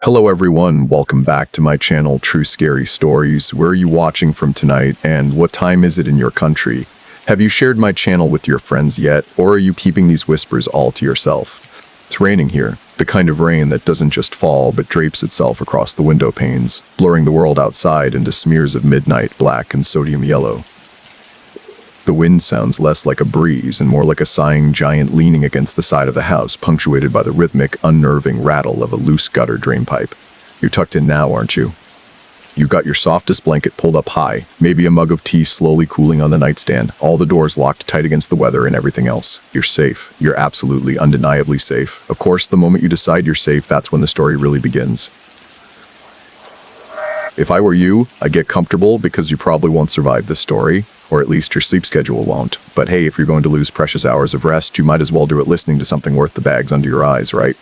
Hello everyone, welcome back to my channel True Scary Stories. Where are you watching from tonight and what time is it in your country? Have you shared my channel with your friends yet, or are you keeping these whispers all to yourself? It's raining here, the kind of rain that doesn't just fall but drapes itself across the window panes, blurring the world outside into smears of midnight black and sodium yellow. The wind sounds less like a breeze and more like a sighing giant leaning against the side of the house, punctuated by the rhythmic, unnerving rattle of a loose gutter drainpipe. You're tucked in now, aren't you? You've got your softest blanket pulled up high, maybe a mug of tea slowly cooling on the nightstand, all the doors locked tight against the weather and everything else. You're safe. You're absolutely, undeniably safe. Of course, the moment you decide you're safe, that's when the story really begins. If I were you, I'd get comfortable because you probably won't survive this story. Or at least your sleep schedule won't. But hey, if you're going to lose precious hours of rest, you might as well do it listening to something worth the bags under your eyes, right?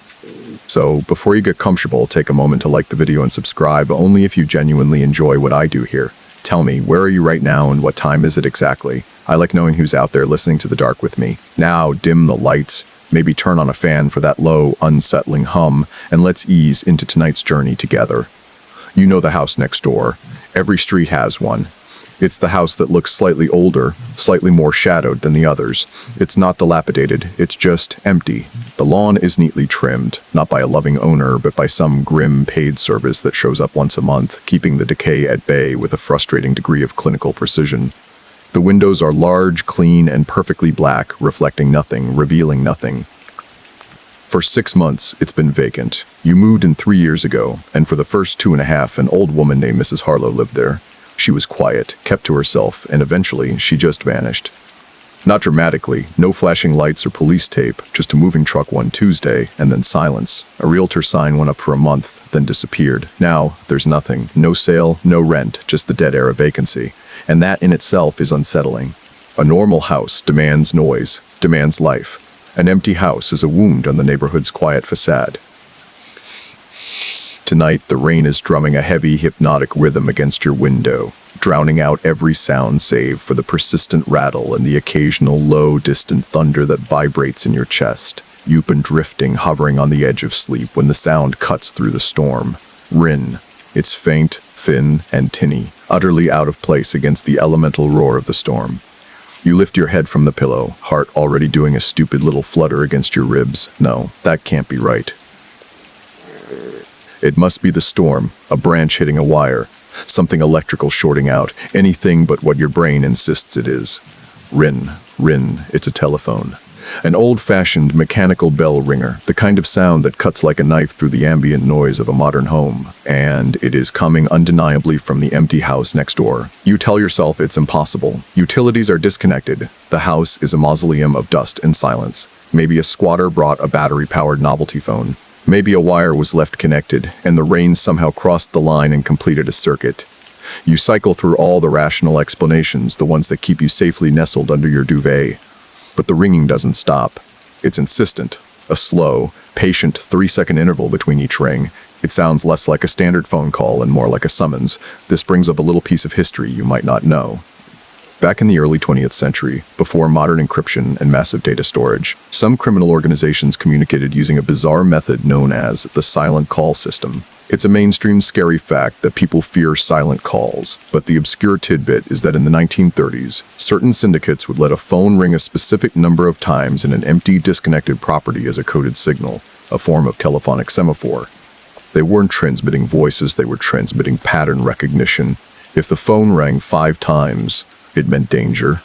So, before you get comfortable, take a moment to like the video and subscribe, only if you genuinely enjoy what I do here. Tell me, where are you right now and what time is it exactly? I like knowing who's out there listening to the dark with me. Now, dim the lights, maybe turn on a fan for that low, unsettling hum, and let's ease into tonight's journey together. You know the house next door. Every street has one. It's the house that looks slightly older, slightly more shadowed than the others. It's not dilapidated, it's just empty. The lawn is neatly trimmed, not by a loving owner, but by some grim paid service that shows up once a month, keeping the decay at bay with a frustrating degree of clinical precision. The windows are large, clean, and perfectly black, reflecting nothing, revealing nothing. For 6 months, it's been vacant. You moved in 3 years ago, and for the first 2.5, an old woman named Mrs. Harlow lived there. She was quiet, kept to herself, and eventually she just vanished. Not dramatically, no flashing lights or police tape, just a moving truck one Tuesday, and then silence. A realtor sign went up for a month, then disappeared. Now, there's nothing. No sale, no rent, just the dead air of vacancy. And that in itself is unsettling. A normal house demands noise, demands life. An empty house is a wound on the neighborhood's quiet facade. Tonight, the rain is drumming a heavy, hypnotic rhythm against your window, drowning out every sound save for the persistent rattle and the occasional low, distant thunder that vibrates in your chest. You've been drifting, hovering on the edge of sleep when the sound cuts through the storm. Rin. It's faint, thin, and tinny, utterly out of place against the elemental roar of the storm. You lift your head from the pillow, heart already doing a stupid little flutter against your ribs. No, that can't be right. It must be the storm, a branch hitting a wire, something electrical shorting out, anything but what your brain insists it is. Rin, it's a telephone. An old-fashioned mechanical bell ringer, the kind of sound that cuts like a knife through the ambient noise of a modern home. And it is coming undeniably from the empty house next door. You tell yourself it's impossible. Utilities are disconnected. The house is a mausoleum of dust and silence. Maybe a squatter brought a battery-powered novelty phone. Maybe a wire was left connected, and the rain somehow crossed the line and completed a circuit. You cycle through all the rational explanations, the ones that keep you safely nestled under your duvet. But the ringing doesn't stop. It's insistent, a slow, patient 3-second interval between each ring. It sounds less like a standard phone call and more like a summons. This brings up a little piece of history you might not know. Back in the early 20th century, before modern encryption and massive data storage, some criminal organizations communicated using a bizarre method known as the silent call system. It's a mainstream scary fact that people fear silent calls, but the obscure tidbit is that in the 1930s, certain syndicates would let a phone ring a specific number of times in an empty, disconnected property as a coded signal, a form of telephonic semaphore. They weren't transmitting voices, they were transmitting pattern recognition. If the phone rang 5 times, it meant danger.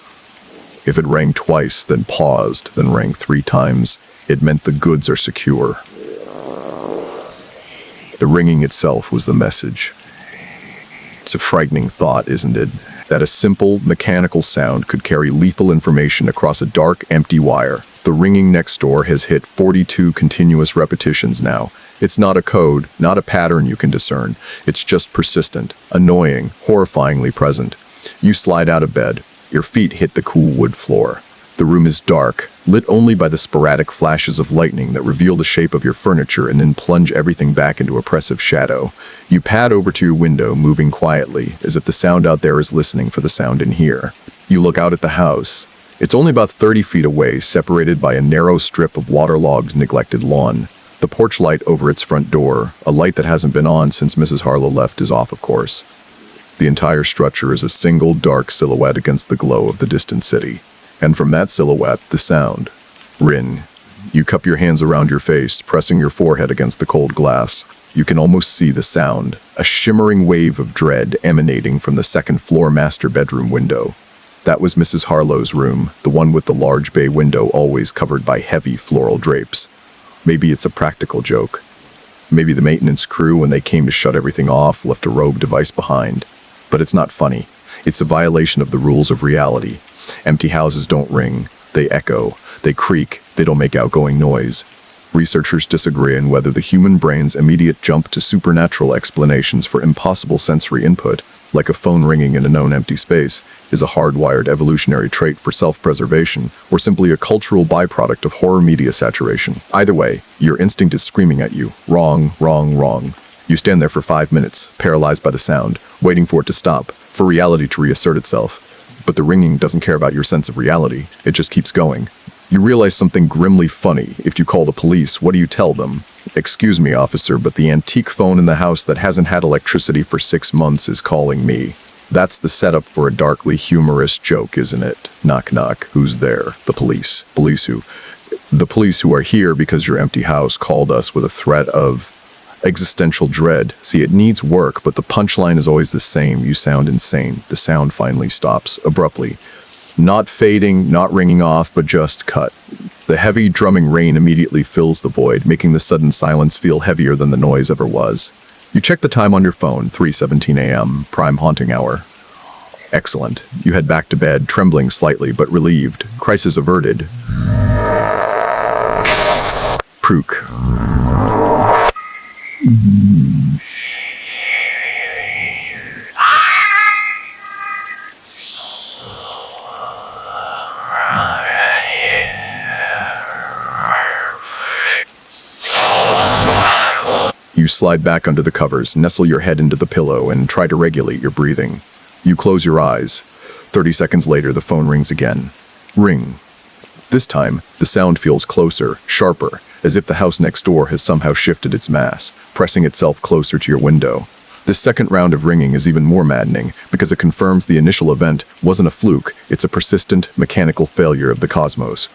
If it rang twice, then paused, then rang 3 times, it meant the goods are secure. The ringing itself was the message. It's a frightening thought, isn't it? That a simple, mechanical sound could carry lethal information across a dark, empty wire. The ringing next door has hit 42 continuous repetitions now. It's not a code, not a pattern you can discern. It's just persistent, annoying, horrifyingly present. You slide out of bed. Your feet hit the cool wood floor. The room is dark, lit only by the sporadic flashes of lightning that reveal the shape of your furniture and then plunge everything back into oppressive shadow. You pad over to your window, moving quietly, as if the sound out there is listening for the sound in here. You look out at the house. It's only about 30 feet away, separated by a narrow strip of waterlogged, neglected lawn. The porch light over its front door, a light that hasn't been on since Mrs. Harlow left, is off, of course. The entire structure is a single dark silhouette against the glow of the distant city. And from that silhouette, the sound. Rin. You cup your hands around your face, pressing your forehead against the cold glass. You can almost see the sound, a shimmering wave of dread emanating from the second-floor master bedroom window. That was Mrs. Harlow's room, the one with the large bay window always covered by heavy floral drapes. Maybe it's a practical joke. Maybe the maintenance crew, when they came to shut everything off, left a rogue device behind. But it's not funny. It's a violation of the rules of reality. Empty houses don't ring. They echo. They creak. They don't make outgoing noise. Researchers disagree on whether the human brain's immediate jump to supernatural explanations for impossible sensory input, like a phone ringing in a known empty space, is a hardwired evolutionary trait for self-preservation, or simply a cultural byproduct of horror media saturation. Either way, your instinct is screaming at you, wrong, wrong, wrong. You stand there for 5 minutes, paralyzed by the sound, waiting for it to stop, for reality to reassert itself. But the ringing doesn't care about your sense of reality, it just keeps going. You realize something grimly funny. If you call the police, what do you tell them? "Excuse me, officer, but the antique phone in the house that hasn't had electricity for 6 months is calling me." That's the setup for a darkly humorous joke, isn't it? Knock knock. Who's there? The police. Police who? The police who are here because your empty house called us with a threat of existential dread. See, it needs work, but the punchline is always the same. You sound insane. The sound finally stops, abruptly. Not fading, not ringing off, but just cut. The heavy drumming rain immediately fills the void, making the sudden silence feel heavier than the noise ever was. You check the time on your phone, 3:17 a.m., prime haunting hour. Excellent. You head back to bed, trembling slightly, but relieved. Crisis averted. Prook. You slide back under the covers, nestle your head into the pillow, and try to regulate your breathing. You close your eyes. 30 seconds later, the phone rings again. Ring. This time, the sound feels closer, sharper, as if the house next door has somehow shifted its mass, pressing itself closer to your window. This second round of ringing is even more maddening, because it confirms the initial event wasn't a fluke, it's a persistent, mechanical failure of the cosmos.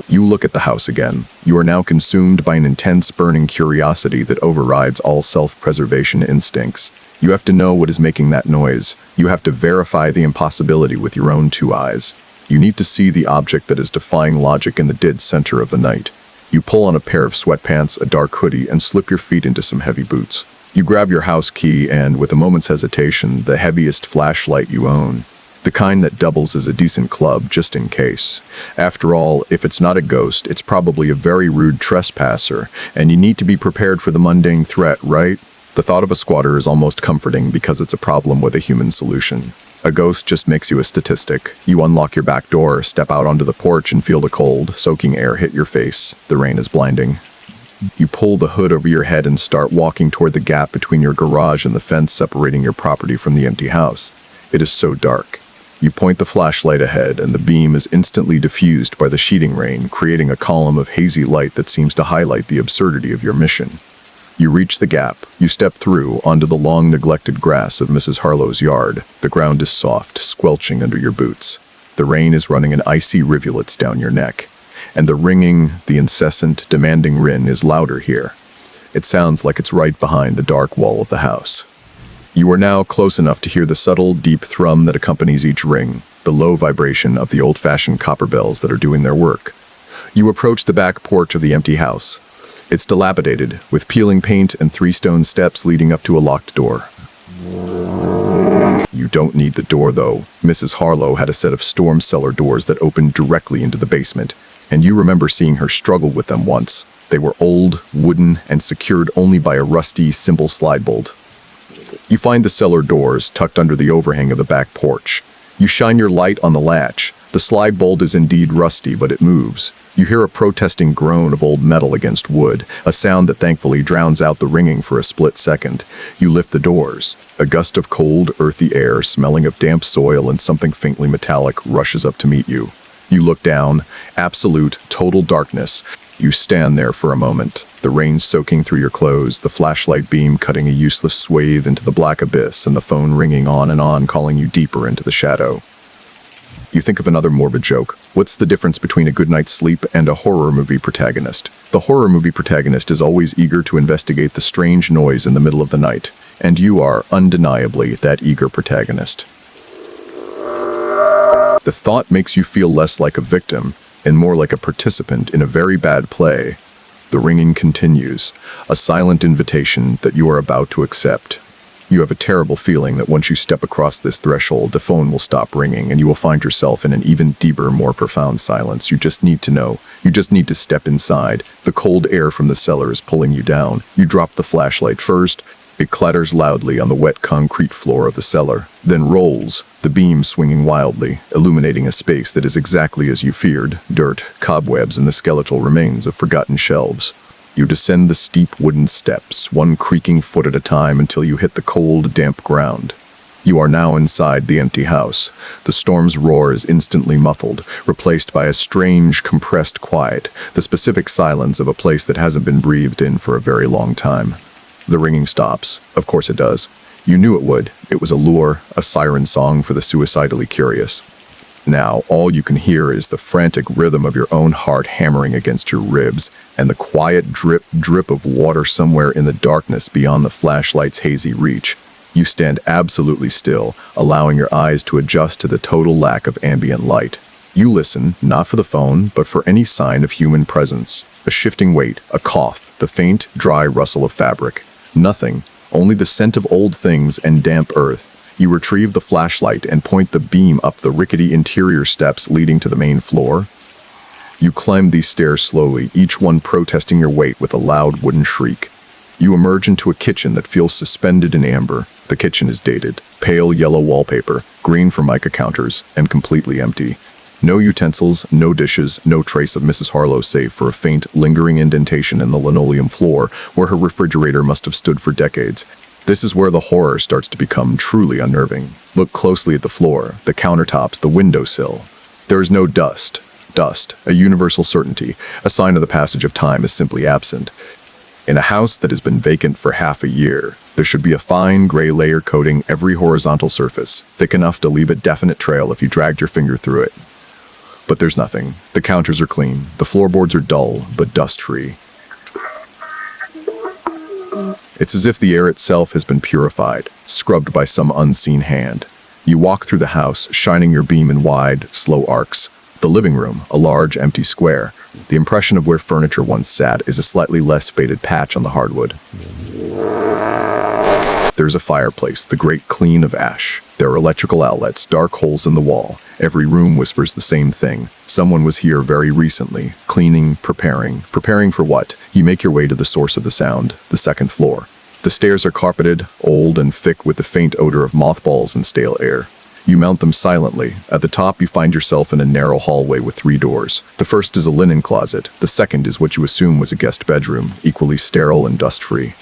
You look at the house again. You are now consumed by an intense, burning curiosity that overrides all self-preservation instincts. You have to know what is making that noise. You have to verify the impossibility with your own 2 eyes. You need to see the object that is defying logic in the dead center of the night. You pull on a pair of sweatpants, a dark hoodie, and slip your feet into some heavy boots. You grab your house key and, with a moment's hesitation, the heaviest flashlight you own. The kind that doubles as a decent club, just in case. After all, if it's not a ghost, it's probably a very rude trespasser, and you need to be prepared for the mundane threat, right? The thought of a squatter is almost comforting because it's a problem with a human solution. A ghost just makes you a statistic. You unlock your back door, step out onto the porch, and feel the cold, soaking air hit your face. The rain is blinding. You pull the hood over your head and start walking toward the gap between your garage and the fence separating your property from the empty house. It is so dark. You point the flashlight ahead, and the beam is instantly diffused by the sheeting rain, creating a column of hazy light that seems to highlight the absurdity of your mission. You reach the gap. You step through onto the long-neglected grass of Mrs. Harlow's yard. The ground is soft, squelching under your boots. The rain is running in icy rivulets down your neck. And the ringing, the incessant, demanding rin is louder here. It sounds like it's right behind the dark wall of the house. You are now close enough to hear the subtle, deep thrum that accompanies each ring, the low vibration of the old-fashioned copper bells that are doing their work. You approach the back porch of the empty house. It's dilapidated, with peeling paint and 3 stone steps leading up to a locked door. You don't need the door, though. Mrs. Harlow had a set of storm cellar doors that opened directly into the basement, and you remember seeing her struggle with them once. They were old, wooden, and secured only by a rusty, simple slide bolt. You find the cellar doors tucked under the overhang of the back porch. You shine your light on the latch. The slide bolt is indeed rusty, but it moves. You hear a protesting groan of old metal against wood, a sound that thankfully drowns out the ringing for a split second. You lift the doors. A gust of cold, earthy air, smelling of damp soil and something faintly metallic, rushes up to meet you. You look down. Absolute, total darkness. You stand there for a moment, the rain soaking through your clothes, the flashlight beam cutting a useless swathe into the black abyss, and the phone ringing on and on, calling you deeper into the shadow. You think of another morbid joke. What's the difference between a good night's sleep and a horror movie protagonist? The horror movie protagonist is always eager to investigate the strange noise in the middle of the night, and you are, undeniably, that eager protagonist. The thought makes you feel less like a victim and more like a participant in a very bad play. The ringing continues, a silent invitation that you are about to accept. You have a terrible feeling that once you step across this threshold, the phone will stop ringing and you will find yourself in an even deeper, more profound silence. You just need to know. You just need to step inside. The cold air from the cellar is pulling you down. You drop the flashlight first. It clatters loudly on the wet concrete floor of the cellar, then rolls, the beam swinging wildly, illuminating a space that is exactly as you feared: dirt, cobwebs, and the skeletal remains of forgotten shelves. You descend the steep wooden steps, one creaking foot at a time, until you hit the cold, damp ground. You are now inside the empty house. The storm's roar is instantly muffled, replaced by a strange, compressed quiet, the specific silence of a place that hasn't been breathed in for a very long time. The ringing stops. Of course it does. You knew it would. It was a lure, a siren song for the suicidally curious. Now, all you can hear is the frantic rhythm of your own heart hammering against your ribs, and the quiet drip, drip of water somewhere in the darkness beyond the flashlight's hazy reach. You stand absolutely still, allowing your eyes to adjust to the total lack of ambient light. You listen, not for the phone, but for any sign of human presence. A shifting weight, a cough, the faint, dry rustle of fabric. Nothing, only the scent of old things and damp earth. You retrieve the flashlight and point the beam up the rickety interior steps leading to the main floor. You climb these stairs slowly, each one protesting your weight with a loud wooden shriek. You emerge into a kitchen that feels suspended in amber. The kitchen is dated, pale yellow wallpaper, green formica counters, and completely empty. No utensils, no dishes, no trace of Mrs. Harlow save for a faint, lingering indentation in the linoleum floor where her refrigerator must have stood for decades. This is where the horror starts to become truly unnerving. Look closely at the floor, the countertops, the windowsill. There is no dust. Dust, a universal certainty, a sign of the passage of time, is simply absent. In a house that has been vacant for half a year, there should be a fine gray layer coating every horizontal surface, thick enough to leave a definite trail if you dragged your finger through it. But there's nothing. The counters are clean. The floorboards are dull, but dust-free. It's as if the air itself has been purified, scrubbed by some unseen hand. You walk through the house, shining your beam in wide, slow arcs. The living room, a large, empty square. The impression of where furniture once sat is a slightly less faded patch on the hardwood. There's a fireplace, the great clean of ash. There are electrical outlets, dark holes in the wall. Every room whispers the same thing. Someone was here very recently, cleaning, preparing. Preparing for what? You make your way to the source of the sound, the second floor. The stairs are carpeted, old and thick with the faint odor of mothballs and stale air. You mount them silently. At the top, you find yourself in a narrow hallway with 3 doors. The first is a linen closet. The second is what you assume was a guest bedroom, equally sterile and dust-free.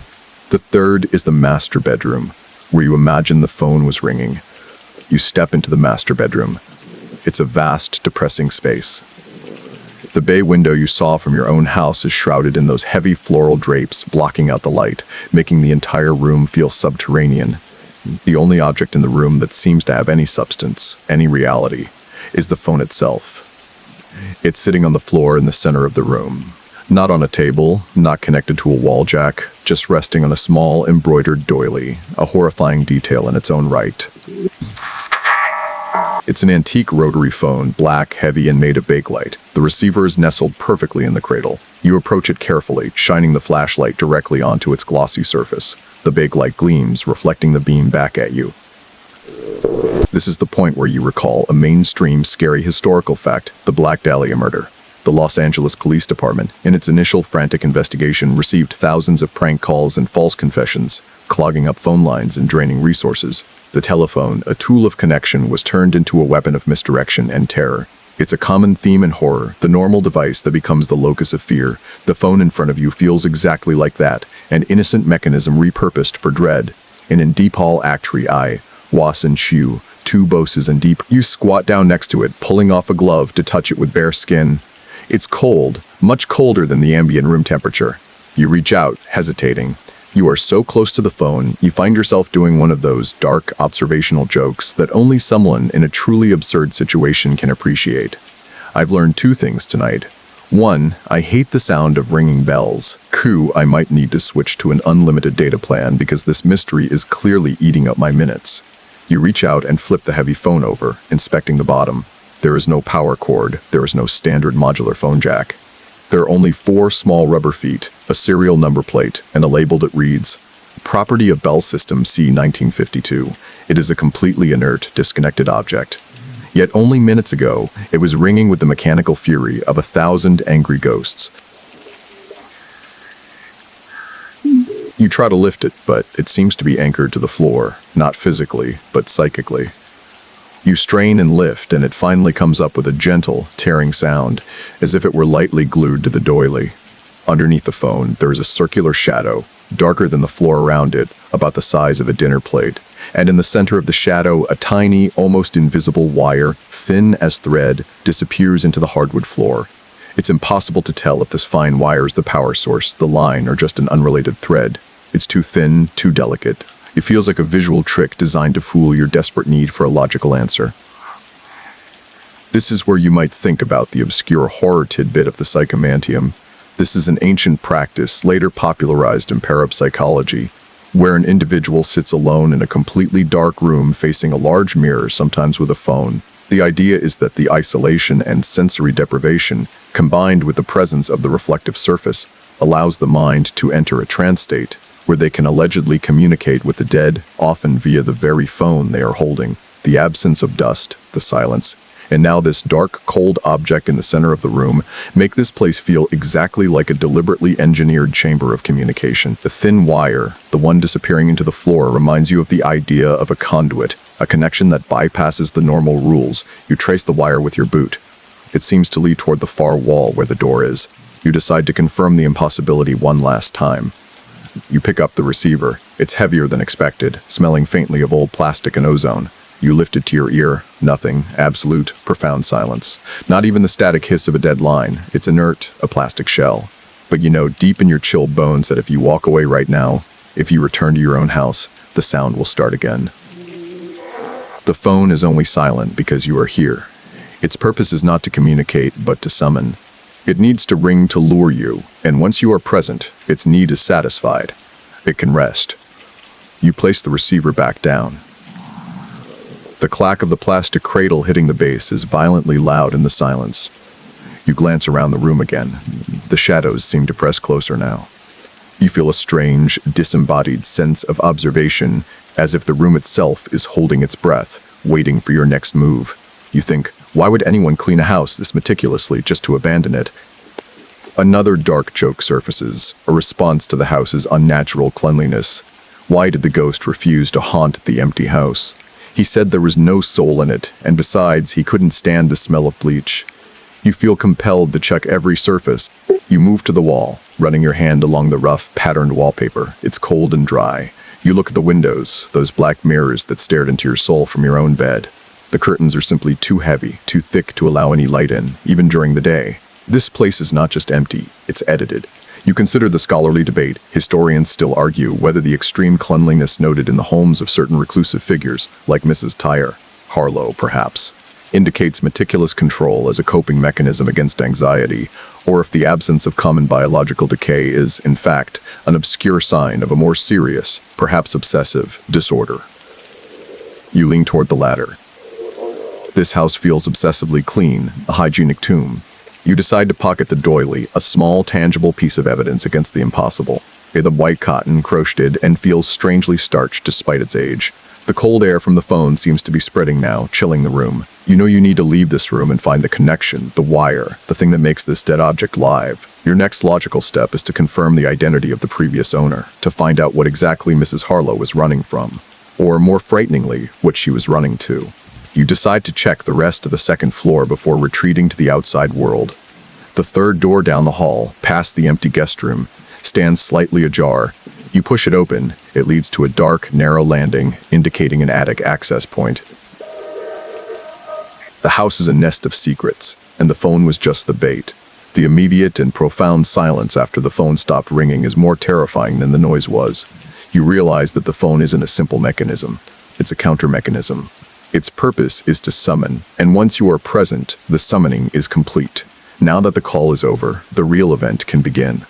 The third is the master bedroom, where you imagine the phone was ringing. You step into the master bedroom. It's a vast, depressing space. The bay window you saw from your own house is shrouded in those heavy floral drapes, blocking out the light, making the entire room feel subterranean. The only object in the room that seems to have any substance, any reality, is the phone itself. It's sitting on the floor in the center of the room. Not on a table, not connected to a wall jack, just resting on a small embroidered doily, a horrifying detail in its own right. It's an antique rotary phone, black, heavy, and made of bakelite. The receiver is nestled perfectly in the cradle. You approach it carefully, shining the flashlight directly onto its glossy surface. The bakelite gleams, reflecting the beam back at you. This is the point where you recall a mainstream, scary historical fact: the Black Dahlia murder. The Los Angeles Police Department, in its initial frantic investigation, received thousands of prank calls and false confessions, clogging up phone lines and draining resources. The telephone, a tool of connection, was turned into a weapon of misdirection and terror. It's a common theme in horror, the normal device that becomes the locus of fear. The phone in front of you feels exactly like that, an innocent mechanism repurposed for dread. And in Deep Hall Act Tree I, Was and Shu, 2 bosses and deep, you squat down next to it, pulling off a glove to touch it with bare skin. It's cold, much colder than the ambient room temperature. You reach out, hesitating. You are so close to the phone, you find yourself doing one of those dark observational jokes that only someone in a truly absurd situation can appreciate. I've learned two things tonight. One, I hate the sound of ringing bells. Two, I might need to switch to an unlimited data plan because this mystery is clearly eating up my minutes. You reach out and flip the heavy phone over, inspecting the bottom. There is no power cord, there is no standard modular phone jack. There are only 4 small rubber feet, a serial number plate, and a label that reads, "Property of Bell System C 1952. It is a completely inert, disconnected object." Yet only minutes ago, it was ringing with the mechanical fury of 1,000 angry ghosts. You try to lift it, but it seems to be anchored to the floor, not physically, but psychically. You strain and lift, and it finally comes up with a gentle, tearing sound, as if it were lightly glued to the doily. Underneath the phone, there is a circular shadow, darker than the floor around it, about the size of a dinner plate. And in the center of the shadow, a tiny, almost invisible wire, thin as thread, disappears into the hardwood floor. It's impossible to tell if this fine wire is the power source, the line, or just an unrelated thread. It's too thin, too delicate. It feels like a visual trick designed to fool your desperate need for a logical answer. This is where you might think about the obscure horror tidbit of the psychomantium. This is an ancient practice later popularized in parapsychology, where an individual sits alone in a completely dark room facing a large mirror, sometimes with a phone. The idea is that the isolation and sensory deprivation, combined with the presence of the reflective surface, allows the mind to enter a trance state, where they can allegedly communicate with the dead, often via the very phone they are holding. The absence of dust, the silence, and now this dark, cold object in the center of the room make this place feel exactly like a deliberately engineered chamber of communication. The thin wire, the one disappearing into the floor, reminds you of the idea of a conduit, a connection that bypasses the normal rules. You trace the wire with your boot. It seems to lead toward the far wall where the door is. You decide to confirm the impossibility one last time. You pick up the receiver. It's heavier than expected, smelling faintly of old plastic and ozone. You lift it to your ear. Nothing. Absolute, profound silence. Not even the static hiss of a dead line. It's inert, a plastic shell. But you know deep in your chilled bones that if you walk away right now, if you return to your own house, the sound will start again. The phone is only silent because you are here. Its purpose is not to communicate, but to summon. It needs to ring to lure you, and once you are present, its need is satisfied. It can rest. You place the receiver back down. The clack of the plastic cradle hitting the base is violently loud in the silence. You glance around the room again. The shadows seem to press closer now. You feel a strange, disembodied sense of observation, as if the room itself is holding its breath, waiting for your next move. You think, why would anyone clean a house this meticulously just to abandon it? Another dark joke surfaces, a response to the house's unnatural cleanliness. Why did the ghost refuse to haunt the empty house? He said there was no soul in it, and besides, he couldn't stand the smell of bleach. You feel compelled to check every surface. You move to the wall, running your hand along the rough, patterned wallpaper. It's cold and dry. You look at the windows, those black mirrors that stared into your soul from your own bed. The curtains are simply too heavy, too thick to allow any light in, even during the day. This place is not just empty, it's edited. You consider the scholarly debate. Historians still argue whether the extreme cleanliness noted in the homes of certain reclusive figures, like Mrs. Tyre, Harlow perhaps, indicates meticulous control as a coping mechanism against anxiety, or if the absence of common biological decay is, in fact, an obscure sign of a more serious, perhaps obsessive, disorder. You lean toward the latter. This house feels obsessively clean, a hygienic tomb. You decide to pocket the doily, a small, tangible piece of evidence against the impossible. The white cotton, crocheted, and feels strangely starched despite its age. The cold air from the phone seems to be spreading now, chilling the room. You know you need to leave this room and find the connection, the wire, the thing that makes this dead object live. Your next logical step is to confirm the identity of the previous owner, to find out what exactly Mrs. Harlow was running from, or more frighteningly, what she was running to. You decide to check the rest of the second floor before retreating to the outside world. The third door down the hall, past the empty guest room, stands slightly ajar. You push it open. It leads to a dark, narrow landing, indicating an attic access point. The house is a nest of secrets, and the phone was just the bait. The immediate and profound silence after the phone stopped ringing is more terrifying than the noise was. You realize that the phone isn't a simple mechanism. It's a counter mechanism. Its purpose is to summon, and once you are present, the summoning is complete. Now that the call is over, the real event can begin.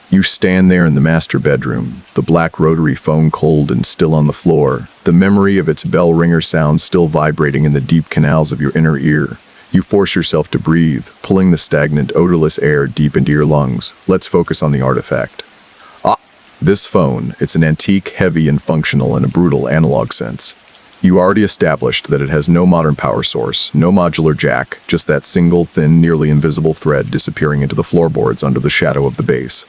You stand there in the master bedroom, the black rotary phone cold and still on the floor, the memory of its bell ringer sound still vibrating in the deep canals of your inner ear. You force yourself to breathe, pulling the stagnant, odorless air deep into your lungs. Let's focus on the artifact. This phone, it's an antique, heavy and functional in a brutal analog sense. You already established that it has no modern power source, no modular jack, just that single, thin, nearly invisible thread disappearing into the floorboards under the shadow of the base.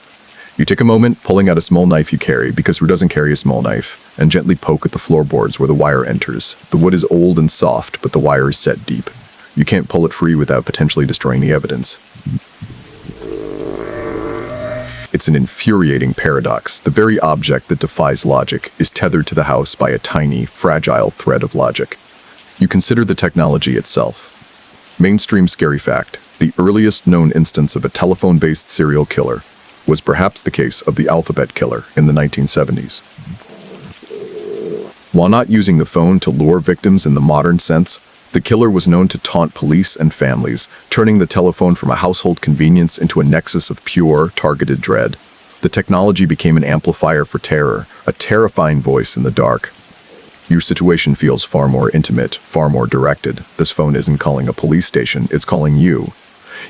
You take a moment, pulling out a small knife you carry, because who doesn't carry a small knife, and gently poke at the floorboards where the wire enters. The wood is old and soft, but the wire is set deep. You can't pull it free without potentially destroying the evidence. It's an infuriating paradox. The very object that defies logic is tethered to the house by a tiny, fragile thread of logic. You consider the technology itself. Mainstream scary fact: the earliest known instance of a telephone-based serial killer was perhaps the case of the alphabet killer in the 1970s. While not using the phone to lure victims in the modern sense, the killer was known to taunt police and families, turning the telephone from a household convenience into a nexus of pure, targeted dread. The technology became an amplifier for terror, a terrifying voice in the dark. Your situation feels far more intimate, far more directed. This phone isn't calling a police station, it's calling you.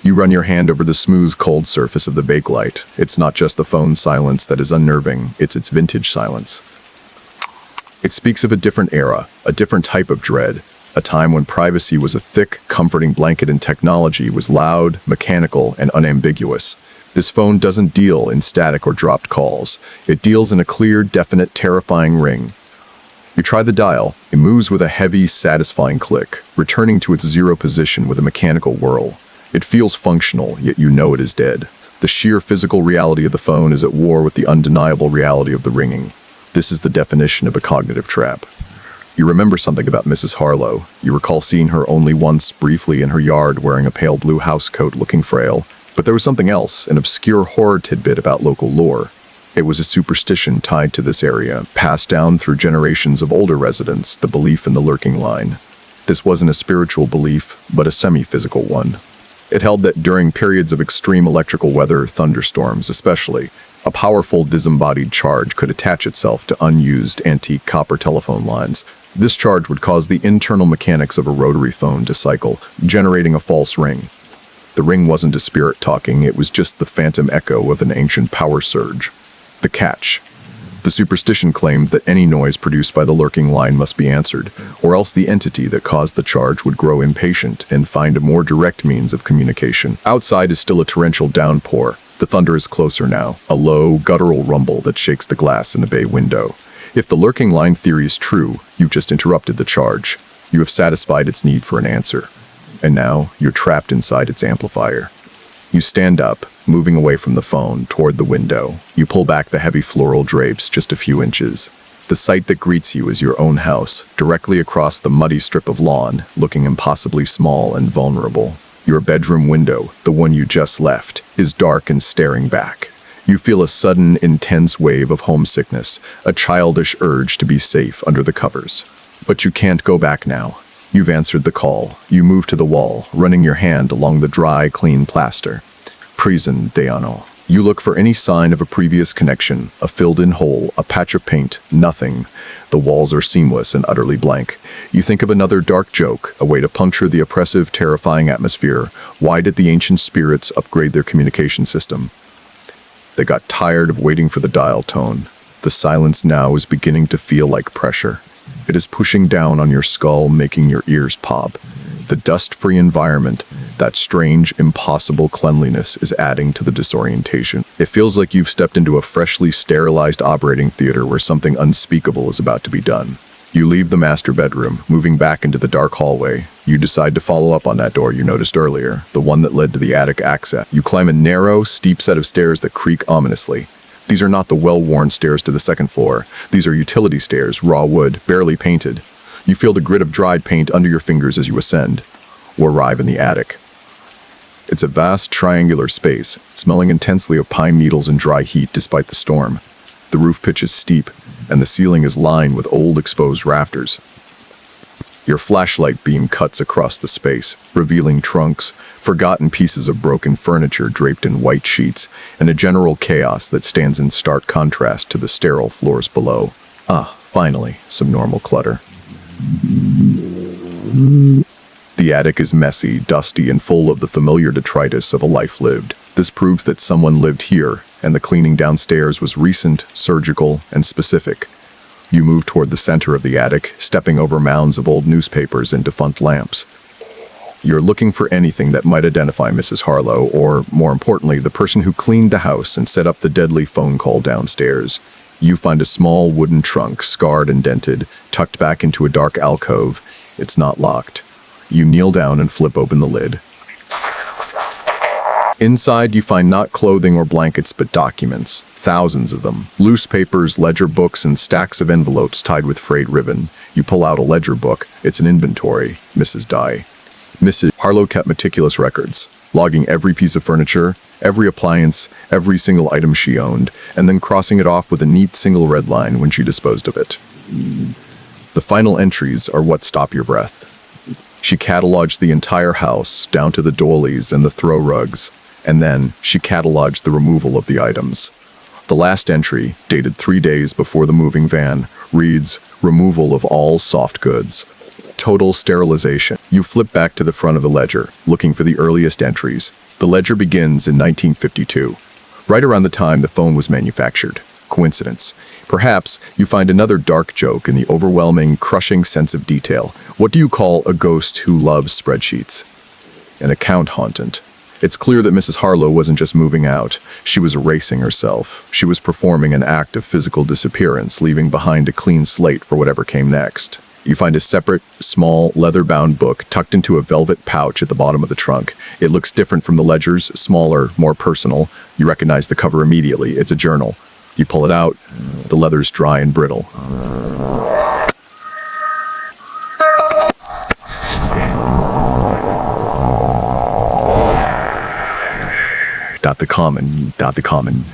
You run your hand over the smooth, cold surface of the bakelite. It's not just the phone's silence that is unnerving, it's its vintage silence. It speaks of a different era, a different type of dread. A time when privacy was a thick, comforting blanket and technology was loud, mechanical, and unambiguous. This phone doesn't deal in static or dropped calls. It deals in a clear, definite, terrifying ring. You try the dial. It moves with a heavy, satisfying click, returning to its zero position with a mechanical whirl. It feels functional, yet you know it is dead. The sheer physical reality of the phone is at war with the undeniable reality of the ringing. This is the definition of a cognitive trap. You remember something about Mrs. Harlow. You recall seeing her only once, briefly, in her yard wearing a pale blue housecoat looking frail. But there was something else, an obscure horror tidbit about local lore. It was a superstition tied to this area, passed down through generations of older residents, the belief in the lurking line. This wasn't a spiritual belief, but a semi-physical one. It held that during periods of extreme electrical weather, thunderstorms especially, a powerful disembodied charge could attach itself to unused antique copper telephone lines. This charge would cause the internal mechanics of a rotary phone to cycle, generating a false ring. The ring wasn't a spirit talking, it was just the phantom echo of an ancient power surge. The catch. The superstition claimed that any noise produced by the lurking line must be answered, or else the entity that caused the charge would grow impatient and find a more direct means of communication. Outside is still a torrential downpour. The thunder is closer now, a low, guttural rumble that shakes the glass in a bay window. If the lurking line theory is true, you've just interrupted the charge. You have satisfied its need for an answer. And now, you're trapped inside its amplifier. You stand up, moving away from the phone, toward the window. You pull back the heavy floral drapes just a few inches. The sight that greets you is your own house, directly across the muddy strip of lawn, looking impossibly small and vulnerable. Your bedroom window, the one you just left, is dark and staring back. You feel a sudden, intense wave of homesickness, a childish urge to be safe under the covers. But you can't go back now. You've answered the call. You move to the wall, running your hand along the dry, clean plaster. Presentaano. You look for any sign of a previous connection, a filled-in hole, a patch of paint, nothing. The walls are seamless and utterly blank. You think of another dark joke, a way to puncture the oppressive, terrifying atmosphere. Why did the ancient spirits upgrade their communication system? They got tired of waiting for the dial tone. The silence now is beginning to feel like pressure. It is pushing down on your skull, making your ears pop. The dust-free environment, that strange, impossible cleanliness, is adding to the disorientation. It feels like you've stepped into a freshly sterilized operating theater where something unspeakable is about to be done. You leave the master bedroom, moving back into the dark hallway. You decide to follow up on that door you noticed earlier, the one that led to the attic access. You climb a narrow, steep set of stairs that creak ominously. These are not the well-worn stairs to the second floor. These are utility stairs, raw wood, barely painted. You feel the grit of dried paint under your fingers as you ascend, or arrive in the attic. It's a vast triangular space, smelling intensely of pine needles and dry heat despite the storm. The roof pitch is steep, and the ceiling is lined with old exposed rafters. Your flashlight beam cuts across the space, revealing trunks, forgotten pieces of broken furniture draped in white sheets, and a general chaos that stands in stark contrast to the sterile floors below. Finally, some normal clutter. The attic is messy, dusty, and full of the familiar detritus of a life lived. This proves that someone lived here, and the cleaning downstairs was recent, surgical, and specific. You move toward the center of the attic, stepping over mounds of old newspapers and defunct lamps. You're looking for anything that might identify Mrs. Harlow, or, more importantly, the person who cleaned the house and set up the deadly phone call downstairs. You find a small wooden trunk, scarred and dented, tucked back into a dark alcove. It's not locked. You kneel down and flip open the lid. Inside, you find not clothing or blankets, but documents. Thousands of them. Loose papers, ledger books, and stacks of envelopes tied with frayed ribbon. You pull out a ledger book. It's an inventory. Mrs. Dye. Mrs. Harlow kept meticulous records, logging every piece of furniture, every appliance, every single item she owned, and then crossing it off with a neat single red line when she disposed of it. The final entries are what stop your breath. She cataloged the entire house, down to the doilies and the throw rugs, and then she cataloged the removal of the items. The last entry, dated 3 days before the moving van, reads, "Removal of all soft goods. Total sterilization." You flip back to the front of the ledger, looking for the earliest entries. The ledger begins in 1952, right around the time the phone was manufactured. Coincidence? Perhaps you find another dark joke in the overwhelming, crushing sense of detail. What do you call a ghost who loves spreadsheets? An account hauntant. It's clear that Mrs. Harlow wasn't just moving out. She was erasing herself. She was performing an act of physical disappearance, leaving behind a clean slate for whatever came next. You find a separate, small, leather-bound book tucked into a velvet pouch at the bottom of the trunk. It looks different from the ledgers, smaller, more personal. You recognize the cover immediately. It's a journal. You pull it out. The leather's dry and brittle. The common.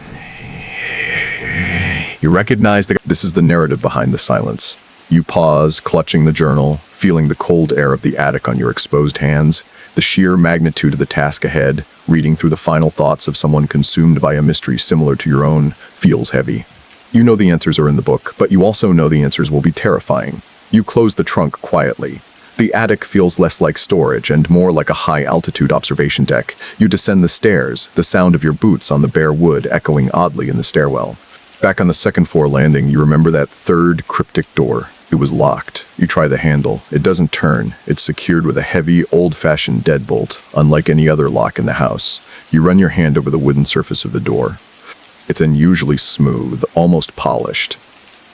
You recognize that this is the narrative behind the silence. You pause, clutching the journal, feeling the cold air of the attic on your exposed hands, the sheer magnitude of the task ahead, reading through the final thoughts of someone consumed by a mystery similar to your own, feels heavy. You know the answers are in the book, but you also know the answers will be terrifying. You close the trunk quietly. The attic feels less like storage and more like a high-altitude observation deck. You descend the stairs, the sound of your boots on the bare wood echoing oddly in the stairwell. Back on the second-floor landing, you remember that third cryptic door. It was locked. You try the handle. It doesn't turn. It's secured with a heavy, old-fashioned deadbolt, unlike any other lock in the house. You run your hand over the wooden surface of the door. It's unusually smooth, almost polished.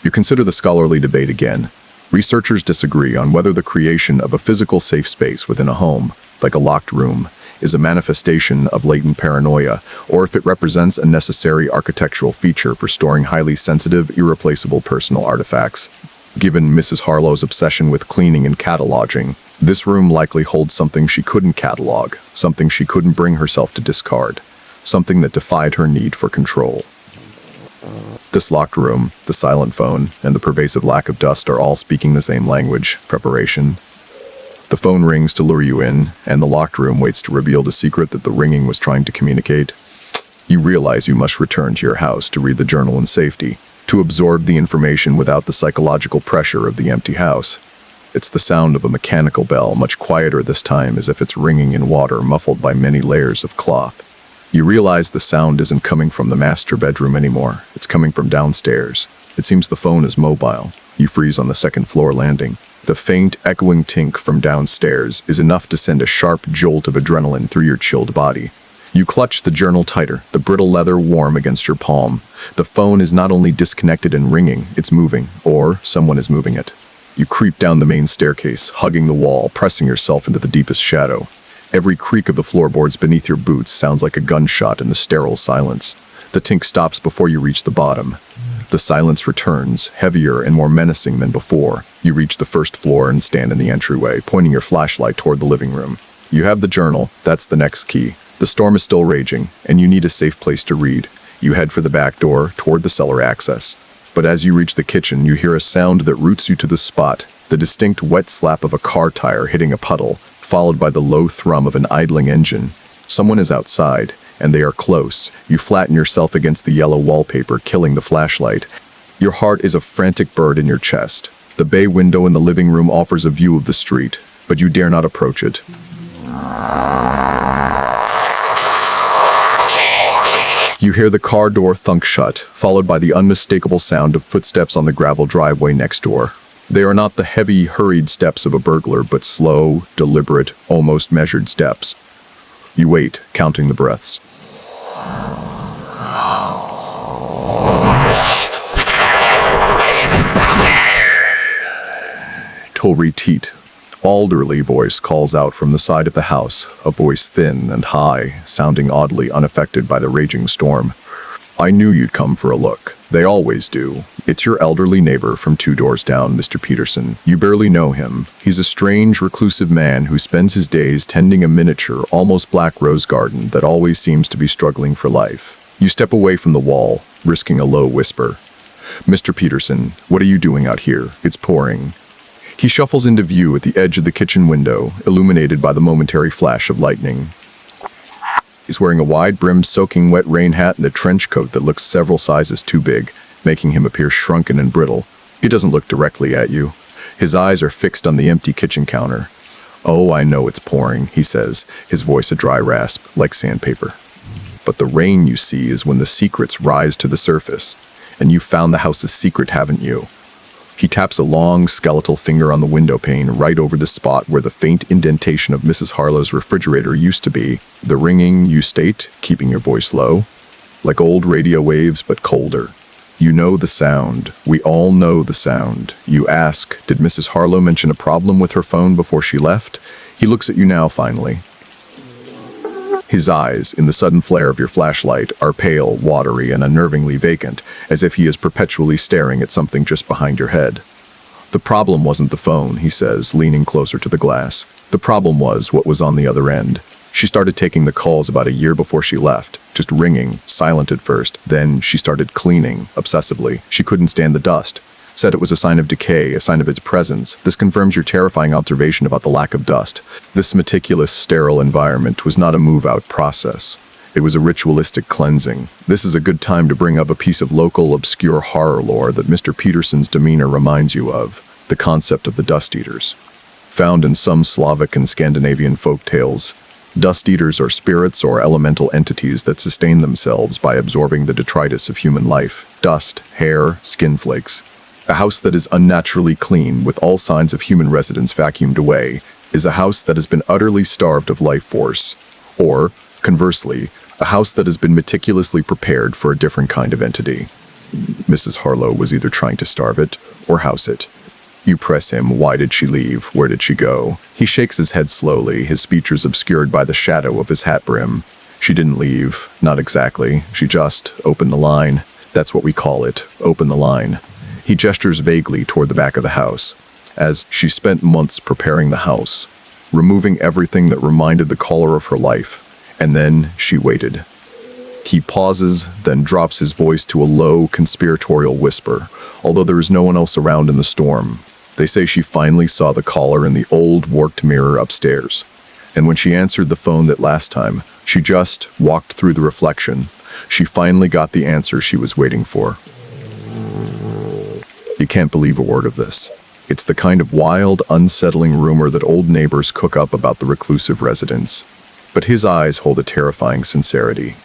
You consider the scholarly debate again. Researchers disagree on whether the creation of a physical safe space within a home, like a locked room, is a manifestation of latent paranoia, or if it represents a necessary architectural feature for storing highly sensitive, irreplaceable personal artifacts. Given Mrs. Harlow's obsession with cleaning and cataloging, this room likely holds something she couldn't catalog, something she couldn't bring herself to discard, something that defied her need for control. This locked room, the silent phone, and the pervasive lack of dust are all speaking the same language: preparation. The phone rings to lure you in, and the locked room waits to reveal the secret that the ringing was trying to communicate. You realize you must return to your house to read the journal in safety, to absorb the information without the psychological pressure of the empty house. It's the sound of a mechanical bell, much quieter this time, as if it's ringing in water, muffled by many layers of cloth. You realize the sound isn't coming from the master bedroom anymore. It's coming from downstairs. It seems the phone is mobile. You freeze on the second-floor landing. The faint, echoing tink from downstairs is enough to send a sharp jolt of adrenaline through your chilled body. You clutch the journal tighter, the brittle leather warm against your palm. The phone is not only disconnected and ringing, it's moving, or someone is moving it. You creep down the main staircase, hugging the wall, pressing yourself into the deepest shadow. Every creak of the floorboards beneath your boots sounds like a gunshot in the sterile silence. The tink stops before you reach the bottom. The silence returns, heavier and more menacing than before. You reach the first floor and stand in the entryway, pointing your flashlight toward the living room. You have the journal. That's the next key. The storm is still raging, and you need a safe place to read. You head for the back door, toward the cellar access. But as you reach the kitchen, you hear a sound that roots you to the spot, the distinct wet slap of a car tire hitting a puddle, followed by the low thrum of an idling engine. Someone is outside, and they are close. You flatten yourself against the yellow wallpaper, killing the flashlight. Your heart is a frantic bird in your chest. The bay window in the living room offers a view of the street, but you dare not approach it. You hear the car door thunk shut, followed by the unmistakable sound of footsteps on the gravel driveway next door. They are not the heavy, hurried steps of a burglar, but slow, deliberate, almost measured steps. You wait, counting the breaths. Tolri Teet, elderly voice calls out from the side of the house, a voice thin and high, sounding oddly unaffected by the raging storm. I knew you'd come for a look. They always do. It's your elderly neighbor from 2 doors down, Mr. Peterson. You barely know him. He's a strange, reclusive man who spends his days tending a miniature, almost black rose garden that always seems to be struggling for life. You step away from the wall, risking a low whisper. Mr. Peterson, what are you doing out here? It's pouring. He shuffles into view at the edge of the kitchen window, illuminated by the momentary flash of lightning. He's wearing a wide-brimmed, soaking wet rain hat and a trench coat that looks several sizes too big, making him appear shrunken and brittle. He doesn't look directly at you. His eyes are fixed on the empty kitchen counter. Oh, I know it's pouring, he says, his voice a dry rasp, like sandpaper. But the rain you see is when the secrets rise to the surface, and you've found the house's secret, haven't you? He taps a long, skeletal finger on the window pane right over the spot where the faint indentation of Mrs. Harlow's refrigerator used to be. The ringing, you state, keeping your voice low, like old radio waves but colder. You know the sound. We all know the sound. You ask, did Mrs. Harlow mention a problem with her phone before she left? He looks at you now, finally. His eyes, in the sudden flare of your flashlight, are pale, watery, and unnervingly vacant, as if he is perpetually staring at something just behind your head. The problem wasn't the phone, he says, leaning closer to the glass. The problem was what was on the other end. She started taking the calls about a year before she left, just ringing, silent at first. Then she started cleaning, obsessively. She couldn't stand the dust. Said it was a sign of decay, a sign of its presence. This confirms your terrifying observation about the lack of dust. This meticulous, sterile environment was not a move-out process. It was a ritualistic cleansing. This is a good time to bring up a piece of local, obscure horror lore that Mr. Peterson's demeanor reminds you of, the concept of the dust eaters. Found in some Slavic and Scandinavian folk tales, dust eaters are spirits or elemental entities that sustain themselves by absorbing the detritus of human life, dust, hair, skin flakes. A house that is unnaturally clean, with all signs of human residence vacuumed away, is a house that has been utterly starved of life force. Or, conversely, a house that has been meticulously prepared for a different kind of entity. Mrs. Harlow was either trying to starve it or house it. You press him. Why did she leave? Where did she go? He shakes his head slowly, his features obscured by the shadow of his hat brim. She didn't leave. Not exactly. She just opened the line. That's what we call it. Open the line. He gestures vaguely toward the back of the house, as she spent months preparing the house, removing everything that reminded the caller of her life, and then she waited. He pauses, then drops his voice to a low, conspiratorial whisper, although there is no one else around in the storm. They say she finally saw the caller in the old, warped mirror upstairs, and when she answered the phone that last time, she just walked through the reflection. She finally got the answer she was waiting for. You can't believe a word of this. It's the kind of wild, unsettling rumor that old neighbors cook up about the reclusive residents. But his eyes hold a terrifying sincerity.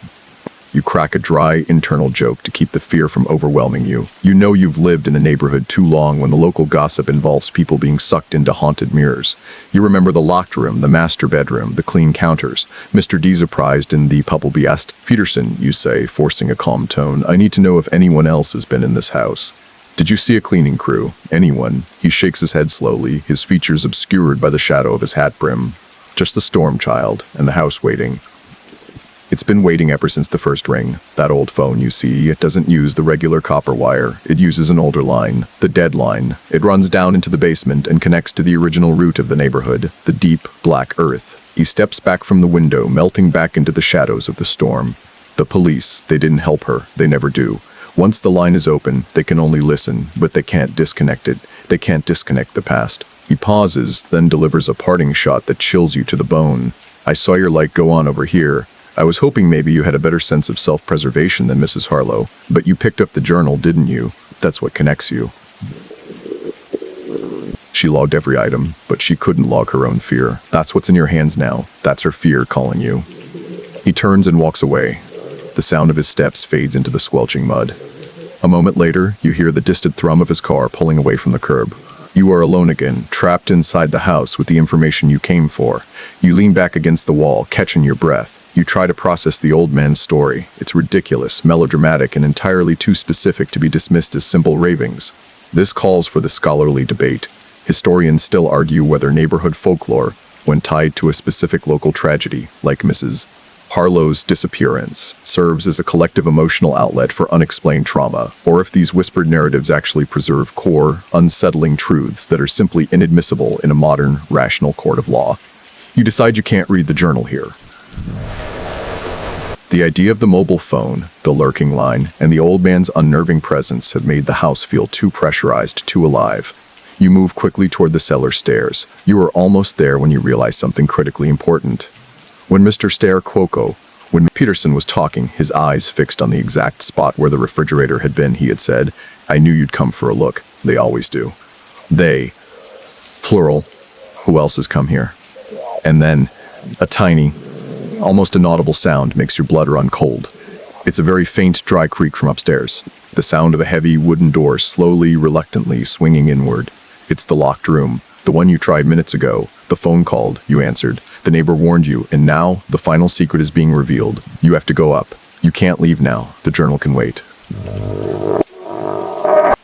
You crack a dry, internal joke to keep the fear from overwhelming you. You know you've lived in a neighborhood too long when the local gossip involves people being sucked into haunted mirrors. You remember the locked room, the master bedroom, the clean counters. Mr. D surprised in the Puppleby asked, Peterson, you say, forcing a calm tone, I need to know if anyone else has been in this house. Did you see a cleaning crew? Anyone? He shakes his head slowly, his features obscured by the shadow of his hat brim. Just the storm child, and the house waiting. It's been waiting ever since the first ring. That old phone you see, it doesn't use the regular copper wire. It uses an older line, the dead line. It runs down into the basement and connects to the original root of the neighborhood, the deep, black earth. He steps back from the window, melting back into the shadows of the storm. The police, they didn't help her. They never do. Once the line is open, they can only listen, but they can't disconnect it. They can't disconnect the past. He pauses, then delivers a parting shot that chills you to the bone. I saw your light go on over here. I was hoping maybe you had a better sense of self-preservation than Mrs. Harlow, but you picked up the journal, didn't you? That's what connects you. She logged every item, but she couldn't log her own fear. That's what's in your hands now. That's her fear calling you. He turns and walks away. The sound of his steps fades into the squelching mud. A moment later, you hear the distant thrum of his car pulling away from the curb. You are alone again, trapped inside the house with the information you came for. You lean back against the wall, catching your breath. You try to process the old man's story. It's ridiculous, melodramatic, and entirely too specific to be dismissed as simple ravings. This calls for the scholarly debate. Historians still argue whether neighborhood folklore, when tied to a specific local tragedy, like Mrs. Harlow's disappearance, serves as a collective emotional outlet for unexplained trauma, or if these whispered narratives actually preserve core, unsettling truths that are simply inadmissible in a modern, rational court of law. You decide you can't read the journal here. The idea of the mobile phone, the lurking line, and the old man's unnerving presence have made the house feel too pressurized, too alive. You move quickly toward the cellar stairs. You are almost there when you realize something critically important. When Mr. Stair Quoco, when Peterson was talking, his eyes fixed on the exact spot where the refrigerator had been, he had said, "I knew you'd come for a look." They always do. They, plural, who else has come here? And then, a tiny, almost inaudible sound makes your blood run cold. It's a very faint, dry creak from upstairs. The sound of a heavy wooden door slowly, reluctantly swinging inward. It's the locked room, the one you tried minutes ago. The phone called, you answered. The neighbor warned you, and now the final secret is being revealed. You have to go up. You can't leave now. The journal can wait.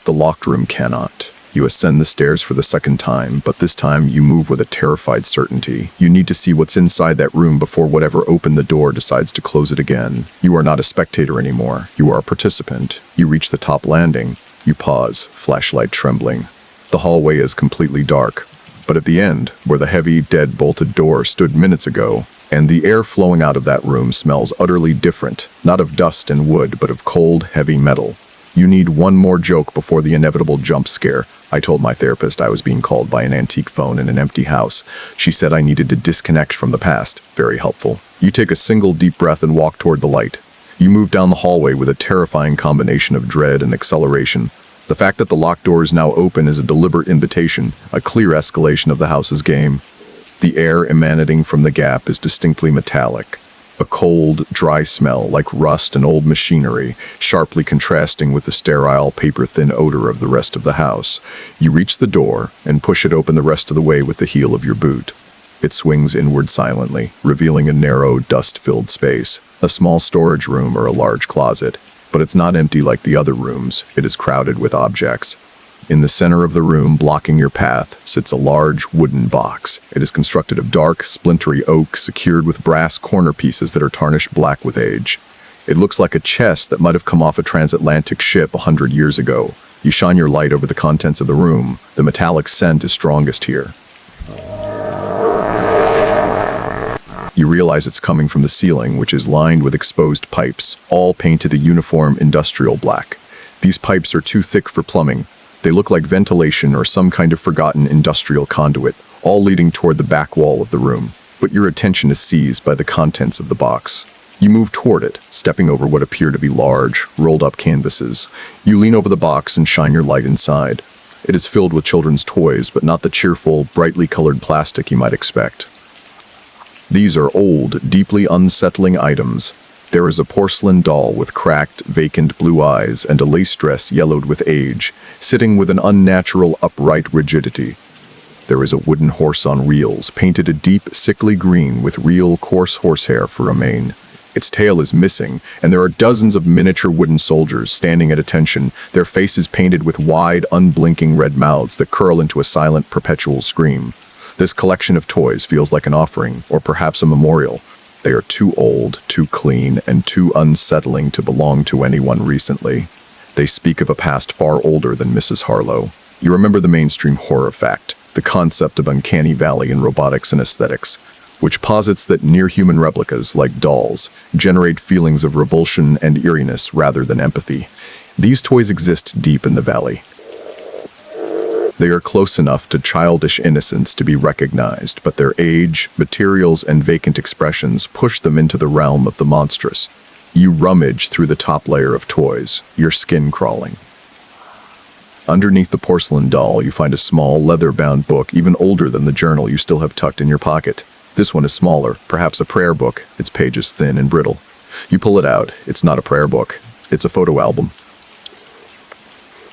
The locked room cannot. You ascend the stairs for the second time, but this time you move with a terrified certainty. You need to see what's inside that room before whatever opened the door decides to close it again. You are not a spectator anymore. You are a participant. You reach the top landing. You pause, flashlight trembling. The hallway is completely dark. But at the end, where the heavy, dead-bolted door stood minutes ago, and the air flowing out of that room smells utterly different, not of dust and wood, but of cold, heavy metal. You need one more joke before the inevitable jump scare. I told my therapist I was being called by an antique phone in an empty house. She said I needed to disconnect from the past. Very helpful. You take a single deep breath and walk toward the light. You move down the hallway with a terrifying combination of dread and acceleration. The fact that the locked door is now open is a deliberate invitation, a clear escalation of the house's game. The air emanating from the gap is distinctly metallic. A cold, dry smell like rust and old machinery, sharply contrasting with the sterile, paper-thin odor of the rest of the house. You reach the door and push it open the rest of the way with the heel of your boot. It swings inward silently, revealing a narrow, dust-filled space, a small storage room or a large closet. But it's not empty like the other rooms. It is crowded with objects. In the center of the room, blocking your path, sits a large wooden box. It is constructed of dark, splintery oak, secured with brass corner pieces that are tarnished black with age. It looks like a chest that might have come off a transatlantic ship 100 years ago. You shine your light over the contents of the room. The metallic scent is strongest here. You realize it's coming from the ceiling, which is lined with exposed pipes, all painted a uniform industrial black. These pipes are too thick for plumbing. They look like ventilation or some kind of forgotten industrial conduit, all leading toward the back wall of the room. But your attention is seized by the contents of the box. You move toward it, stepping over what appear to be large, rolled-up canvases. You lean over the box and shine your light inside. It is filled with children's toys, but not the cheerful, brightly colored plastic you might expect. These are old, deeply unsettling items. There is a porcelain doll with cracked, vacant blue eyes and a lace dress yellowed with age, sitting with an unnatural, upright rigidity. There is a wooden horse on wheels, painted a deep, sickly green with real, coarse horsehair for a mane. Its tail is missing, and there are dozens of miniature wooden soldiers standing at attention, their faces painted with wide, unblinking red mouths that curl into a silent, perpetual scream. This collection of toys feels like an offering, or perhaps a memorial. They are too old, too clean, and too unsettling to belong to anyone recently. They speak of a past far older than Mrs. Harlow. You remember the mainstream horror fact, the concept of uncanny valley in robotics and aesthetics, which posits that near-human replicas, like dolls, generate feelings of revulsion and eeriness rather than empathy. These toys exist deep in the valley. They are close enough to childish innocence to be recognized, but their age, materials, and vacant expressions push them into the realm of the monstrous. You rummage through the top layer of toys, your skin crawling. Underneath the porcelain doll, you find a small, leather-bound book, even older than the journal you still have tucked in your pocket. This one is smaller, perhaps a prayer book, its pages thin and brittle. You pull it out. It's not a prayer book. It's a photo album.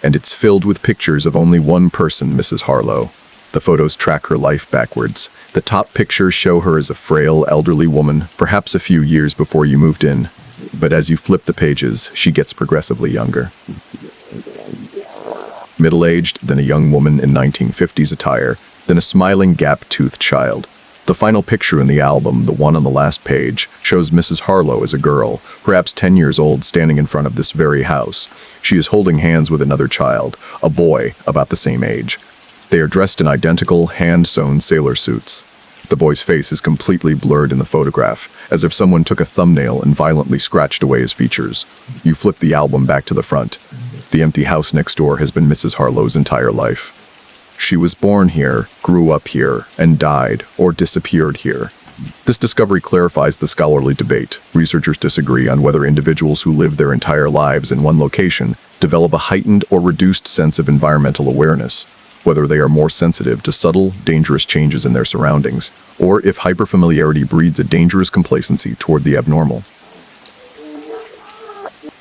And it's filled with pictures of only one person, Mrs. Harlow. The photos track her life backwards. The top pictures show her as a frail, elderly woman, perhaps a few years before you moved in. But as you flip the pages, she gets progressively younger. Middle-aged, then a young woman in 1950s attire, then a smiling, gap-toothed child. The final picture in the album, the one on the last page, shows Mrs. Harlow as a girl, perhaps 10 years old, standing in front of this very house. She is holding hands with another child, a boy about the same age. They are dressed in identical, hand-sewn sailor suits. The boy's face is completely blurred in the photograph, as if someone took a thumbnail and violently scratched away his features. You flip the album back to the front. The empty house next door has been Mrs. Harlow's entire life. She was born here, grew up here, and died or disappeared here. This discovery clarifies the scholarly debate. Researchers disagree on whether individuals who live their entire lives in one location develop a heightened or reduced sense of environmental awareness, whether they are more sensitive to subtle, dangerous changes in their surroundings, or if hyperfamiliarity breeds a dangerous complacency toward the abnormal.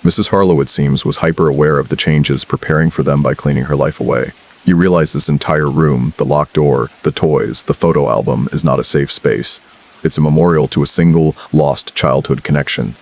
Mrs. Harlow, it seems, was hyper-aware of the changes preparing for them by cleaning her life away. You realize this entire room, the locked door, the toys, the photo album, is not a safe space. It's a memorial to a single, lost childhood connection.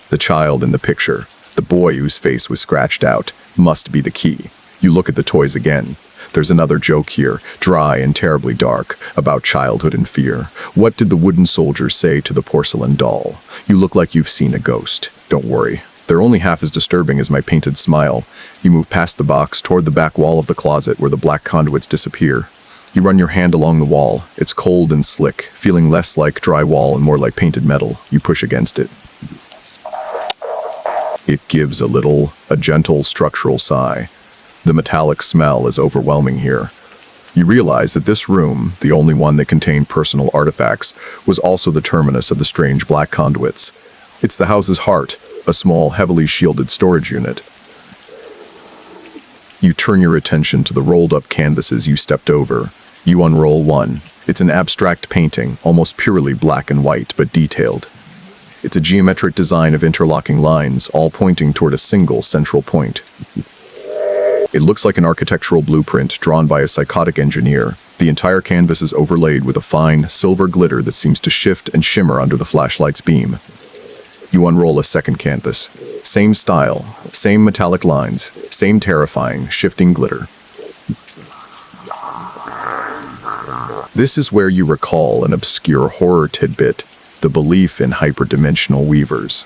The child in the picture, the boy whose face was scratched out, must be the key. You look at the toys again. There's another joke here, dry and terribly dark, about childhood and fear. What did the wooden soldier say to the porcelain doll? You look like you've seen a ghost. Don't worry. They're only half as disturbing as my painted smile. You move past the box toward the back wall of the closet where the black conduits disappear. You run your hand along the wall. It's cold and slick, feeling less like drywall and more like painted metal. You push against it. It gives a gentle structural sigh. The metallic smell is overwhelming here. You realize that this room, the only one that contained personal artifacts, was also the terminus of the strange black conduits. It's the house's heart, a small, heavily shielded storage unit. You turn your attention to the rolled-up canvases you stepped over. You unroll one. It's an abstract painting, almost purely black and white, but detailed. It's a geometric design of interlocking lines, all pointing toward a single central point. It looks like an architectural blueprint drawn by a psychotic engineer. The entire canvas is overlaid with a fine, silver glitter that seems to shift and shimmer under the flashlight's beam. You unroll a second canvas. Same style, same metallic lines, same terrifying, shifting glitter. This is where you recall an obscure horror tidbit, the belief in hyperdimensional weavers.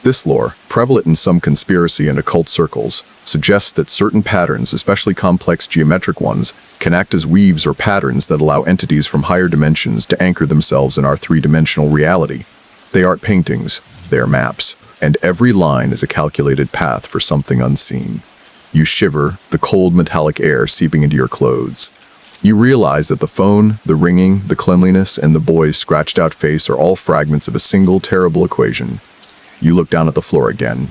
This lore, prevalent in some conspiracy and occult circles, suggests that certain patterns, especially complex geometric ones, can act as weaves or patterns that allow entities from higher dimensions to anchor themselves in our three-dimensional reality. They aren't paintings, they're maps, and every line is a calculated path for something unseen. You shiver, the cold metallic air seeping into your clothes. You realize that the phone, the ringing, the cleanliness, and the boy's scratched-out face are all fragments of a single terrible equation. You look down at the floor again.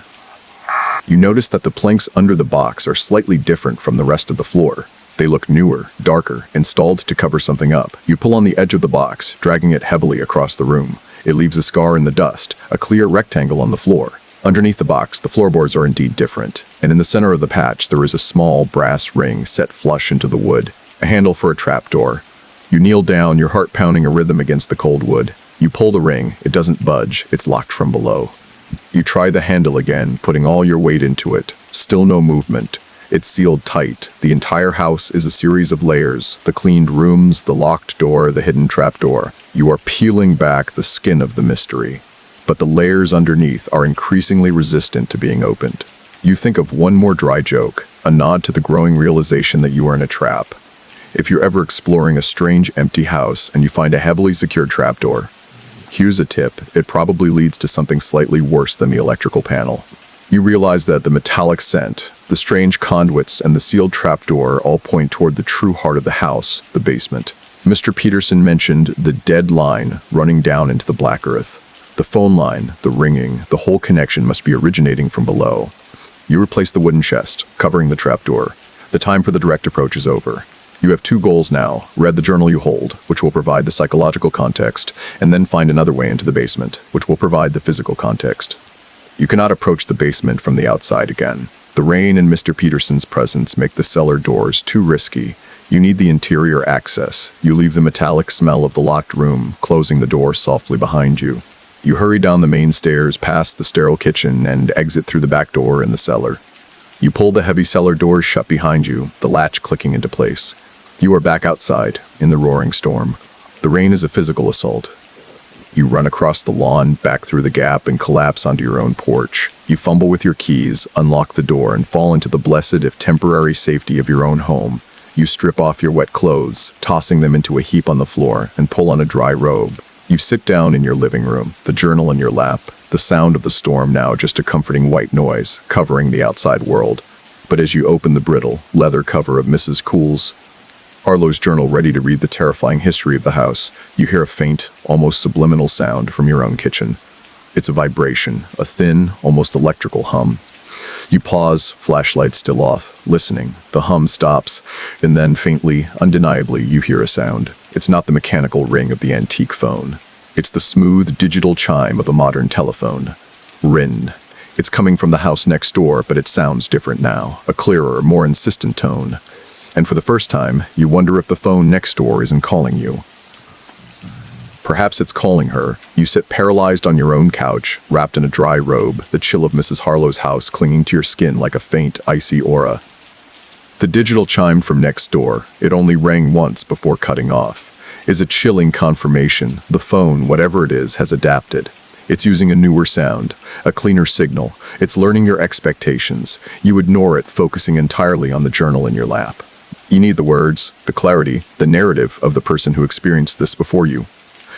You notice that the planks under the box are slightly different from the rest of the floor. They look newer, darker, installed to cover something up. You pull on the edge of the box, dragging it heavily across the room. It leaves a scar in the dust, a clear rectangle on the floor. Underneath the box, the floorboards are indeed different, and in the center of the patch there is a small brass ring set flush into the wood, a handle for a trapdoor. You kneel down, your heart pounding a rhythm against the cold wood. You pull the ring, it doesn't budge, it's locked from below. You try the handle again, putting all your weight into it. Still no movement. It's sealed tight. The entire house is a series of layers: the cleaned rooms, the locked door, the hidden trapdoor. You are peeling back the skin of the mystery, but the layers underneath are increasingly resistant to being opened. You think of one more dry joke, a nod to the growing realization that you are in a trap. If you're ever exploring a strange empty house and you find a heavily secured trapdoor, here's a tip: it probably leads to something slightly worse than the electrical panel. You realize that the metallic scent, the strange conduits, and the sealed trapdoor all point toward the true heart of the house, the basement. Mr. Peterson mentioned the dead line running down into the black earth. The phone line, the ringing, the whole connection must be originating from below. You replace the wooden chest, covering the trapdoor. The time for the direct approach is over. You have two goals now: read the journal you hold, which will provide the psychological context, and then find another way into the basement, which will provide the physical context. You cannot approach the basement from the outside again. The rain and Mr. Peterson's presence make the cellar doors too risky. You need the interior access. You leave the metallic smell of the locked room, closing the door softly behind you. You hurry down the main stairs, past the sterile kitchen, and exit through the back door in the cellar. You pull the heavy cellar doors shut behind you, the latch clicking into place. You are back outside, in the roaring storm. The rain is a physical assault. You run across the lawn, back through the gap, and collapse onto your own porch. You fumble with your keys, unlock the door, and fall into the blessed, if temporary, safety of your own home. You strip off your wet clothes, tossing them into a heap on the floor, and pull on a dry robe. You sit down in your living room, the journal in your lap, the sound of the storm now just a comforting white noise, covering the outside world. But as you open the brittle, leather cover of Mrs. Harlow's journal, ready to read the terrifying history of the house, you hear a faint, almost subliminal sound from your own kitchen. It's a vibration, a thin, almost electrical hum. You pause, flashlight still off, listening. The hum stops, and then faintly, undeniably, you hear a sound. It's not the mechanical ring of the antique phone. It's the smooth, digital chime of a modern telephone. Ring. It's coming from the house next door, but it sounds different now, a clearer, more insistent tone. And for the first time, you wonder if the phone next door isn't calling you. Perhaps it's calling her. You sit paralyzed on your own couch, wrapped in a dry robe, the chill of Mrs. Harlow's house clinging to your skin like a faint, icy aura. The digital chime from next door, it only rang once before cutting off, is a chilling confirmation. The phone, whatever it is, has adapted. It's using a newer sound, a cleaner signal. It's learning your expectations. You ignore it, focusing entirely on the journal in your lap. You need the words, the clarity, the narrative of the person who experienced this before you.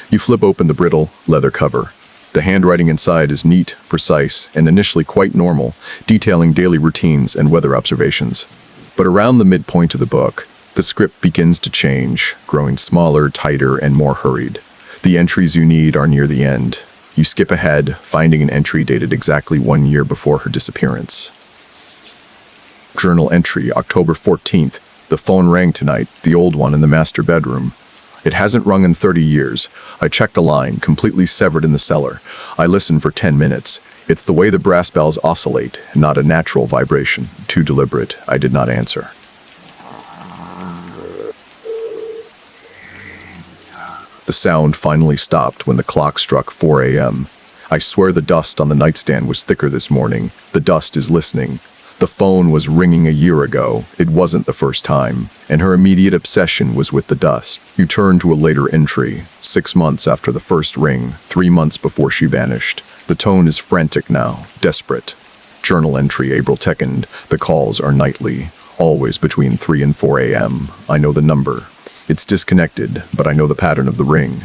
You flip open the brittle, leather cover. The handwriting inside is neat, precise, and initially quite normal, detailing daily routines and weather observations. But around the midpoint of the book, the script begins to change, growing smaller, tighter, and more hurried. The entries you need are near the end. You skip ahead, finding an entry dated exactly 1 year before her disappearance. Journal entry, October 14th. The phone rang tonight, the old one in the master bedroom. It hasn't rung in 30 years. I checked the line, completely severed in the cellar. I listened for 10 minutes. It's the way the brass bells oscillate, not a natural vibration. Too deliberate. I did not answer. The sound finally stopped when the clock struck 4 a.m. I swear the dust on the nightstand was thicker this morning. The dust is listening. The phone was ringing a year ago. It wasn't the first time, and her immediate obsession was with the dust. You turn to a later entry, 6 months after the first ring, 3 months before she vanished. The tone is frantic now, desperate. Journal entry, April 2nd. The calls are nightly, always between 3 and 4 a.m. I know the number. It's disconnected, but I know the pattern of the ring.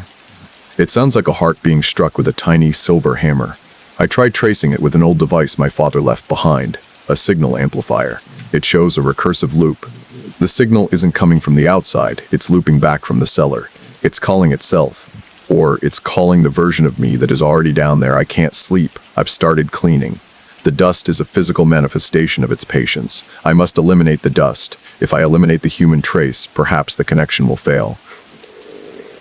It sounds like a heart being struck with a tiny silver hammer. I tried tracing it with an old device my father left behind. A signal amplifier. It shows a recursive loop. The signal isn't coming from the outside, it's looping back from the cellar. It's calling itself. Or it's calling the version of me that is already down there. I can't sleep. I've started cleaning. The dust is a physical manifestation of its patience. I must eliminate the dust. If I eliminate the human trace, perhaps the connection will fail.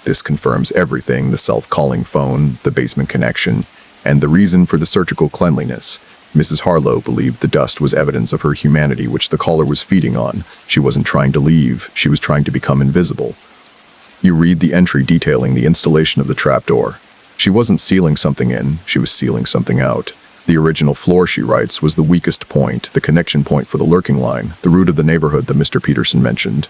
This confirms everything: the self-calling phone, the basement connection, and the reason for the surgical cleanliness. Mrs. Harlow believed the dust was evidence of her humanity, which the caller was feeding on. She wasn't trying to leave, she was trying to become invisible. You read the entry detailing the installation of the trapdoor. She wasn't sealing something in, she was sealing something out. The original floor, she writes, was the weakest point, the connection point for the lurking line, the root of the neighborhood that Mr. Peterson mentioned.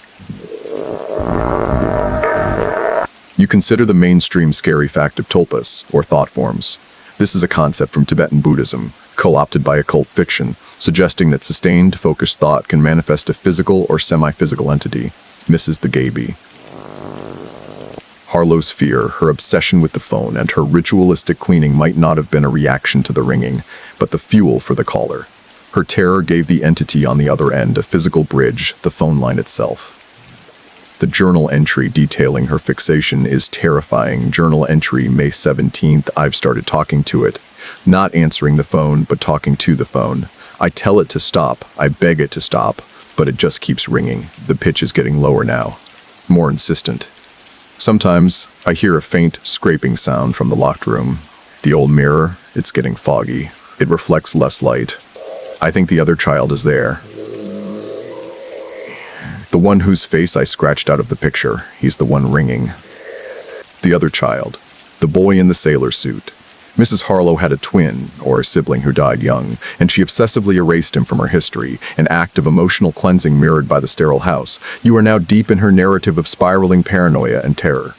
You consider the mainstream scary fact of tulpas, or thought forms. This is a concept from Tibetan Buddhism, co-opted by occult fiction, suggesting that sustained, focused thought can manifest a physical or semi-physical entity. Mrs. the Gaby. Harlow's fear, her obsession with the phone, and her ritualistic cleaning might not have been a reaction to the ringing, but the fuel for the caller. Her terror gave the entity on the other end a physical bridge, the phone line itself. The journal entry detailing her fixation is terrifying. Journal entry, May 17th, I've started talking to it. Not answering the phone, but talking to the phone. I tell it to stop, I beg it to stop, but it just keeps ringing. The pitch is getting lower now, more insistent. Sometimes I hear a faint scraping sound from the locked room. The old mirror, it's getting foggy. It reflects less light. I think the other child is there. The one whose face I scratched out of the picture, he's the one ringing. The other child, the boy in the sailor suit. Mrs. Harlow had a twin, or a sibling who died young, and she obsessively erased him from her history, an act of emotional cleansing mirrored by the sterile house. You are now deep in her narrative of spiraling paranoia and terror.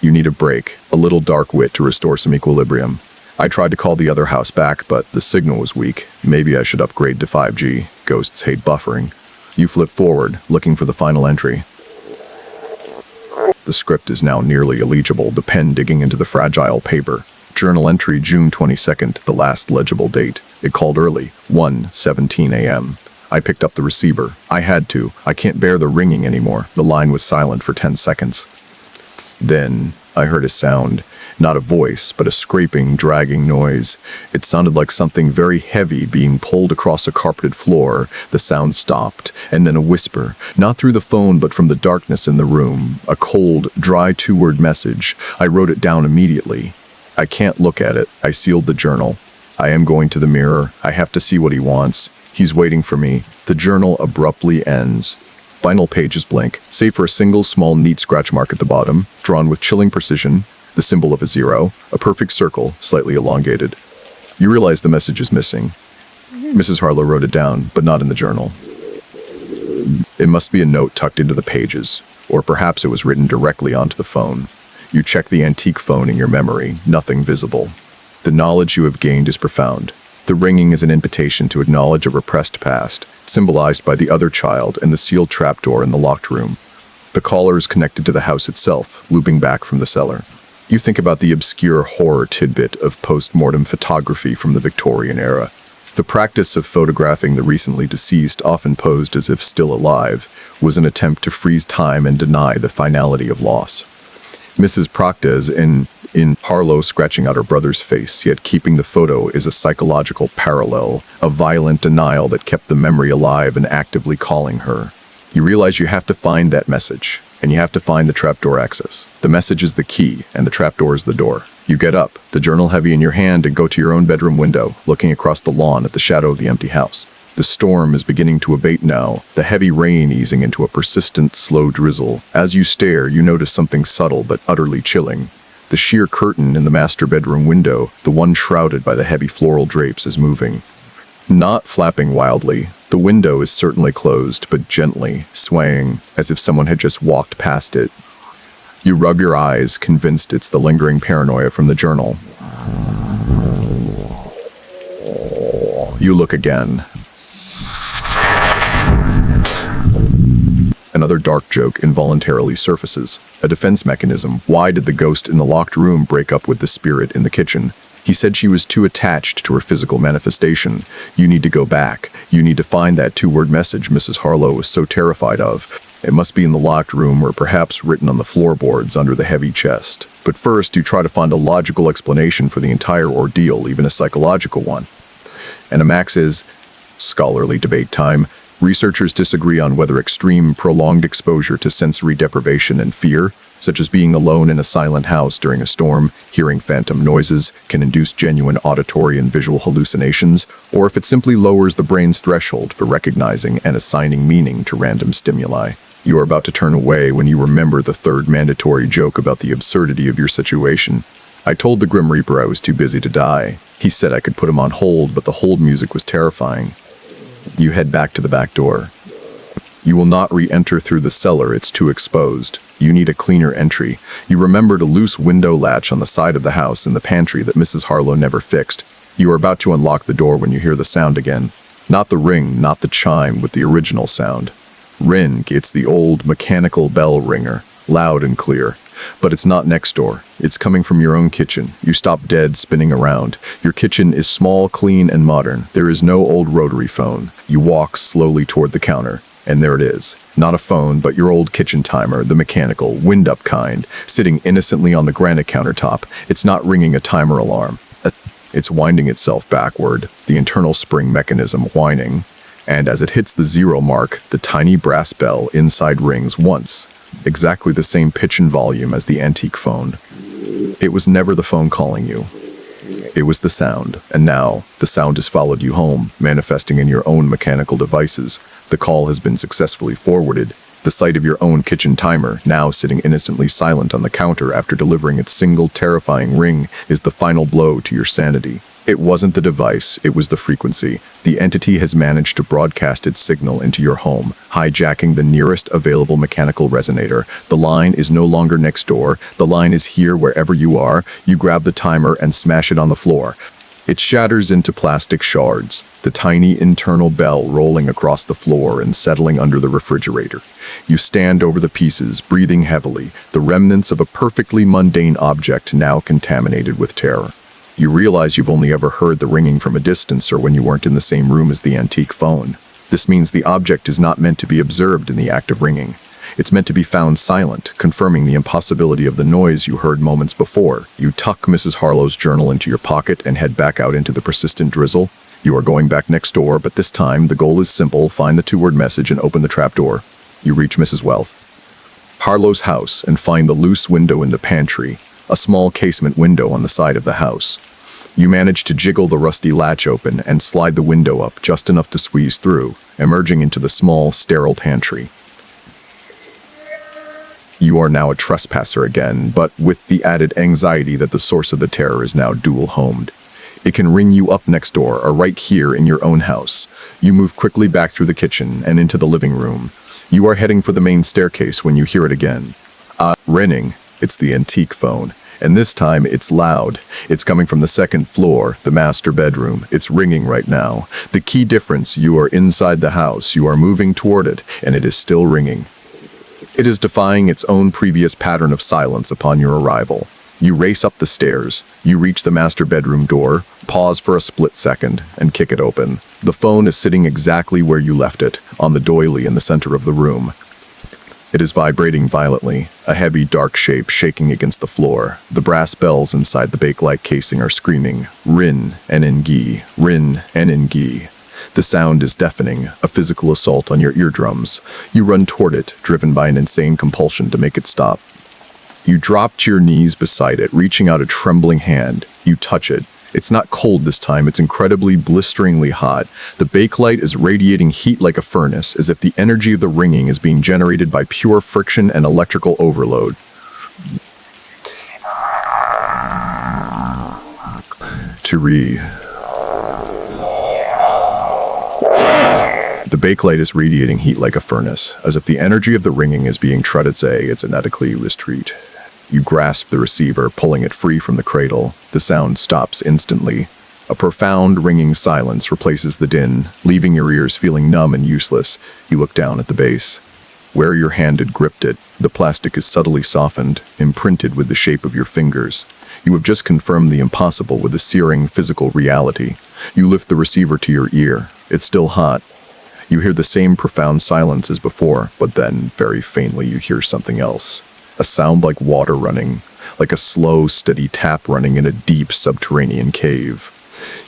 You need a break, a little dark wit to restore some equilibrium. I tried to call the other house back, but the signal was weak. Maybe I should upgrade to 5G. Ghosts hate buffering. You flip forward, looking for the final entry. The script is now nearly illegible, the pen digging into the fragile paper. Journal entry, June 22nd, the last legible date. It called early, 1:17 a.m. I picked up the receiver. I had to. I can't bear the ringing anymore. The line was silent for 10 seconds. Then I heard a sound. Not a voice, but a scraping, dragging noise. It sounded like something very heavy being pulled across a carpeted floor. The sound stopped, and then a whisper, not through the phone but from the darkness in the room. A cold, dry two-word message. I wrote it down immediately. I can't look at it. I sealed the journal. I am going to the mirror. I have to see what he wants. He's waiting for me. The journal abruptly ends. Final page is blank, save for a single small neat scratch mark at the bottom, drawn with chilling precision. The symbol of a zero, a perfect circle, slightly elongated. You realize the message is missing. Mrs. Harlow wrote it down, but not in the journal. It must be a note tucked into the pages, or perhaps it was written directly onto the phone. You check the antique phone in your memory, nothing visible. The knowledge you have gained is profound. The ringing is an invitation to acknowledge a repressed past, symbolized by the other child and the sealed trapdoor in the locked room. The caller is connected to the house itself, looping back from the cellar. You think about the obscure horror tidbit of post-mortem photography from the Victorian era. The practice of photographing the recently deceased, often posed as if still alive, was an attempt to freeze time and deny the finality of loss. Mrs. Proctor's in Harlow scratching out her brother's face, yet keeping the photo is a psychological parallel, a violent denial that kept the memory alive and actively calling her. You realize you have to find that message, and you have to find the trapdoor access. The message is the key, and the trapdoor is the door. You get up, the journal heavy in your hand, and go to your own bedroom window, looking across the lawn at the shadow of the empty house. The storm is beginning to abate now, the heavy rain easing into a persistent, slow drizzle. As you stare, you notice something subtle but utterly chilling. The sheer curtain in the master bedroom window, the one shrouded by the heavy floral drapes, is moving. Not flapping wildly. The window is certainly closed, but gently, swaying, as if someone had just walked past it. You rub your eyes, convinced it's the lingering paranoia from the journal. You look again. Another dark joke involuntarily surfaces. A defense mechanism. Why did the ghost in the locked room break up with the spirit in the kitchen? He said she was too attached to her physical manifestation. You need to go back. You need to find that two-word message Mrs. Harlow was so terrified of. It must be in the locked room or perhaps written on the floorboards under the heavy chest. But first, you try to find a logical explanation for the entire ordeal, even a psychological one. Animax is scholarly debate time. Researchers disagree on whether extreme, prolonged exposure to sensory deprivation and fear, such as being alone in a silent house during a storm, hearing phantom noises, can induce genuine auditory and visual hallucinations, or if it simply lowers the brain's threshold for recognizing and assigning meaning to random stimuli. You are about to turn away when you remember the third mandatory joke about the absurdity of your situation. I told the Grim Reaper I was too busy to die. He said I could put him on hold, but the hold music was terrifying. You head back to the back door. You will not re-enter through the cellar, it's too exposed. You need a cleaner entry. You remembered a loose window latch on the side of the house in the pantry that Mrs. Harlow never fixed. You are about to unlock the door when you hear the sound again. Not the ring, not the chime, with the original sound. Ring, it's the old mechanical bell ringer, loud and clear. But it's not next door. It's coming from your own kitchen. You stop dead, spinning around. Your kitchen is small, clean, and modern. There is no old rotary phone. You walk slowly toward the counter. And there it is. Not a phone, but your old kitchen timer, the mechanical, wind-up kind, sitting innocently on the granite countertop. It's not ringing a timer alarm. It's winding itself backward, the internal spring mechanism whining. And as it hits the 0 mark, the tiny brass bell inside rings once, exactly the same pitch and volume as the antique phone. It was never the phone calling you. It was the sound, and now the sound has followed you home, manifesting in your own mechanical devices. The call has been successfully forwarded. The sight of your own kitchen timer, now sitting innocently silent on the counter after delivering its single terrifying ring, is the final blow to your sanity. It wasn't the device, it was the frequency. The entity has managed to broadcast its signal into your home, hijacking the nearest available mechanical resonator. The line is no longer next door. The line is here wherever you are. You grab the timer and smash it on the floor. It shatters into plastic shards, the tiny internal bell rolling across the floor and settling under the refrigerator. You stand over the pieces, breathing heavily, the remnants of a perfectly mundane object now contaminated with terror. You realize you've only ever heard the ringing from a distance or when you weren't in the same room as the antique phone. This means the object is not meant to be observed in the act of ringing. It's meant to be found silent, confirming the impossibility of the noise you heard moments before. You tuck Mrs. Harlow's journal into your pocket and head back out into the persistent drizzle. You are going back next door, but this time the goal is simple: find the 2-word message and open the trapdoor. You reach Mrs. Harlow's house and find the loose window in the pantry, a small casement window on the side of the house. You manage to jiggle the rusty latch open and slide the window up just enough to squeeze through, emerging into the small, sterile pantry. You are now a trespasser again, but with the added anxiety that the source of the terror is now dual-homed. It can ring you up next door or right here in your own house. You move quickly back through the kitchen and into the living room. You are heading for the main staircase when you hear it again. Ringing. It's the antique phone. And this time it's loud. It's coming from the 2nd floor, the master bedroom. It's ringing right now. The key difference: you are inside the house, you are moving toward it, and it is still ringing. It is defying its own previous pattern of silence upon your arrival. You race up the stairs. You reach the master bedroom door, pause for a split second, and kick it open. The phone is sitting exactly where you left it, on the doily in the center of the room. It is vibrating violently, a heavy, dark shape shaking against the floor. The brass bells inside the bakelite casing are screaming, "Rin Enengi, Rin Enengi." The sound is deafening, a physical assault on your eardrums. You run toward it, driven by an insane compulsion to make it stop. You drop to your knees beside it, reaching out a trembling hand. You touch it. It's not cold this time, it's incredibly blisteringly hot. The bakelite is radiating heat like a furnace, as if the energy of the ringing is being generated by pure friction and electrical overload. The bakelite is radiating heat like a furnace, as if the energy of the ringing is being it's inadequately retreat. You grasp the receiver, pulling it free from the cradle. The sound stops instantly. A profound, ringing silence replaces the din, leaving your ears feeling numb and useless. You look down at the base. Where your hand had gripped it, the plastic is subtly softened, imprinted with the shape of your fingers. You have just confirmed the impossible with a searing physical reality. You lift the receiver to your ear. It's still hot. You hear the same profound silence as before, but then, very faintly, you hear something else. A sound like water running, like a slow, steady tap running in a deep subterranean cave.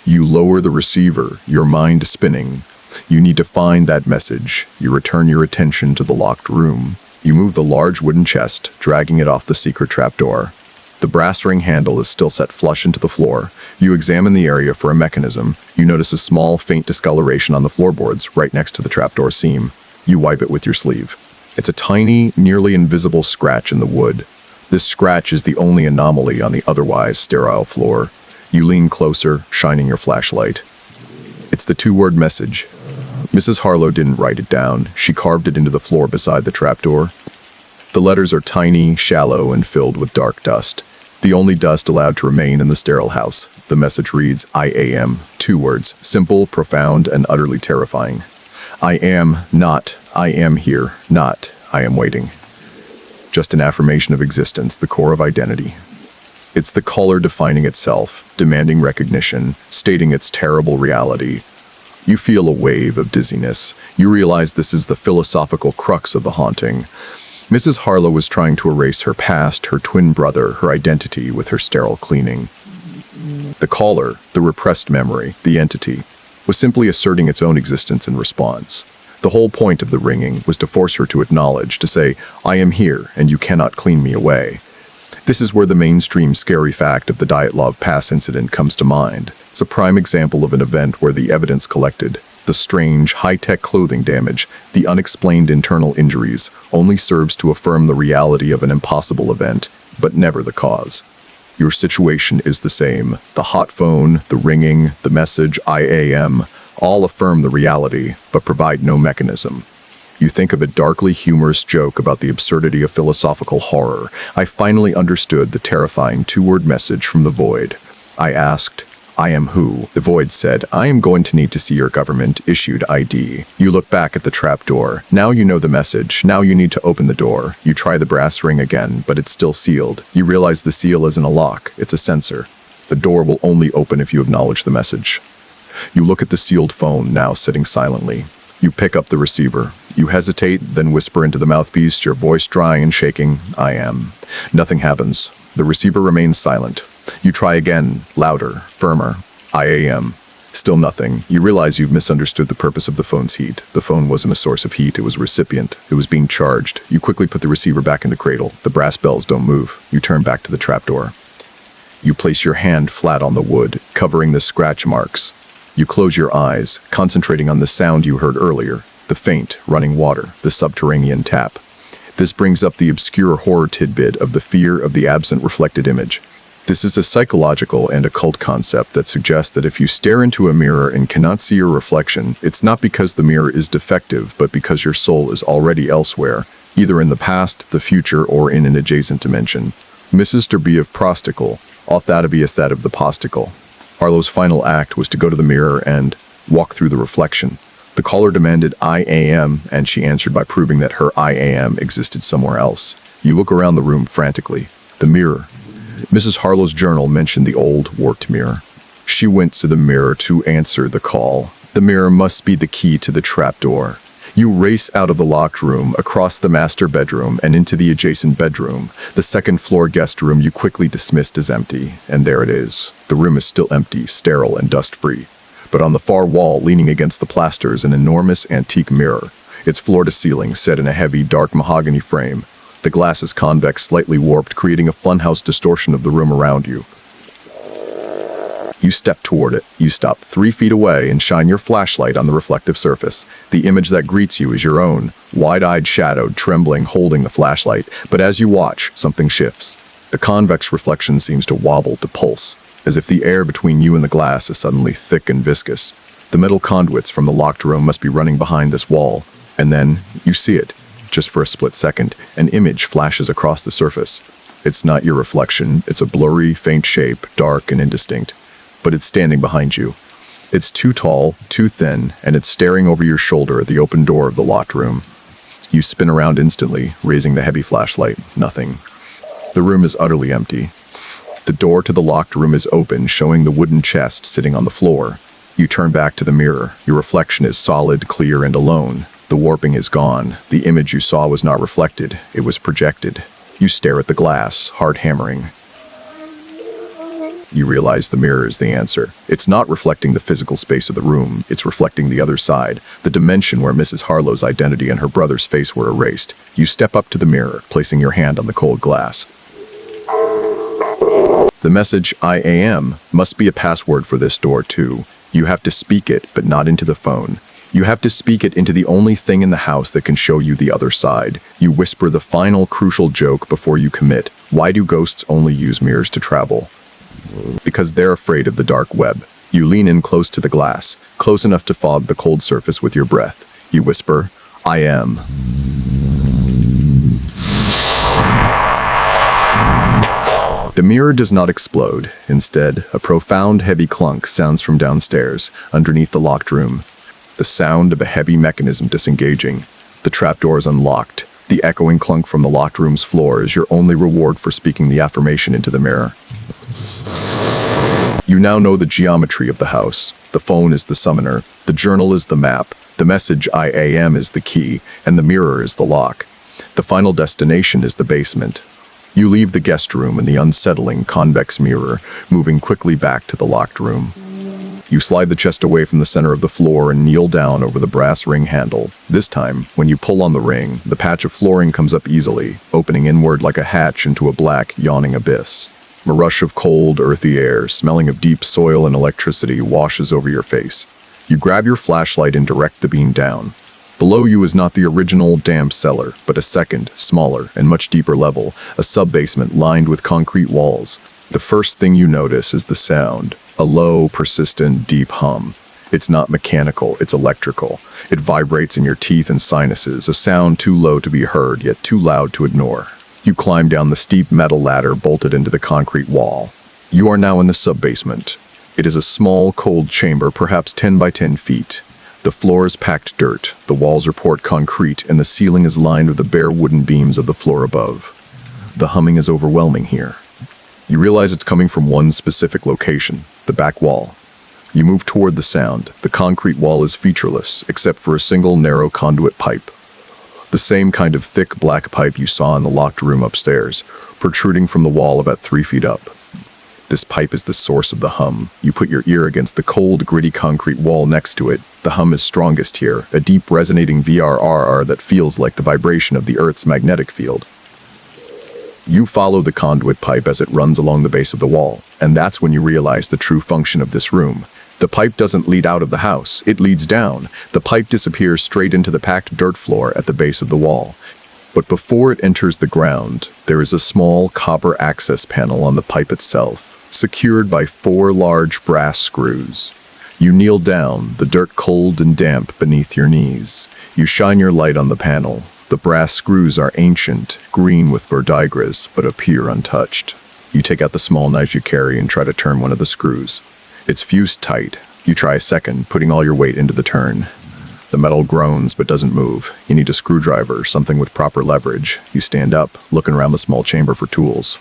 You lower the receiver, your mind spinning. You need to find that message. You return your attention to the locked room. You move the large wooden chest, dragging it off the secret trapdoor. The brass ring handle is still set flush into the floor. You examine the area for a mechanism. You notice a small, faint discoloration on the floorboards right next to the trapdoor seam. You wipe it with your sleeve. It's a tiny, nearly invisible scratch in the wood. This scratch is the only anomaly on the otherwise sterile floor. You lean closer, shining your flashlight. It's the two-word message. Mrs. Harlow didn't write it down. She carved it into the floor beside the trapdoor. The letters are tiny, shallow, and filled with dark dust. The only dust allowed to remain in the sterile house. The message reads, I am, 2 words, simple, profound, and utterly terrifying. I am, not, I am here, not, I am waiting. Just an affirmation of existence, the core of identity. It's the caller defining itself, demanding recognition, stating its terrible reality. You feel a wave of dizziness. You realize this is the philosophical crux of the haunting. Mrs. Harlow was trying to erase her past, her twin brother, her identity with her sterile cleaning. The caller, the repressed memory, the entity, was simply asserting its own existence in response. The whole point of the ringing was to force her to acknowledge, to say, I am here and you cannot clean me away. This is where the mainstream scary fact of the Dyatlov Pass incident comes to mind. It's a prime example of an event where the evidence collected, the strange, high-tech clothing damage, the unexplained internal injuries, only serves to affirm the reality of an impossible event, but never the cause. Your situation is the same. The hot phone, the ringing, the message, I am, all affirm the reality, but provide no mechanism. You think of a darkly humorous joke about the absurdity of philosophical horror. I finally understood the terrifying 2-word message from the void. I asked, I am who? The void said, I am going to need to see your government-issued ID. You look back at the trapdoor. Now you know the message. Now you need to open the door. You try the brass ring again, but it's still sealed. You realize the seal isn't a lock, it's a sensor. The door will only open if you acknowledge the message. You look at the sealed phone, now sitting silently. You pick up the receiver. You hesitate, then whisper into the mouthpiece, your voice dry and shaking, I am. Nothing happens. The receiver remains silent. You try again, louder, firmer, I am. Still nothing. You realize you've misunderstood the purpose of the phone's heat. The phone wasn't a source of heat, it was a recipient. It was being charged. You quickly put the receiver back in the cradle. The brass bells don't move. You turn back to the trapdoor. You place your hand flat on the wood, covering the scratch marks. You close your eyes, concentrating on the sound you heard earlier, the faint, running water, the subterranean tap. This brings up the obscure horror tidbit of the fear of the absent reflected image. This is a psychological and occult concept that suggests that if you stare into a mirror and cannot see your reflection, it's not because the mirror is defective, but because your soul is already elsewhere, either in the past, the future, or in an adjacent dimension. Mrs. Derby Prosticle, Authatabius that of the posticle. Harlow's final act was to go to the mirror and walk through the reflection. The caller demanded I am, and she answered by proving that her I am existed somewhere else. You look around the room frantically. The mirror. Mrs. Harlow's journal mentioned the old, warped mirror. She went to the mirror to answer the call. The mirror must be the key to the trapdoor. You race out of the locked room, across the master bedroom, and into the adjacent bedroom. The second-floor guest room you quickly dismissed as empty, and there it is. The room is still empty, sterile, and dust-free. But on the far wall, leaning against the plaster, is an enormous antique mirror. Its floor-to-ceiling set in a heavy, dark mahogany frame. The glass is convex, slightly warped, creating a funhouse distortion of the room around you. You step toward it. You stop 3 feet away and shine your flashlight on the reflective surface. The image that greets you is your own, wide-eyed, shadowed, trembling, holding the flashlight. But as you watch, something shifts. The convex reflection seems to wobble, to pulse, as if the air between you and the glass is suddenly thick and viscous. The metal conduits from the locked room must be running behind this wall. And then, you see it. Just for a split second, an image flashes across the surface. It's not your reflection. It's a blurry, faint shape, dark and indistinct. But it's standing behind you. It's too tall, too thin, and it's staring over your shoulder at the open door of the locked room. You spin around instantly, raising the heavy flashlight. Nothing. The room is utterly empty. The door to the locked room is open, showing the wooden chest sitting on the floor. You turn back to the mirror. Your reflection is solid, clear, and alone. The warping is gone. The image you saw was not reflected. It was projected. You stare at the glass, heart hammering. You realize the mirror is the answer. It's not reflecting the physical space of the room. It's reflecting the other side, the dimension where Mrs. Harlow's identity and her brother's face were erased. You step up to the mirror, placing your hand on the cold glass. The message, I am, must be a password for this door too. You have to speak it, but not into the phone. You have to speak it into the only thing in the house that can show you the other side. You whisper the final crucial joke before you commit. Why do ghosts only use mirrors to travel? Because they're afraid of the dark web. You lean in close to the glass, close enough to fog the cold surface with your breath. You whisper, I am. The mirror does not explode. Instead, a profound, heavy clunk sounds from downstairs, underneath the locked room. The sound of a heavy mechanism disengaging. The trapdoor is unlocked. The echoing clunk from the locked room's floor is your only reward for speaking the affirmation into the mirror. You now know the geometry of the house. The phone is the summoner, the journal is the map, the message I am is the key, and the mirror is the lock. The final destination is the basement. You leave the guest room in the unsettling, convex mirror, moving quickly back to the locked room. You slide the chest away from the center of the floor and kneel down over the brass ring handle. This time, when you pull on the ring, the patch of flooring comes up easily, opening inward like a hatch into a black, yawning abyss. A rush of cold, earthy air, smelling of deep soil and electricity, washes over your face. You grab your flashlight and direct the beam down. Below you is not the original damp cellar, but a second, smaller, and much deeper level, a sub-basement lined with concrete walls. The first thing you notice is the sound, a low, persistent, deep hum. It's not mechanical, it's electrical. It vibrates in your teeth and sinuses, a sound too low to be heard, yet too loud to ignore. You climb down the steep metal ladder bolted into the concrete wall. You are now in the sub-basement. It is a small, cold chamber, perhaps 10 by 10 feet. The floor is packed dirt, the walls are poured concrete, and the ceiling is lined with the bare wooden beams of the floor above. The humming is overwhelming here. You realize it's coming from one specific location, the back wall. You move toward the sound. The concrete wall is featureless, except for a single narrow conduit pipe. The same kind of thick black pipe you saw in the locked room upstairs, protruding from the wall about 3 feet up. This pipe is the source of the hum. You put your ear against the cold, gritty concrete wall next to it. The hum is strongest here, a deep, resonating VRRR that feels like the vibration of the Earth's magnetic field. You follow the conduit pipe as it runs along the base of the wall, and that's when you realize the true function of this room. The pipe doesn't lead out of the house, it leads down. The pipe disappears straight into the packed dirt floor at the base of the wall. But before it enters the ground, there is a small copper access panel on the pipe itself, secured by 4 large brass screws. You kneel down, the dirt cold and damp beneath your knees. You shine your light on the panel. The brass screws are ancient, green with verdigris, but appear untouched. You take out the small knife you carry and try to turn one of the screws. It's fused tight. You try a second, putting all your weight into the turn. The metal groans but doesn't move. You need a screwdriver, something with proper leverage. You stand up, looking around the small chamber for tools.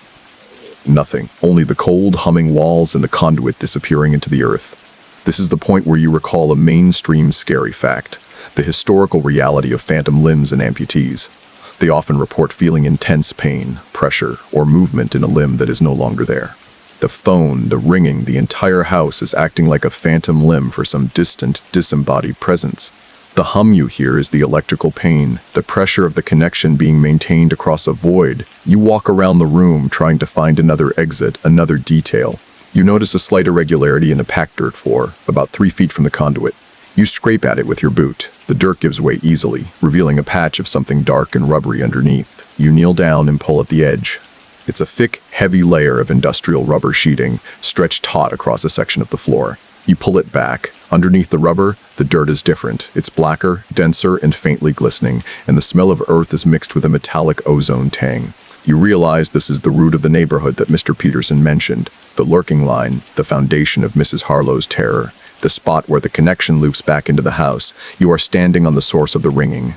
Nothing. Only the cold, humming walls and the conduit disappearing into the earth. This is the point where you recall a mainstream scary fact, the historical reality of phantom limbs and amputees. They often report feeling intense pain, pressure, or movement in a limb that is no longer there. The phone, the ringing, the entire house is acting like a phantom limb for some distant, disembodied presence. The hum you hear is the electrical pain, the pressure of the connection being maintained across a void. You walk around the room trying to find another exit, another detail. You notice a slight irregularity in a packed dirt floor, about 3 feet from the conduit. You scrape at it with your boot. The dirt gives way easily, revealing a patch of something dark and rubbery underneath. You kneel down and pull at the edge. It's a thick, heavy layer of industrial rubber sheeting, stretched taut across a section of the floor. You pull it back. Underneath the rubber, the dirt is different. It's blacker, denser, and faintly glistening, and the smell of earth is mixed with a metallic ozone tang. You realize this is the root of the neighborhood that Mr. Peterson mentioned, the lurking line, the foundation of Mrs. Harlow's terror, the spot where the connection loops back into the house. You are standing on the source of the ringing.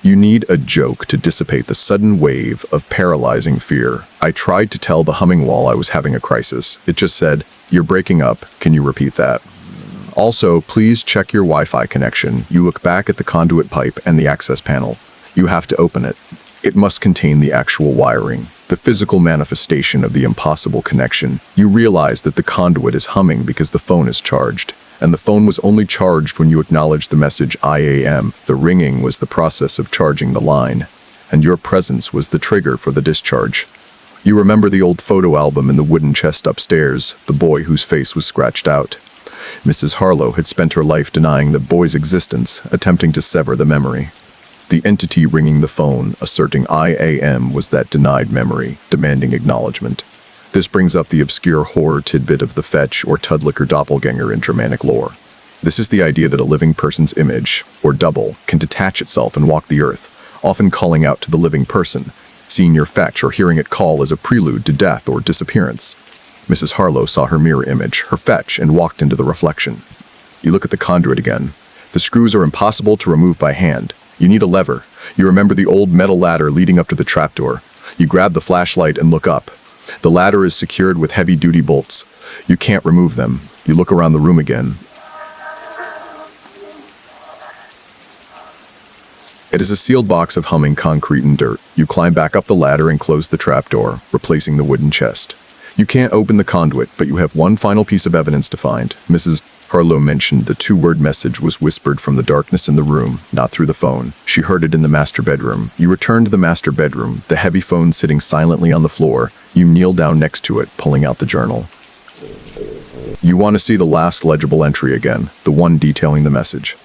You need a joke to dissipate the sudden wave of paralyzing fear. I tried to tell the humming wall I was having a crisis. It just said, "You're breaking up. Can you repeat that?" Also, please check your Wi-Fi connection. You look back at the conduit pipe and the access panel. You have to open it. It must contain the actual wiring, the physical manifestation of the impossible connection. You realize that the conduit is humming because the phone is charged. And the phone was only charged when you acknowledged the message I am. The ringing was the process of charging the line, and your presence was the trigger for the discharge. You remember the old photo album in the wooden chest upstairs, the boy whose face was scratched out. Mrs. Harlow had spent her life denying the boy's existence, attempting to sever the memory. The entity ringing the phone, asserting I am, was that denied memory, demanding acknowledgement. This brings up the obscure horror tidbit of the fetch or Tudlicker doppelganger in Germanic lore. This is the idea that a living person's image, or double, can detach itself and walk the earth, often calling out to the living person. Seeing your fetch or hearing it call is a prelude to death or disappearance. Mrs. Harlow saw her mirror image, her fetch, and walked into the reflection. You look at the conduit again. The screws are impossible to remove by hand. You need a lever. You remember the old metal ladder leading up to the trapdoor. You grab the flashlight and look up. The ladder is secured with heavy-duty bolts. You can't remove them. You look around the room again. It is a sealed box of humming concrete and dirt. You climb back up the ladder and close the trapdoor, replacing the wooden chest. You can't open the conduit, but you have one final piece of evidence to find. Mrs. Harlow mentioned the two-word message was whispered from the darkness in the room, not through the phone. She heard it in the master bedroom. You return to the master bedroom, the heavy phone sitting silently on the floor. You kneel down next to it, pulling out the journal. You want to see the last legible entry again, the one detailing the message.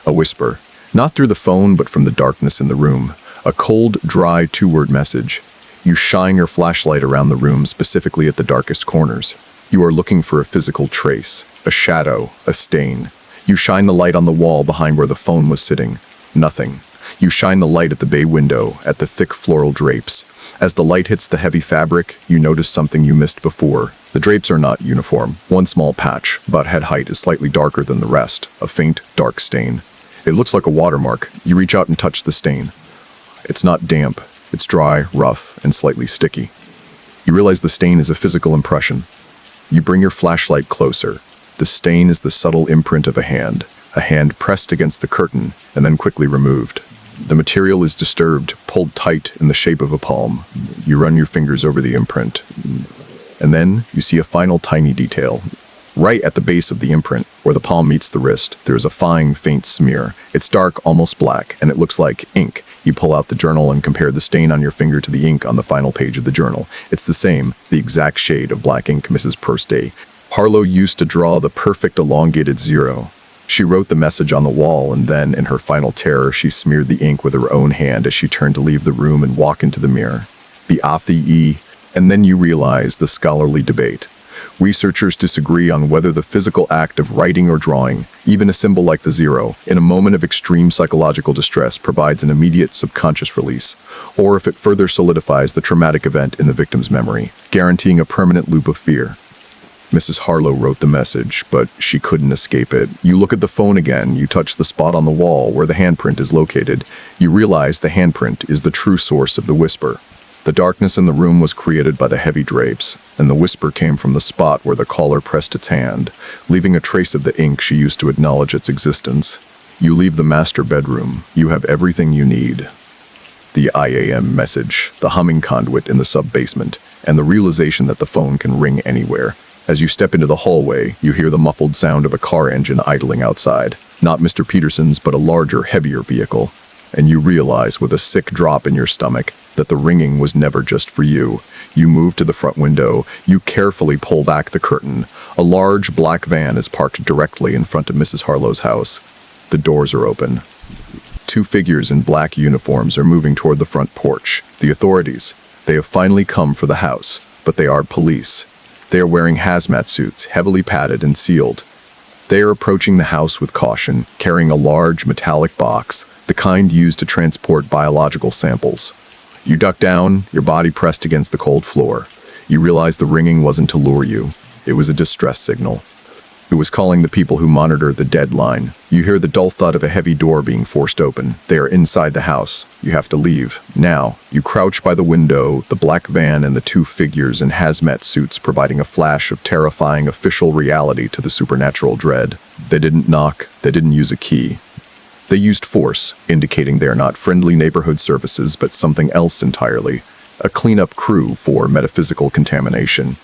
A whisper, not through the phone, but from the darkness in the room. A cold, dry two-word message. You shine your flashlight around the room, specifically at the darkest corners. You are looking for a physical trace, a shadow, a stain. You shine the light on the wall behind where the phone was sitting. Nothing. You shine the light at the bay window, at the thick floral drapes. As the light hits the heavy fabric, you notice something you missed before. The drapes are not uniform. One small patch, butt head height, is slightly darker than the rest, a faint, dark stain. It looks like a watermark. You reach out and touch the stain. It's not damp. It's dry, rough, and slightly sticky. You realize the stain is a physical impression. You bring your flashlight closer. The stain is the subtle imprint of a hand pressed against the curtain and then quickly removed. The material is disturbed, pulled tight in the shape of a palm. You run your fingers over the imprint. And then you see a final tiny detail. Right at the base of the imprint, where the palm meets the wrist, there is a fine, faint smear. It's dark, almost black, and it looks like ink. You pull out the journal and compare the stain on your finger to the ink on the final page of the journal. It's the same, the exact shade of black ink Mrs. Purstay Harlow used to draw the perfect elongated zero. She wrote the message on the wall, and then, in her final terror, she smeared the ink with her own hand as she turned to leave the room and walk into the mirror. The Athi, and then you realize the scholarly debate. Researchers disagree on whether the physical act of writing or drawing, even a symbol like the zero, in a moment of extreme psychological distress provides an immediate subconscious release, or if it further solidifies the traumatic event in the victim's memory, guaranteeing a permanent loop of fear. Mrs. Harlow wrote the message, but she couldn't escape it. You look at the phone again, you touch the spot on the wall where the handprint is located. You realize the handprint is the true source of the whisper. The darkness in the room was created by the heavy drapes, and the whisper came from the spot where the caller pressed its hand, leaving a trace of the ink she used to acknowledge its existence. You leave the master bedroom. You have everything you need. The IAM message, the humming conduit in the sub-basement, and the realization that the phone can ring anywhere. As you step into the hallway, you hear the muffled sound of a car engine idling outside. Not Mr. Peterson's, but a larger, heavier vehicle. And you realize, with a sick drop in your stomach, that the ringing was never just for you. You move to the front window. You carefully pull back the curtain. A large black van is parked directly in front of Mrs. Harlow's house. The doors are open. Two figures in black uniforms are moving toward the front porch. The authorities. They have finally come for the house, but they are police. They are wearing hazmat suits, heavily padded and sealed. They are approaching the house with caution, carrying a large metallic box, the kind used to transport biological samples. You duck down, your body pressed against the cold floor. You realize the ringing wasn't to lure you. It was a distress signal. It was calling the people who monitor the deadline. You hear the dull thud of a heavy door being forced open. They are inside the house. You have to leave. Now, you crouch by the window, the black van and the two figures in hazmat suits providing a flash of terrifying official reality to the supernatural dread. They didn't knock. They didn't use a key. They used force, indicating they are not friendly neighborhood services but something else entirely. A cleanup crew for metaphysical contamination.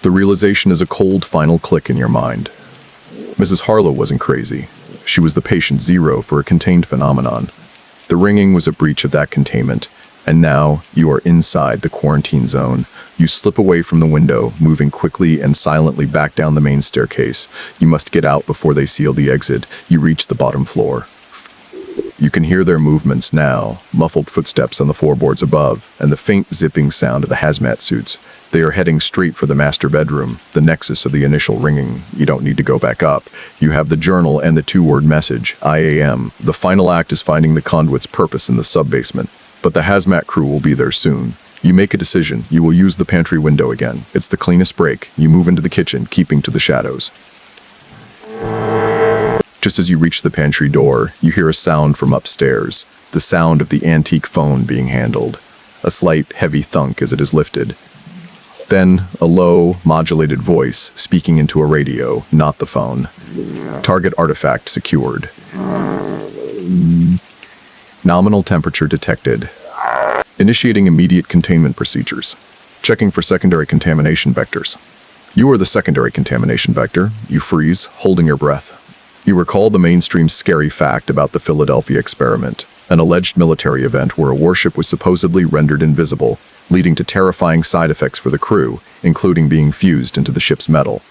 The realization is a cold final click in your mind. Mrs. Harlow wasn't crazy. She was the patient zero for a contained phenomenon. The ringing was a breach of that containment, And now you are inside the quarantine zone. You slip away from the window, moving quickly and silently back down the main staircase. You must get out before they seal the exit. You reach the bottom floor. You can hear their movements now, muffled footsteps on the floorboards above, and the faint zipping sound of the hazmat suits. They are heading straight for the master bedroom, the nexus of the initial ringing. You don't need to go back up. You have the journal and the two-word message, IAM. The final act is finding the conduit's purpose in the sub-basement, but the hazmat crew will be there soon. You make a decision. You will use the pantry window again. It's the cleanest break. You move into the kitchen, keeping to the shadows. Just as you reach the pantry door, you hear a sound from upstairs, the sound of the antique phone being handled. A slight, heavy thunk as it is lifted. Then, a low, modulated voice speaking into a radio, not the phone. Target artifact secured. Nominal temperature detected. Initiating immediate containment procedures. Checking for secondary contamination vectors. You are the secondary contamination vector. You freeze, holding your breath. You recall the mainstream scary fact about the Philadelphia experiment, an alleged military event where a warship was supposedly rendered invisible, leading to terrifying side effects for the crew, including being fused into the ship's metal.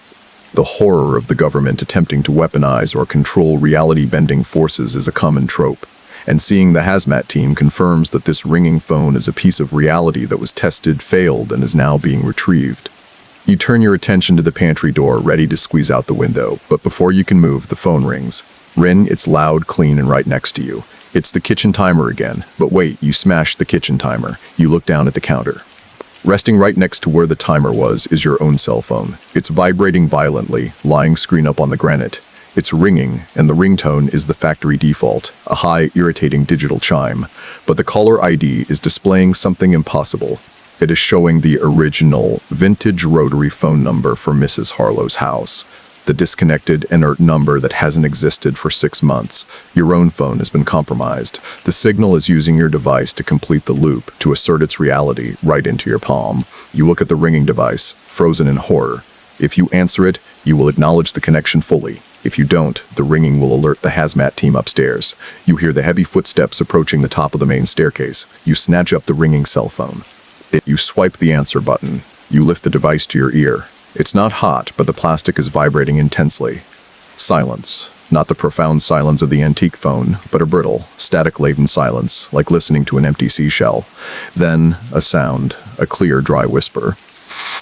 The horror of the government attempting to weaponize or control reality-bending forces is a common trope, and seeing the hazmat team confirms that this ringing phone is a piece of reality that was tested, failed, and is now being retrieved. You turn your attention to the pantry door, ready to squeeze out the window, but before you can move, the phone rings. Rin, it's loud, clean, and right next to you. It's the kitchen timer again, but wait, you smash the kitchen timer. You look down at the counter. Resting right next to where the timer was is your own cell phone. It's vibrating violently, lying screen up on the granite. It's ringing, and the ringtone is the factory default, a high, irritating digital chime. But the caller ID is displaying something impossible. It is showing the original, vintage rotary phone number for Mrs. Harlow's house. The disconnected, inert number that hasn't existed for 6 months. Your own phone has been compromised. The signal is using your device to complete the loop, to assert its reality right into your palm. You look at the ringing device, frozen in horror. If you answer it, you will acknowledge the connection fully. If you don't, the ringing will alert the hazmat team upstairs. You hear the heavy footsteps approaching the top of the main staircase. You snatch up the ringing cell phone. You swipe the answer button. You lift the device to your ear. It's not hot, but the plastic is vibrating intensely. Silence. Not the profound silence of the antique phone, but a brittle, static-laden silence, like listening to an empty seashell. Then, a sound, a clear, dry whisper.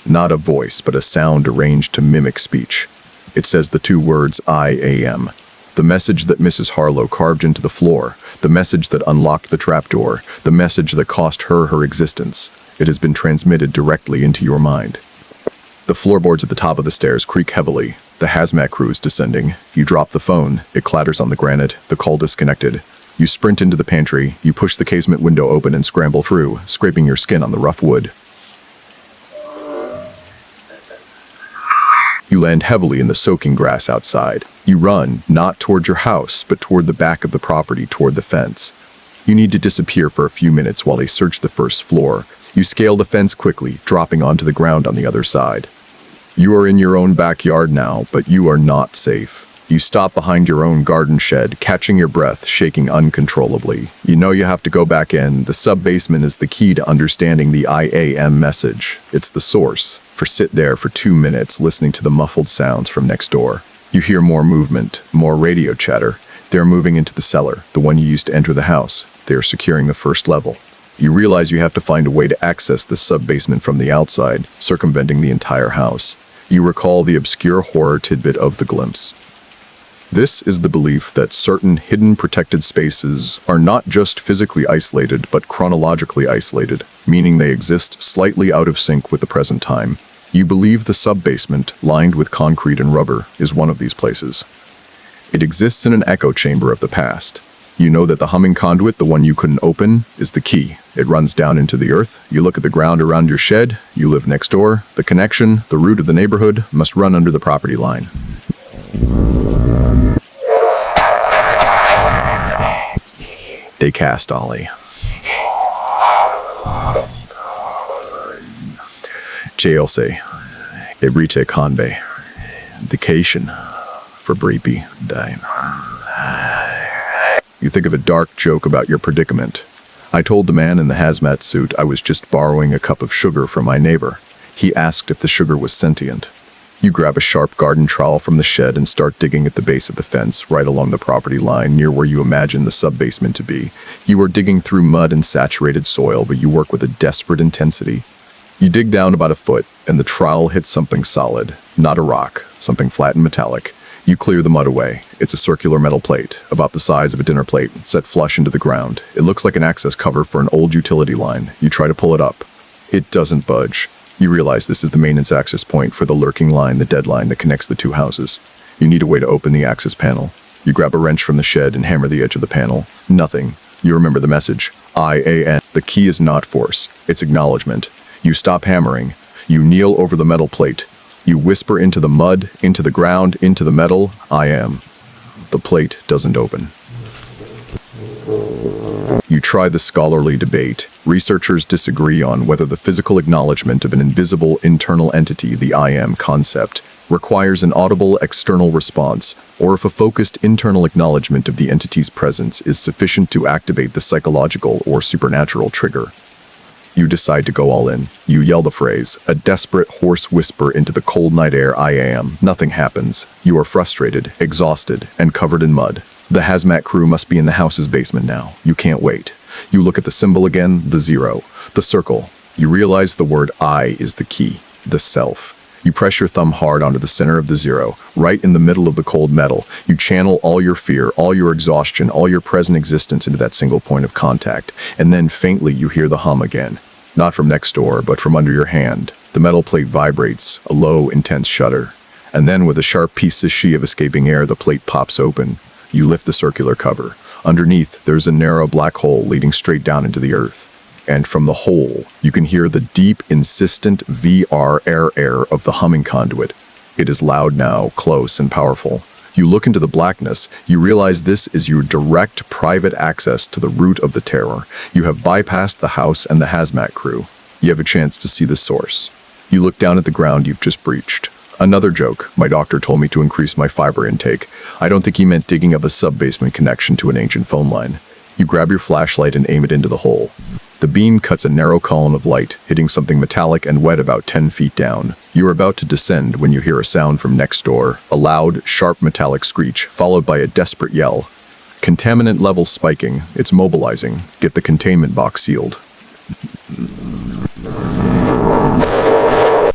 Not a voice, but a sound arranged to mimic speech. It says the two words, IAM. The message that Mrs. Harlow carved into the floor, the message that unlocked the trapdoor, the message that cost her her existence. It has been transmitted directly into your mind. The floorboards at the top of the stairs creak heavily. The hazmat crew is descending. You drop the phone. It clatters on the granite. The call disconnected. You sprint into the pantry. You push the casement window open and scramble through, scraping your skin on the rough wood. You land heavily in the soaking grass outside. You run, not toward your house, but toward the back of the property, toward the fence. You need to disappear for a few minutes while they search the first floor. You scale the fence quickly, dropping onto the ground on the other side. You are in your own backyard now, but you are not safe. You stop behind your own garden shed, catching your breath, shaking uncontrollably. You know you have to go back in. The sub-basement is the key to understanding the IAM message. It's the source. Sit there for 2 minutes, listening to the muffled sounds from next door. You hear more movement, more radio chatter. They're moving into the cellar, the one you used to enter the house. They are securing the first level. You realize you have to find a way to access the sub-basement from the outside, circumventing the entire house. You recall the obscure horror tidbit of the glimpse. This is the belief that certain hidden protected spaces are not just physically isolated, but chronologically isolated, meaning they exist slightly out of sync with the present time. You believe the sub-basement, lined with concrete and rubber, is one of these places. It exists in an echo chamber of the past. You know that the humming conduit, the one you couldn't open, is the key. It runs down into the earth. You look at the ground around your shed. You live next door. The connection, the root of the neighborhood, must run under the property line. They cast Ollie. JLC. Ebrite Conbe. Vacation. For Breepy. Dine. You think of a dark joke about your predicament. I told the man in the hazmat suit I was just borrowing a cup of sugar from my neighbor. He asked if the sugar was sentient. You grab a sharp garden trowel from the shed and start digging at the base of the fence, right along the property line, near where you imagine the sub-basement to be. You are digging through mud and saturated soil, but you work with a desperate intensity. You dig down about a foot, and the trowel hits something solid, not a rock, something flat and metallic. You clear the mud away. It's a circular metal plate, about the size of a dinner plate, set flush into the ground. It looks like an access cover for an old utility line. You try to pull it up. It doesn't budge. You realize this is the maintenance access point for the lurking line, the dead line that connects the two houses. You need a way to open the access panel. You grab a wrench from the shed and hammer the edge of the panel. Nothing. You remember the message. IAN. The key is not force. It's acknowledgement. You stop hammering. You kneel over the metal plate. You whisper into the mud, into the ground, into the metal, I am. The plate doesn't open. You try the scholarly debate. Researchers disagree on whether the physical acknowledgement of an invisible internal entity, the I am concept, requires an audible external response, or if a focused internal acknowledgement of the entity's presence is sufficient to activate the psychological or supernatural trigger. You decide to go all in. You yell the phrase, a desperate, hoarse whisper into the cold night air, I am. Nothing happens. You are frustrated, exhausted, and covered in mud. The hazmat crew must be in the house's basement now. You can't wait. You look at the symbol again, the zero, the circle. You realize the word I is the key, the self. You press your thumb hard onto the center of the zero, right in the middle of the cold metal. You channel all your fear, all your exhaustion, all your present existence into that single point of contact. And then faintly you hear the hum again. Not from next door, but from under your hand. The metal plate vibrates, a low, intense shudder. And then with a sharp piece of escaping air, the plate pops open. You lift the circular cover. Underneath, there's a narrow black hole leading straight down into the earth. And from the hole, you can hear the deep, insistent air of the humming conduit. It is loud now, close and powerful. You look into the blackness, you realize this is your direct private access to the root of the terror. You have bypassed the house and the hazmat crew. You have a chance to see the source. You look down at the ground you've just breached. Another joke. My doctor told me to increase my fiber intake. I don't think he meant digging up a sub-basement connection to an ancient phone line. You grab your flashlight and aim it into the hole. The beam cuts a narrow column of light, hitting something metallic and wet about 10 feet down. You are about to descend when you hear a sound from next door, a loud, sharp metallic screech, followed by a desperate yell. Contaminant levels spiking. It's mobilizing. Get the containment box sealed.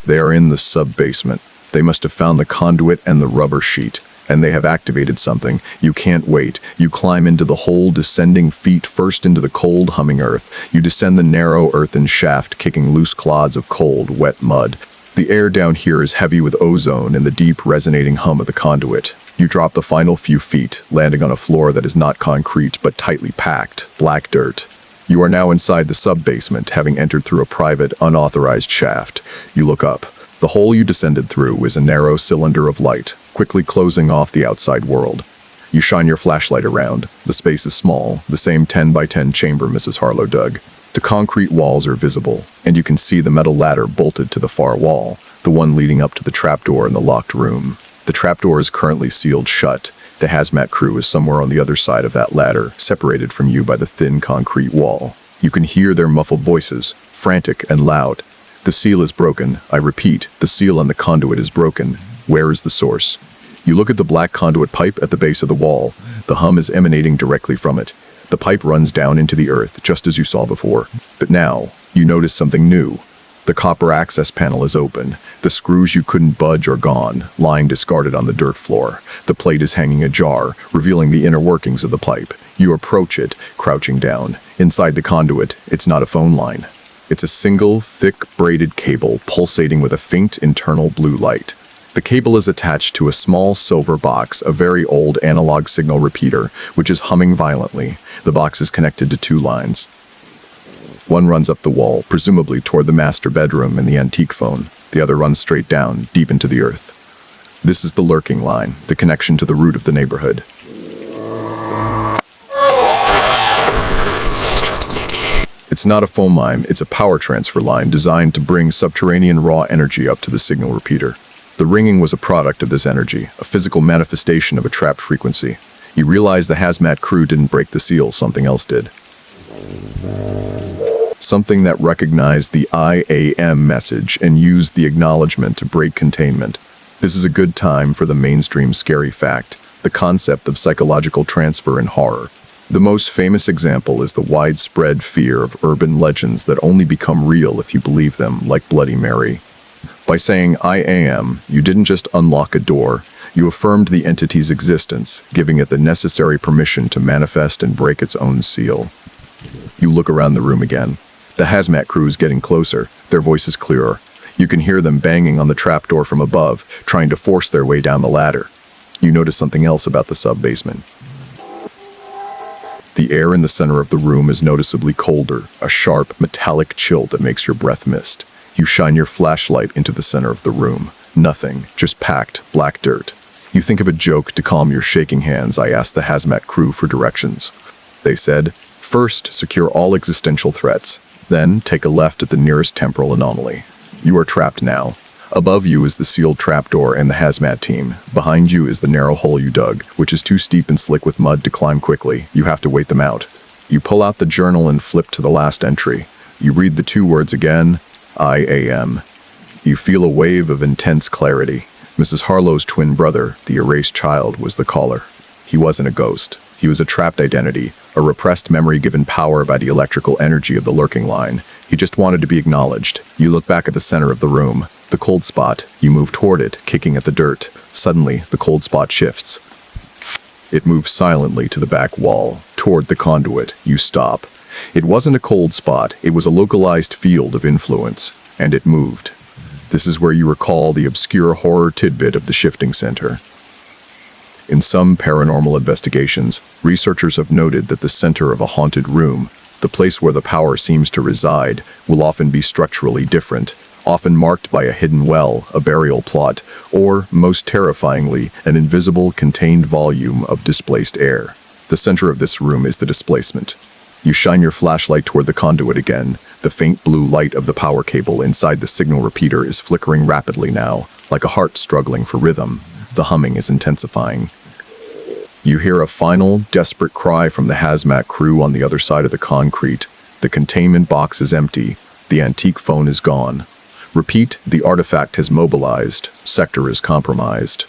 They are in the sub-basement. They must have found the conduit and the rubber sheet. And they have activated something. You can't wait. You climb into the hole, descending feet first into the cold, humming earth. You descend the narrow earthen shaft, kicking loose clods of cold, wet mud. The air down here is heavy with ozone and the deep, resonating hum of the conduit. You drop the final few feet, landing on a floor that is not concrete but tightly packed, black dirt. You are now inside the sub-basement, having entered through a private, unauthorized shaft. You look up. The hole you descended through is a narrow cylinder of light, quickly closing off the outside world. You shine your flashlight around. The space is small, the same 10 by 10 chamber Mrs. Harlow dug. The concrete walls are visible, and you can see the metal ladder bolted to the far wall, the one leading up to the trapdoor in the locked room. The trapdoor is currently sealed shut. The hazmat crew is somewhere on the other side of that ladder, separated from you by the thin concrete wall. You can hear their muffled voices, frantic and loud. The seal is broken. I repeat, the seal on the conduit is broken. Where is the source? You look at the black conduit pipe at the base of the wall. The hum is emanating directly from it. The pipe runs down into the earth, just as you saw before. But now, you notice something new. The copper access panel is open. The screws you couldn't budge are gone, lying discarded on the dirt floor. The plate is hanging ajar, revealing the inner workings of the pipe. You approach it, crouching down. Inside the conduit, it's not a phone line. It's a single, thick, braided cable pulsating with a faint internal blue light. The cable is attached to a small silver box, a very old analog signal repeater, which is humming violently. The box is connected to two lines. One runs up the wall, presumably toward the master bedroom and the antique phone. The other runs straight down, deep into the earth. This is the lurking line, the connection to the root of the neighborhood. It's not a phone line, it's a power transfer line designed to bring subterranean raw energy up to the signal repeater. The ringing was a product of this energy, a physical manifestation of a trapped frequency. He realized the hazmat crew didn't break the seal, something else did. something that recognized the IAM message and used the acknowledgement to break containment. This is a good time for the mainstream scary fact, the concept of psychological transfer in horror. The most famous example is the widespread fear of urban legends that only become real if you believe them, like Bloody Mary. By saying I am, you didn't just unlock a door, you affirmed the entity's existence, giving it the necessary permission to manifest and break its own seal. You look around the room again. The hazmat crew is getting closer, their voices clearer. You can hear them banging on the trapdoor from above, trying to force their way down the ladder. You notice something else about the sub-basement. The air in the center of the room is noticeably colder, a sharp, metallic chill that makes your breath mist. You shine your flashlight into the center of the room. Nothing, just packed, black dirt. You think of a joke to calm your shaking hands. I asked the hazmat crew for directions. They said, first, secure all existential threats. Then, take a left at the nearest temporal anomaly. You are trapped now. Above you is the sealed trapdoor and the hazmat team. Behind you is the narrow hole you dug, which is too steep and slick with mud to climb quickly. You have to wait them out. You pull out the journal and flip to the last entry. You read the 2 words again, I am. You feel a wave of intense clarity. Mrs. Harlow's twin brother, the erased child, was the caller. He wasn't a ghost. He was a trapped identity, a repressed memory given power by the electrical energy of the lurking line. He just wanted to be acknowledged. You look back at the center of the room. The cold spot. You move toward it, kicking at the dirt. Suddenly, the cold spot shifts. It moves silently to the back wall, toward the conduit. You stop. It wasn't a cold spot. It was a localized field of influence, and it moved. This is where you recall the obscure horror tidbit of the shifting center. In some paranormal investigations, researchers have noted that the center of a haunted room, the place where the power seems to reside, will often be structurally different, often marked by a hidden well, a burial plot, or, most terrifyingly, an invisible, contained volume of displaced air. The center of this room is the displacement. You shine your flashlight toward the conduit again. The faint blue light of the power cable inside the signal repeater is flickering rapidly now, like a heart struggling for rhythm. The humming is intensifying. You hear a final, desperate cry from the hazmat crew on the other side of the concrete. The containment box is empty. The antique phone is gone. Repeat, the artifact has mobilized. Sector is compromised.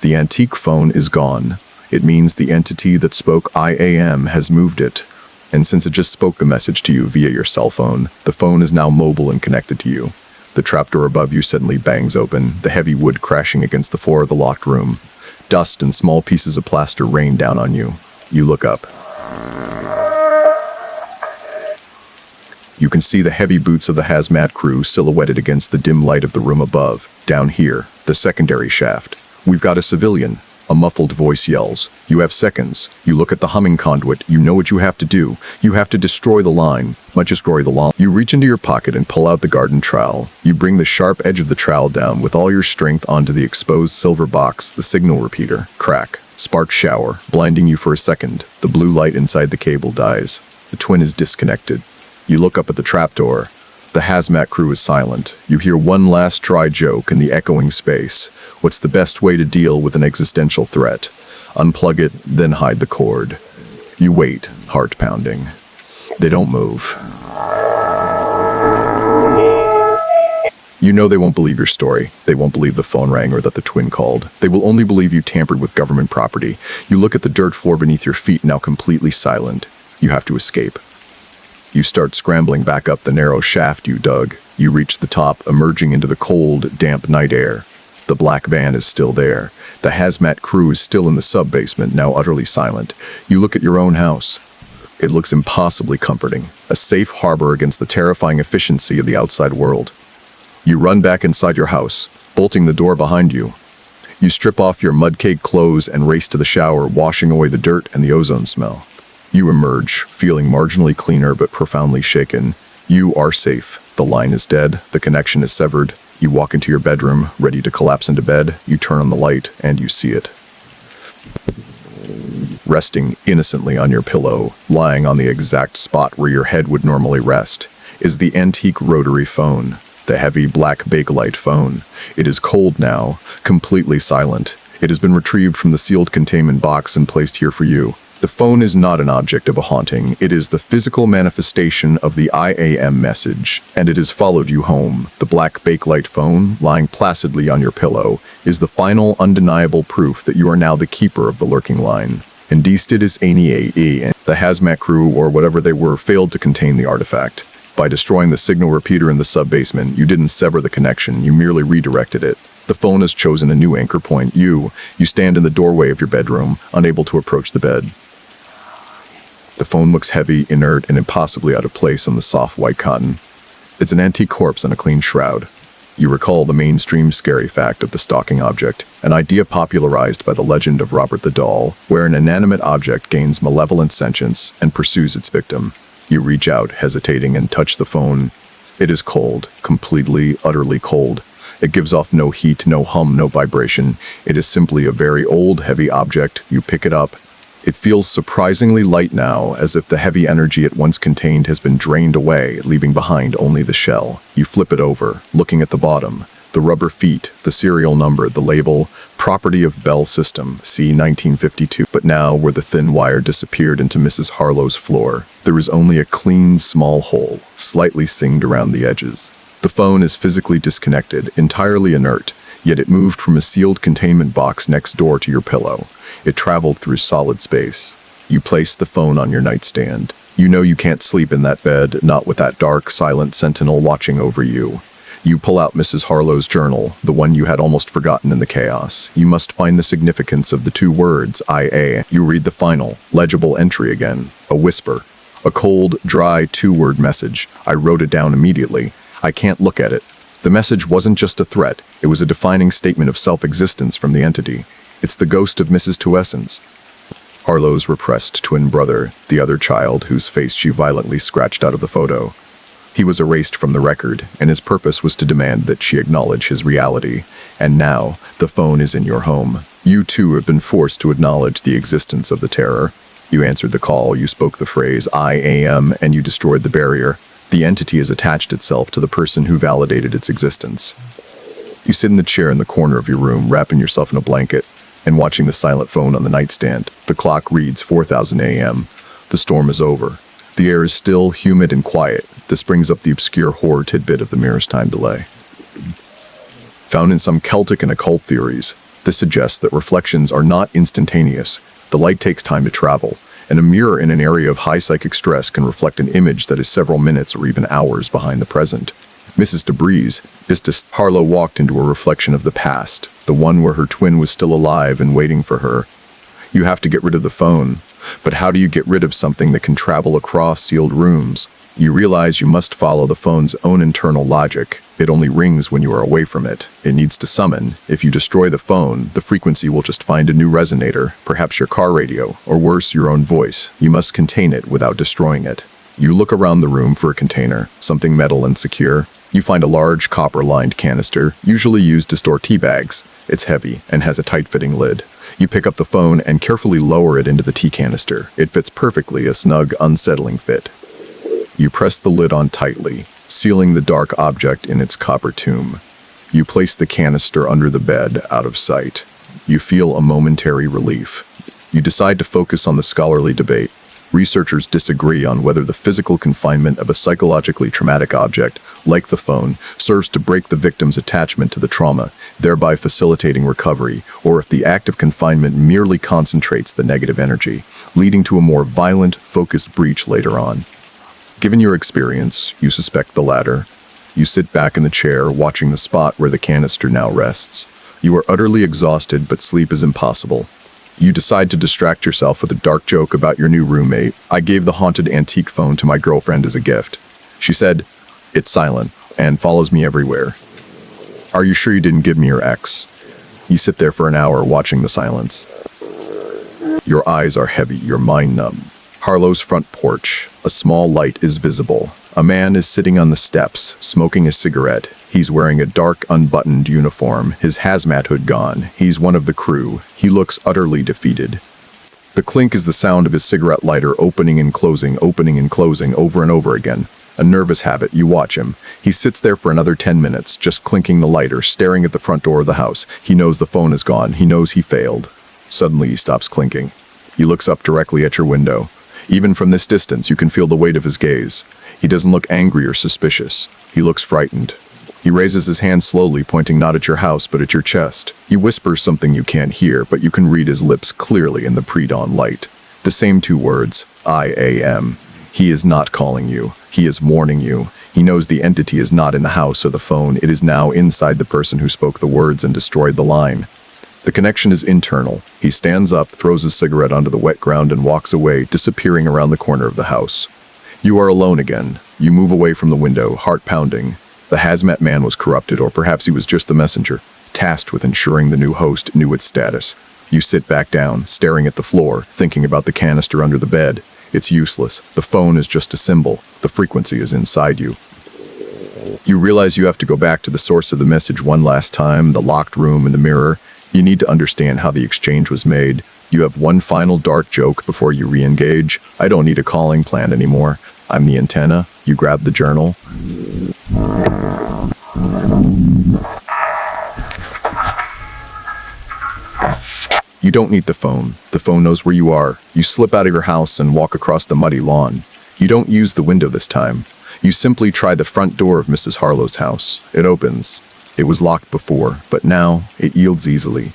The antique phone is gone. It means the entity that spoke I am has moved it. And since it just spoke the message to you via your cell phone, the phone is now mobile and connected to you. The trapdoor above you suddenly bangs open, the heavy wood crashing against the floor of the locked room. Dust and small pieces of plaster rain down on you. You look up. You can see the heavy boots of the hazmat crew silhouetted against the dim light of the room above. Down here, the secondary shaft. We've got a civilian. A muffled voice yells. You have seconds. You look at the humming conduit. You know what you have to do. You have to destroy the line. Destroy the line. You reach into your pocket and pull out the garden trowel. You bring the sharp edge of the trowel down with all your strength onto the exposed silver box, the signal repeater. Crack. Spark shower, blinding you for a second. The blue light inside the cable dies. The twin is disconnected. You look up at the trapdoor. The hazmat crew is silent. You hear one last dry joke in the echoing space. What's the best way to deal with an existential threat? Unplug it, then hide the cord. You wait, heart pounding. They don't move. You know they won't believe your story. They won't believe the phone rang or that the twin called. They will only believe you tampered with government property. You look at the dirt floor beneath your feet, now completely silent. You have to escape. You start scrambling back up the narrow shaft you dug. You reach the top, emerging into the cold, damp night air. The black van is still there. The hazmat crew is still in the sub-basement, now utterly silent. You look at your own house. It looks impossibly comforting, a safe harbor against the terrifying efficiency of the outside world. You run back inside your house, bolting the door behind you. You strip off your mud-caked clothes and race to the shower, washing away the dirt and the ozone smell. You emerge, feeling marginally cleaner but profoundly shaken. You are safe. The line is dead. The connection is severed. You walk into your bedroom, ready to collapse into bed. You turn on the light, and you see it. Resting innocently on your pillow, lying on the exact spot where your head would normally rest, is the antique rotary phone, the heavy black Bakelite phone. It is cold now, completely silent. It has been retrieved from the sealed containment box and placed here for you. The phone is not an object of a haunting, it is the physical manifestation of the I am message, and it has followed you home. The black bakelite phone, lying placidly on your pillow, is the final undeniable proof that you are now the keeper of the lurking line. And Deested is AE, and the hazmat crew, or whatever they were, failed to contain the artifact. By destroying the signal repeater in the sub-basement, you didn't sever the connection, you merely redirected it. The phone has chosen a new anchor point. You stand in the doorway of your bedroom, unable to approach the bed. The phone looks heavy, inert, and impossibly out of place on the soft white cotton. It's an antique corpse on a clean shroud. You recall the mainstream scary fact of the stalking object, an idea popularized by the legend of Robert the Doll, where an inanimate object gains malevolent sentience and pursues its victim. You reach out, hesitating, and touch the phone. It is cold, completely, utterly cold. It gives off no heat, no hum, no vibration. It is simply a very old, heavy object. You pick it up. It feels surprisingly light now, as if the heavy energy it once contained has been drained away, leaving behind only the shell. You flip it over, looking at the bottom. The rubber feet, the serial number, the label, property of Bell System, C 1952. But now, where the thin wire disappeared into Mrs. Harlow's floor, there is only a clean, small hole, slightly singed around the edges. The phone is physically disconnected, entirely inert, yet it moved from a sealed containment box next door to your pillow. It traveled through solid space. You place the phone on your nightstand. You know you can't sleep in that bed, not with that dark, silent sentinel watching over you. You pull out Mrs. Harlow's journal, the one you had almost forgotten in the chaos. You must find the significance of the two words, IA. You read the final, legible entry again, a whisper. A cold, dry, two-word message. I wrote it down immediately. I can't look at it. The message wasn't just a threat, it was a defining statement of self-existence from the entity. It's the ghost of Mrs. Tuessens. Harlow's repressed twin brother, the other child whose face she violently scratched out of the photo. He was erased from the record, and his purpose was to demand that she acknowledge his reality. And now, the phone is in your home. You too have been forced to acknowledge the existence of the terror. You answered the call, you spoke the phrase, I am, and you destroyed the barrier. The entity has attached itself to the person who validated its existence. You sit in the chair in the corner of your room, wrapping yourself in a blanket, and watching the silent phone on the nightstand. The clock reads 4,000 a.m. The storm is over. The air is still, humid, and quiet. This brings up the obscure horror tidbit of the mirror's time delay. Found in some Celtic and occult theories, this suggests that reflections are not instantaneous. The light takes time to travel, and a mirror in an area of high psychic stress can reflect an image that is several minutes or even hours behind the present. Mrs. Mrs. Harlow walked into a reflection of the past, the one where her twin was still alive and waiting for her. You have to get rid of the phone, but how do you get rid of something that can travel across sealed rooms? You realize you must follow the phone's own internal logic. It only rings when you are away from it. It needs to summon. If you destroy the phone, the frequency will just find a new resonator, perhaps your car radio, or worse, your own voice. You must contain it without destroying it. You look around the room for a container, something metal and secure. You find a large copper-lined canister, usually used to store tea bags. It's heavy and has a tight-fitting lid. You pick up the phone and carefully lower it into the tea canister. It fits perfectly, a snug, unsettling fit. You press the lid on tightly, sealing the dark object in its copper tomb. You place the canister under the bed, out of sight. You feel a momentary relief. You decide to focus on the scholarly debate. Researchers disagree on whether the physical confinement of a psychologically traumatic object, like the phone, serves to break the victim's attachment to the trauma, thereby facilitating recovery, or if the act of confinement merely concentrates the negative energy, leading to a more violent, focused breach later on. Given your experience, you suspect the latter. You sit back in the chair, watching the spot where the canister now rests. You are utterly exhausted, but sleep is impossible. You decide to distract yourself with a dark joke about your new roommate. I gave the haunted antique phone to my girlfriend as a gift. She said, "It's silent and follows me everywhere." Are you sure you didn't give me your ex? You sit there for an hour watching the silence. Your eyes are heavy, your mind numb. Harlow's front porch. A small light is visible. A man is sitting on the steps, smoking a cigarette. He's wearing a dark, unbuttoned uniform, his hazmat hood gone. He's one of the crew. He looks utterly defeated. The clink is the sound of his cigarette lighter opening and closing over and over again. A nervous habit, you watch him. He sits there for another 10 minutes, just clinking the lighter, staring at the front door of the house. He knows the phone is gone. He knows he failed. Suddenly he stops clinking. He looks up directly at your window. Even from this distance, you can feel the weight of his gaze. He doesn't look angry or suspicious. He looks frightened. He raises his hand slowly, pointing not at your house, but at your chest. He whispers something you can't hear, but you can read his lips clearly in the pre-dawn light. The same two words, I am. He is not calling you. He is warning you. He knows the entity is not in the house or the phone. It is now inside the person who spoke the words and destroyed the line. The connection is internal. He stands up, throws his cigarette onto the wet ground and walks away, disappearing around the corner of the house. You are alone again. You move away from the window, heart pounding. The hazmat man was corrupted, or perhaps he was just the messenger, tasked with ensuring the new host knew its status. You sit back down, staring at the floor, thinking about the canister under the bed. It's useless. The phone is just a symbol. The frequency is inside you. You realize you have to go back to the source of the message one last time, the locked room and the mirror. You need to understand how the exchange was made. You have one final dark joke before you re-engage. I don't need a calling plan anymore. I'm the antenna. You grab the journal. You don't need the phone. The phone knows where you are. You slip out of your house and walk across the muddy lawn. You don't use the window this time. You simply try the front door of Mrs. Harlow's house. It opens. It was locked before, but now it yields easily.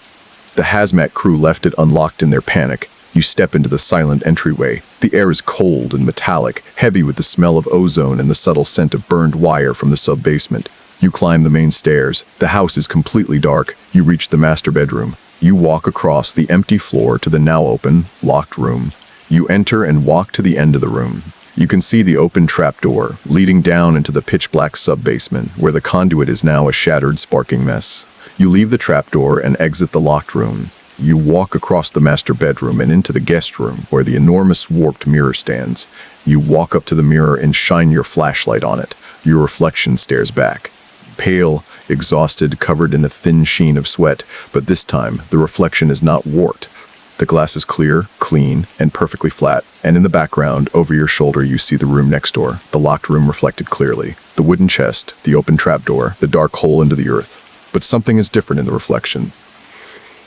The hazmat crew left it unlocked in their panic. You step into the silent entryway. The air is cold and metallic, heavy with the smell of ozone and the subtle scent of burned wire from the sub-basement. You climb the main stairs. The house is completely dark. You reach the master bedroom. You walk across the empty floor to the now open, locked room. You enter and walk to the end of the room. You can see the open trapdoor leading down into the pitch-black sub-basement, where the conduit is now a shattered, sparking mess. You leave the trapdoor and exit the locked room. You walk across the master bedroom and into the guest room, where the enormous warped mirror stands. You walk up to the mirror and shine your flashlight on it. Your reflection stares back. Pale, exhausted, covered in a thin sheen of sweat, but this time the reflection is not warped. The glass is clear, clean, and perfectly flat, and in the background, over your shoulder, you see the room next door, the locked room reflected clearly. The wooden chest, the open trapdoor, the dark hole into the earth. But something is different in the reflection.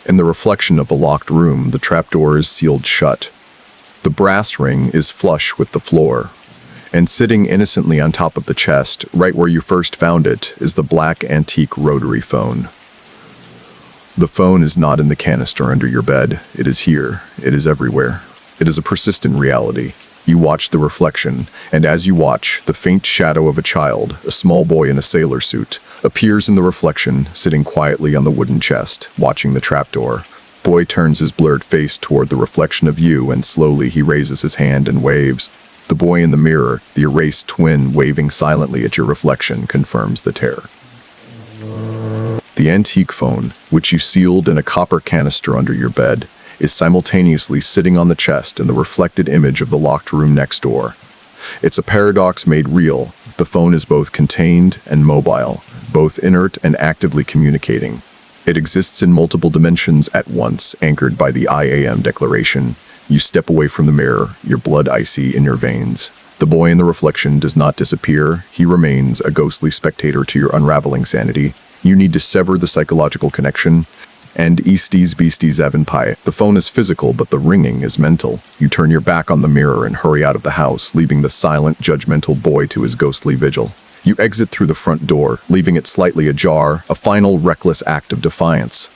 In the reflection of the locked room, the trapdoor is sealed shut. The brass ring is flush with the floor. And sitting innocently on top of the chest, right where you first found it, is the black antique rotary phone. The phone is not in the canister under your bed. It is here. It is everywhere. It is a persistent reality. You watch the reflection, and as you watch, the faint shadow of a child, a small boy in a sailor suit, appears in the reflection, sitting quietly on the wooden chest, watching the trapdoor. Boy turns his blurred face toward the reflection of you, and slowly he raises his hand and waves. The boy in the mirror, the erased twin waving silently at your reflection, confirms the terror. The antique phone, which you sealed in a copper canister under your bed, is simultaneously sitting on the chest in the reflected image of the locked room next door. It's a paradox made real. The phone is both contained and mobile, both inert and actively communicating. It exists in multiple dimensions at once, anchored by the I am declaration. You step away from the mirror, your blood icy in your veins. The boy in the reflection does not disappear. He remains a ghostly spectator to your unraveling sanity. You need to sever the psychological connection. And Easties Beasties Evanpai. The phone is physical, but the ringing is mental. You turn your back on the mirror and hurry out of the house, leaving the silent, judgmental boy to his ghostly vigil. You exit through the front door, leaving it slightly ajar, a final reckless act of defiance.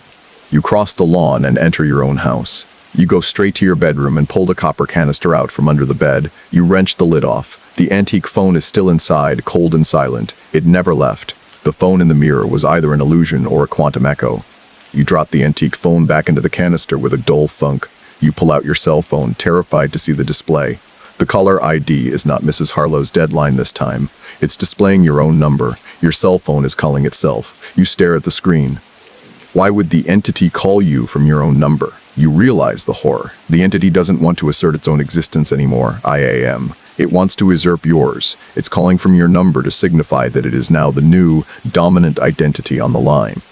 You cross the lawn and enter your own house. You go straight to your bedroom and pull the copper canister out from under the bed. You wrench the lid off. The antique phone is still inside, cold and silent. It never left. The phone in the mirror was either an illusion or a quantum echo. You drop the antique phone back into the canister with a dull thunk. You pull out your cell phone, terrified to see the display. The caller ID is not Mrs. Harlow's deadline this time. It's displaying your own number. Your cell phone is calling itself. You stare at the screen. Why would the entity call you from your own number? You realize the horror. The entity doesn't want to assert its own existence anymore, I am. It wants to usurp yours. It's calling from your number to signify that it is now the new, dominant identity on the line.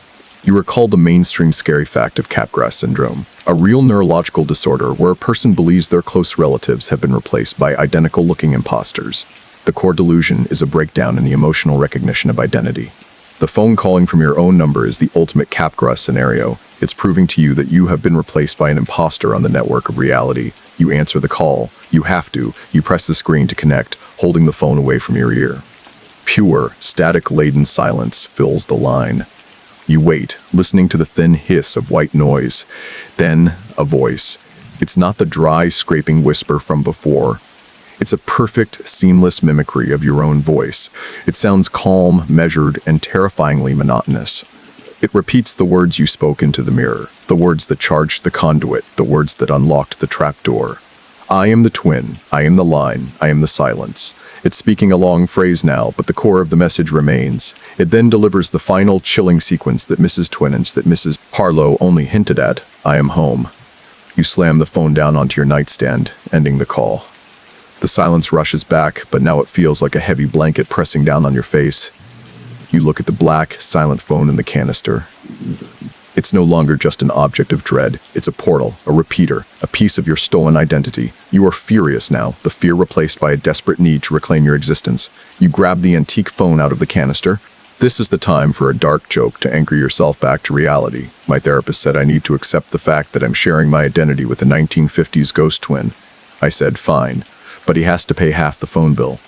You recall the mainstream scary fact of Capgras syndrome, a real neurological disorder where a person believes their close relatives have been replaced by identical-looking imposters. The core delusion is a breakdown in the emotional recognition of identity. The phone calling from your own number is the ultimate Capgras scenario. It's proving to you that you have been replaced by an imposter on the network of reality. You answer the call. You have to. You press the screen to connect, holding the phone away from your ear. Pure, static-laden silence fills the line. You wait, listening to the thin hiss of white noise. Then, a voice. It's not the dry, scraping whisper from before. It's a perfect, seamless mimicry of your own voice. It sounds calm, measured, and terrifyingly monotonous. It repeats the words you spoke into the mirror, the words that charged the conduit, the words that unlocked the trapdoor. I am the twin, I am the line, I am the silence. It's speaking a long phrase now, but the core of the message remains. It then delivers the final chilling sequence that Mrs. Twinance, that Mrs. Harlow only hinted at. I am home. You slam the phone down onto your nightstand, ending the call. The silence rushes back, but now it feels like a heavy blanket pressing down on your face. You look at the black, silent phone in the canister. It's no longer just an object of dread. It's a portal, a repeater, a piece of your stolen identity. You are furious now, the fear replaced by a desperate need to reclaim your existence. You grab the antique phone out of the canister. This is the time for a dark joke to anchor yourself back to reality. My therapist said I need to accept the fact that I'm sharing my identity with a 1950s ghost twin. I said, fine, but he has to pay half the phone bill.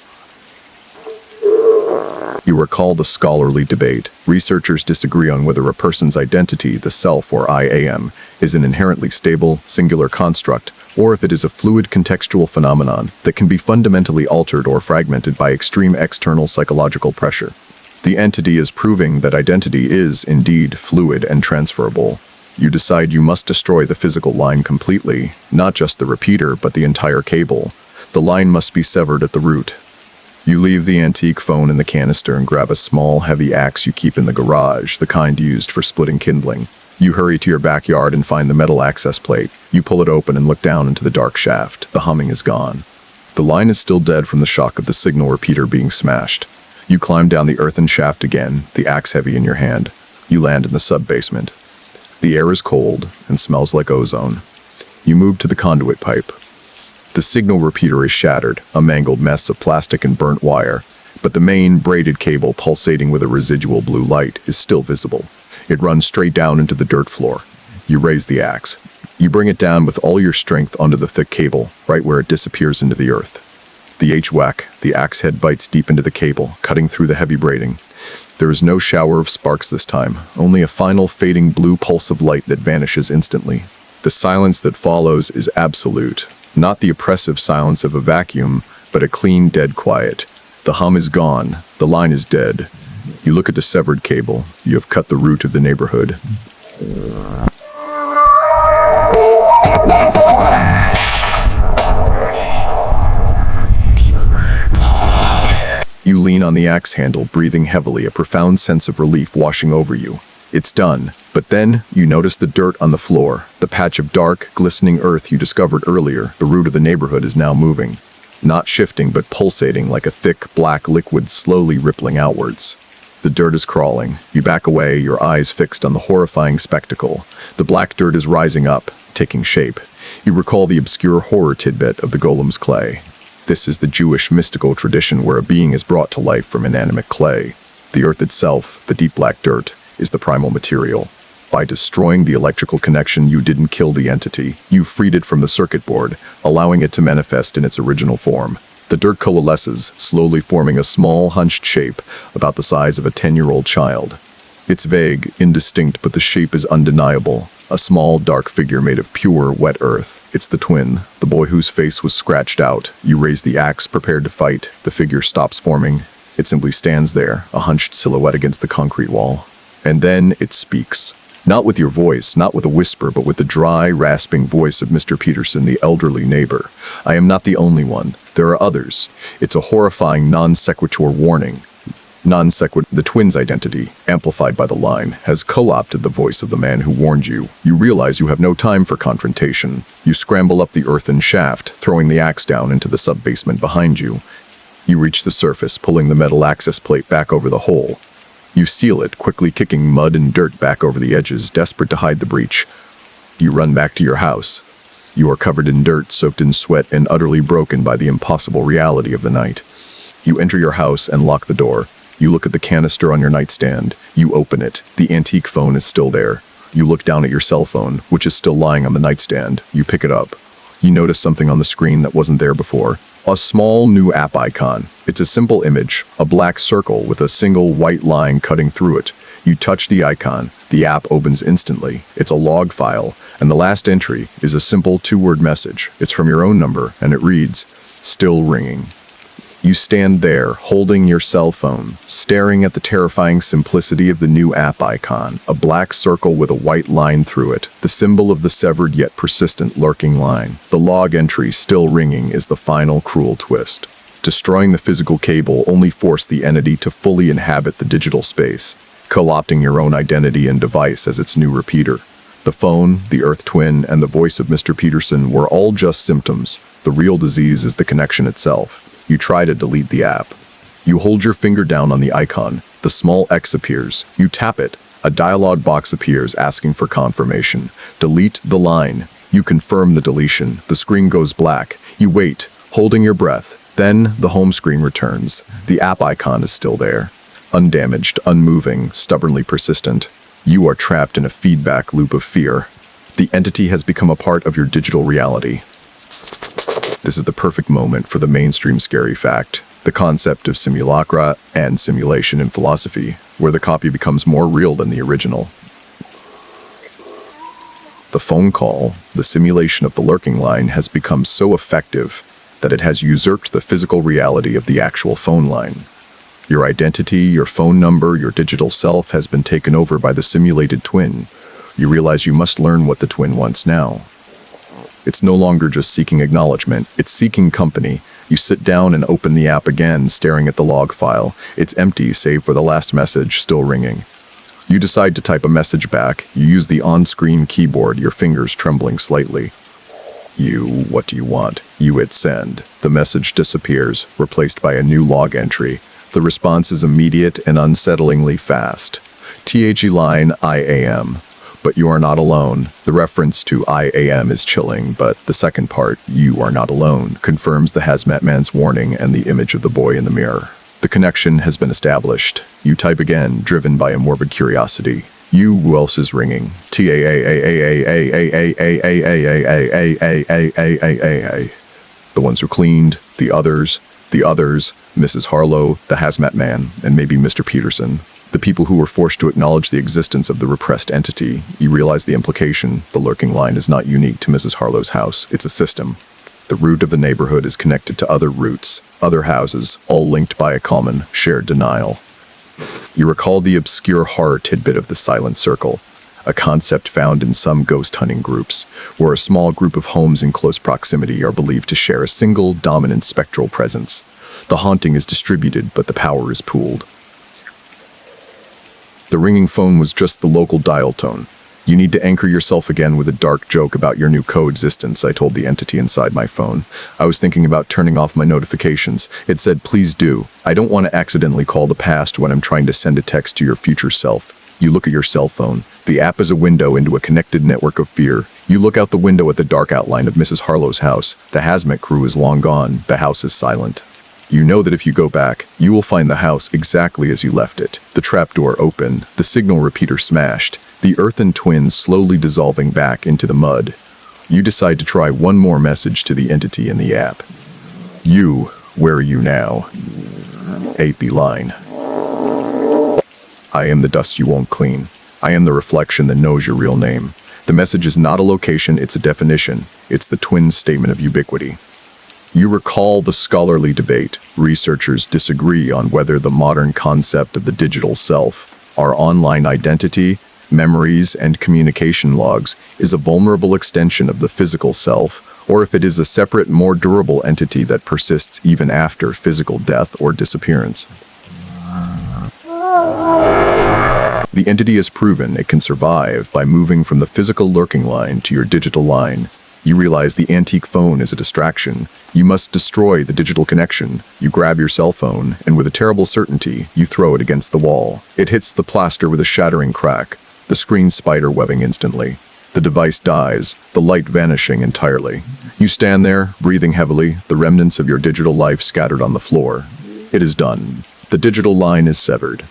You recall the scholarly debate. Researchers disagree on whether a person's identity, the self or I am, is an inherently stable, singular construct, or if it is a fluid contextual phenomenon that can be fundamentally altered or fragmented by extreme external psychological pressure. The entity is proving that identity is, indeed, fluid and transferable. You decide you must destroy the physical line completely, not just the repeater, but the entire cable. The line must be severed at the root. You leave the antique phone in the canister and grab a small, heavy axe you keep in the garage, the kind used for splitting kindling. You hurry to your backyard and find the metal access plate. You pull it open and look down into the dark shaft. The humming is gone. The line is still dead from the shock of the signal repeater being smashed. You climb down the earthen shaft again, the axe heavy in your hand. You land in the sub-basement. The air is cold and smells like ozone. You move to the conduit pipe. The signal repeater is shattered, a mangled mess of plastic and burnt wire, but the main braided cable pulsating with a residual blue light is still visible. It runs straight down into the dirt floor. You raise the axe. You bring it down with all your strength onto the thick cable, right where it disappears into the earth. The H-whack, the axe head bites deep into the cable, cutting through the heavy braiding. There is no shower of sparks this time, only a final fading blue pulse of light that vanishes instantly. The silence that follows is absolute. Not the oppressive silence of a vacuum, but a clean, dead quiet. The hum is gone. The line is dead. You look at the severed cable. You have cut the root of the neighborhood. You lean on the axe handle, breathing heavily, a profound sense of relief washing over you. It's done. But then, you notice the dirt on the floor, the patch of dark, glistening earth you discovered earlier. The root of the neighborhood is now moving. Not shifting, but pulsating like a thick, black liquid slowly rippling outwards. The dirt is crawling. You back away, your eyes fixed on the horrifying spectacle. The black dirt is rising up, taking shape. You recall the obscure horror tidbit of the golem's clay. This is the Jewish mystical tradition where a being is brought to life from inanimate clay. The earth itself, the deep black dirt, is the primal material. By destroying the electrical connection, you didn't kill the entity. You freed it from the circuit board, allowing it to manifest in its original form. The dirt coalesces, slowly forming a small, hunched shape about the size of a 10-year-old child. It's vague, indistinct, but the shape is undeniable. A small, dark figure made of pure, wet earth. It's the twin, the boy whose face was scratched out. You raise the axe, prepared to fight. The figure stops forming. It simply stands there, a hunched silhouette against the concrete wall. And then it speaks. Not with your voice, not with a whisper, but with the dry, rasping voice of Mr. Peterson, the elderly neighbor. I am not the only one. There are others. It's a horrifying non-sequitur warning. The twin's identity, amplified by the line, has co-opted the voice of the man who warned you. You realize you have no time for confrontation. You scramble up the earthen shaft, throwing the axe down into the sub-basement behind you. You reach the surface, pulling the metal access plate back over the hole. You seal it, quickly kicking mud and dirt back over the edges, desperate to hide the breach. You run back to your house. You are covered in dirt, soaked in sweat, and utterly broken by the impossible reality of the night. You enter your house and lock the door. You look at the canister on your nightstand. You open it. The antique phone is still there. You look down at your cell phone, which is still lying on the nightstand. You pick it up. You notice something on the screen that wasn't there before. A small new app icon. It's a simple image, a black circle with a single white line cutting through it. You touch the icon. The app opens instantly. It's a log file, and the last entry is a simple 2-word message. It's from your own number, and it reads, "Still ringing." You stand there, holding your cell phone, staring at the terrifying simplicity of the new app icon, a black circle with a white line through it, the symbol of the severed yet persistent lurking line. The log entry, "Still ringing," is the final cruel twist. Destroying the physical cable only forced the entity to fully inhabit the digital space, co-opting your own identity and device as its new repeater. The phone, the Earth twin, and the voice of Mr. Peterson were all just symptoms. The real disease is the connection itself. You try to delete the app. You hold your finger down on the icon. The small X appears. You tap it. A dialog box appears asking for confirmation. Delete the line. You confirm the deletion. The screen goes black. You wait, holding your breath. Then the home screen returns. The app icon is still there. Undamaged, unmoving, stubbornly persistent. You are trapped in a feedback loop of fear. The entity has become a part of your digital reality. This is the perfect moment for the mainstream scary fact, the concept of simulacra and simulation in philosophy, where the copy becomes more real than the original. The phone call, the simulation of the lurking line, has become so effective that it has usurped the physical reality of the actual phone line. Your identity, your phone number, your digital self has been taken over by the simulated twin. You realize you must learn what the twin wants now. It's no longer just seeking acknowledgement, it's seeking company. You sit down and open the app again, staring at the log file. It's empty, save for the last message still ringing. You decide to type a message back. You use the on-screen keyboard, your fingers trembling slightly. What do you want? You hit send. The message disappears, replaced by a new log entry. The response is immediate and unsettlingly fast. THE line, "I AM. But you are not alone." The reference to "I AM" is chilling, but the second part, "You are not alone," confirms the hazmat man's warning and the image of the boy in the mirror. The connection has been established. You type again, driven by a morbid curiosity. Who else is ringing? The ones who cleaned, the others, Mrs. Harlow, the hazmat man, and maybe Mr. Peterson. The people who were forced to acknowledge the existence of the repressed entity. You realize the implication. The lurking line is not unique to Mrs. Harlow's house. It's a system. The root of the neighborhood is connected to other roots, other houses, all linked by a common, shared denial. You recall the obscure horror tidbit of the silent circle, a concept found in some ghost hunting groups, where a small group of homes in close proximity are believed to share a single dominant spectral presence. The haunting is distributed, but the power is pooled. The ringing phone was just the local dial tone. "You need to anchor yourself again with a dark joke about your new coexistence," I told the entity inside my phone. I was thinking about turning off my notifications. It said, "Please do. I don't want to accidentally call the past when I'm trying to send a text to your future self." You look at your cell phone. The app is a window into a connected network of fear. You look out the window at the dark outline of Mrs. Harlow's house. The hazmat crew is long gone. The house is silent. You know that if you go back, you will find the house exactly as you left it. The trapdoor open, the signal repeater smashed, the earthen twin slowly dissolving back into the mud. You decide to try one more message to the entity in the app. Where are you now? 8th line. I am the dust you won't clean. I am the reflection that knows your real name. The message is not a location, it's a definition. It's the twin statement of ubiquity. You recall the scholarly debate. Researchers disagree on whether the modern concept of the digital self, our online identity, memories, and communication logs, is a vulnerable extension of the physical self, or if it is a separate, more durable entity that persists even after physical death or disappearance. The entity has proven it can survive by moving from the physical lurking line to your digital line. You realize the antique phone is a distraction. You must destroy the digital connection. You grab your cell phone, and with a terrible certainty, you throw it against the wall. It hits the plaster with a shattering crack, the screen spider webbing instantly. The device dies, the light vanishing entirely. You stand there, breathing heavily, the remnants of your digital life scattered on the floor. It is done. The digital line is severed.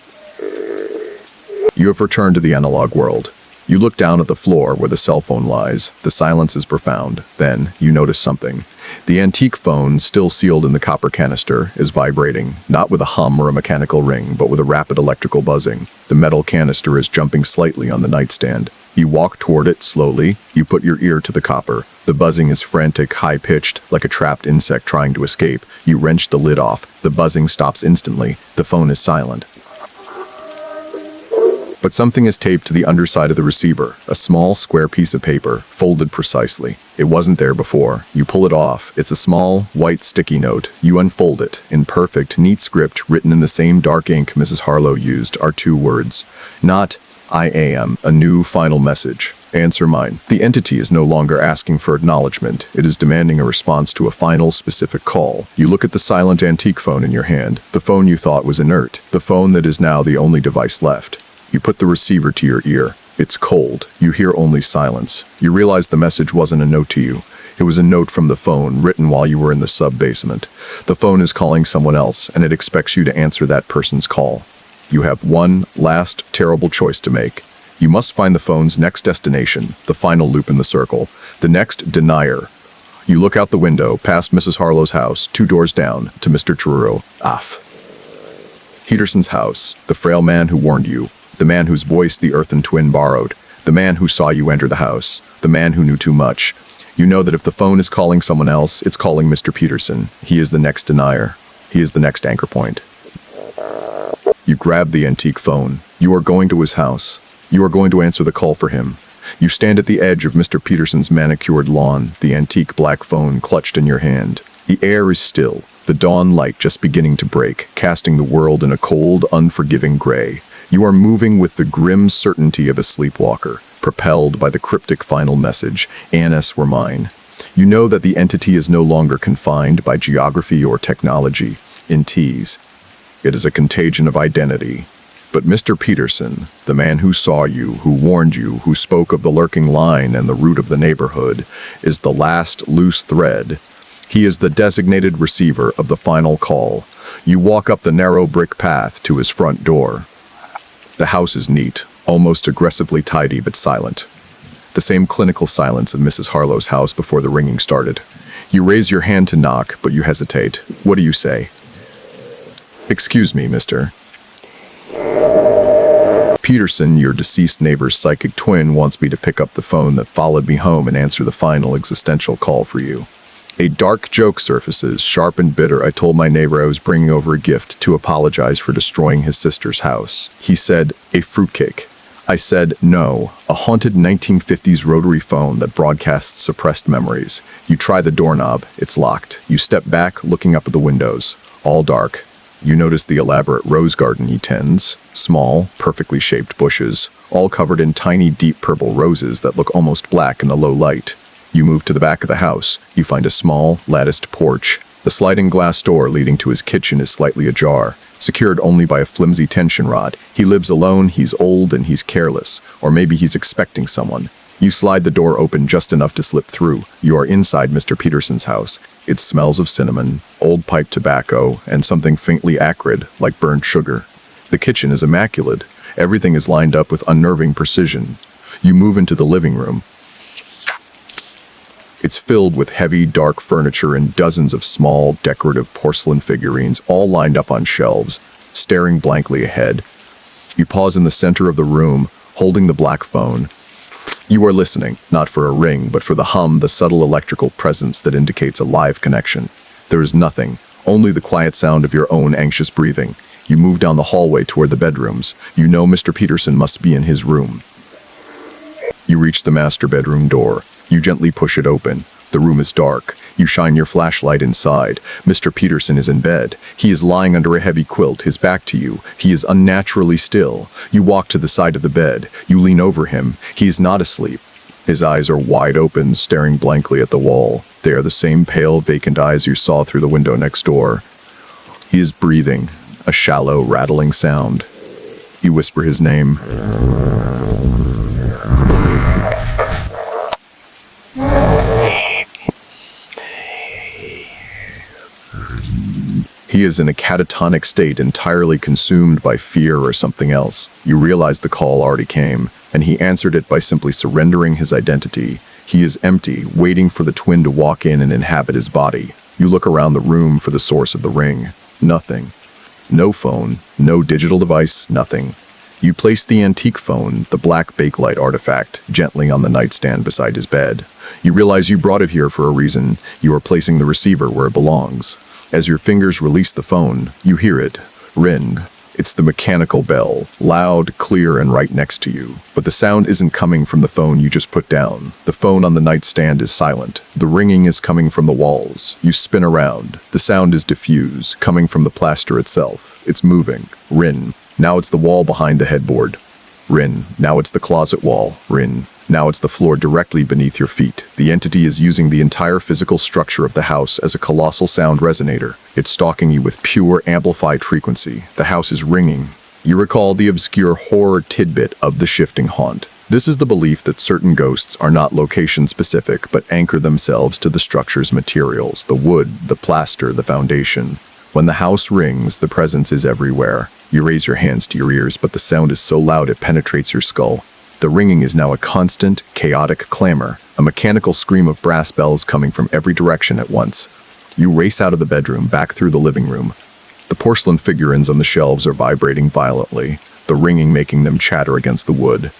You have returned to the analog world. You look down at the floor where the cell phone lies. The silence is profound. Then, you notice something. The antique phone, still sealed in the copper canister, is vibrating, not with a hum or a mechanical ring, but with a rapid electrical buzzing. The metal canister is jumping slightly on the nightstand. You walk toward it slowly. You put your ear to the copper. The buzzing is frantic, high-pitched, like a trapped insect trying to escape. You wrench the lid off. The buzzing stops instantly. The phone is silent. But something is taped to the underside of the receiver, a small, square piece of paper, folded precisely. It wasn't there before. You pull it off. It's a small, white sticky note. You unfold it. In perfect, neat script, written in the same dark ink Mrs. Harlow used, are two words. Not, I am, a new final message. Answer mine. The entity is no longer asking for acknowledgement. It is demanding a response to a final, specific call. You look at the silent antique phone in your hand, the phone you thought was inert, the phone that is now the only device left. You put the receiver to your ear. It's cold. You hear only silence. You realize the message wasn't a note to you. It was a note from the phone, written while you were in the sub-basement. The phone is calling someone else, and it expects you to answer that person's call. You have one last, terrible choice to make. You must find the phone's next destination, the final loop in the circle, the next denier. You look out the window, past Mrs. Harlow's house, 2 doors down, to Mr. Truro. Peterson's house, the frail man who warned you, the man whose voice the earthen twin borrowed, the man who saw you enter the house, the man who knew too much. You know that if the phone is calling someone else, it's calling Mr. Peterson. He is the next denier. He is the next anchor point. You grab the antique phone. You are going to his house. You are going to answer the call for him. You stand at the edge of Mr. Peterson's manicured lawn, the antique black phone clutched in your hand. The air is still, the dawn light just beginning to break, casting the world in a cold, unforgiving gray. You are moving with the grim certainty of a sleepwalker, propelled by the cryptic final message, Annis were mine. You know that the entity is no longer confined by geography or technology. In T's, it is a contagion of identity. But Mr. Peterson, the man who saw you, who warned you, who spoke of the lurking line and the root of the neighborhood, is the last loose thread. He is the designated receiver of the final call. You walk up the narrow brick path to his front door. The house is neat, almost aggressively tidy but silent. The same clinical silence of Mrs. Harlow's house before the ringing started. You raise your hand to knock, but you hesitate. What do you say? Excuse me, mister. Peterson, your deceased neighbor's psychic twin, wants me to pick up the phone that followed me home and answer the final existential call for you. A dark joke surfaces, sharp and bitter. I told my neighbor I was bringing over a gift to apologize for destroying his sister's house. He said, a fruitcake. I said, no, a haunted 1950s rotary phone that broadcasts suppressed memories. You try the doorknob, it's locked. You step back, looking up at the windows. All dark. You notice the elaborate rose garden he tends. Small, perfectly shaped bushes, all covered in tiny, deep purple roses that look almost black in the low light. You move to the back of the house. You find a small, latticed porch. The sliding glass door leading to his kitchen is slightly ajar, secured only by a flimsy tension rod. He lives alone, he's old, and he's careless. Or maybe he's expecting someone. You slide the door open just enough to slip through. You are inside Mr. Peterson's house. It smells of cinnamon, old pipe tobacco, and something faintly acrid, like burnt sugar. The kitchen is immaculate. Everything is lined up with unnerving precision. You move into the living room. It's filled with heavy, dark furniture and dozens of small, decorative porcelain figurines, all lined up on shelves, staring blankly ahead. You pause in the center of the room, holding the black phone. You are listening, not for a ring, but for the hum, the subtle electrical presence that indicates a live connection. There is nothing, only the quiet sound of your own anxious breathing. You move down the hallway toward the bedrooms. You know Mr. Peterson must be in his room. You reach the master bedroom door. You gently push it open. The room is dark. You shine your flashlight inside. Mr. Peterson is in bed. He is lying under a heavy quilt, his back to you. He is unnaturally still. You walk to the side of the bed. You lean over him. He is not asleep. His eyes are wide open, staring blankly at the wall. They are the same pale, vacant eyes you saw through the window next door. He is breathing, a shallow, rattling sound. You whisper his name. He is in a catatonic state, entirely consumed by fear or something else. You realize the call already came. and he answered it by simply surrendering his identity. He is empty, waiting for the twin to walk in and inhabit his body. You look around the room for the source of the ring. Nothing. No phone, no digital device, nothing. You place the antique phone, the black bakelite artifact, gently on the nightstand beside his bed. You realize you brought it here for a reason. You are placing the receiver where it belongs. As your fingers release the phone, you hear it ring. It's the mechanical bell, loud, clear, and right next to you. But the sound isn't coming from the phone you just put down. The phone on the nightstand is silent. The ringing is coming from the walls. You spin around. The sound is diffuse, coming from the plaster itself. It's moving. Rin. Now it's the wall behind the headboard. Rin. Now it's the closet wall. Rin. Now it's the floor directly beneath your feet. The entity is using the entire physical structure of the house as a colossal sound resonator. It's stalking you with pure amplified frequency. The house is ringing. You recall the obscure horror tidbit of the shifting haunt. This is the belief that certain ghosts are not location-specific, but anchor themselves to the structure's materials, the wood, the plaster, the foundation. When the house rings, the presence is everywhere. You raise your hands to your ears, but the sound is so loud it penetrates your skull. The ringing is now a constant, chaotic clamor, a mechanical scream of brass bells coming from every direction at once. You race out of the bedroom, back through the living room. The porcelain figurines on the shelves are vibrating violently, the ringing making them chatter against the wood.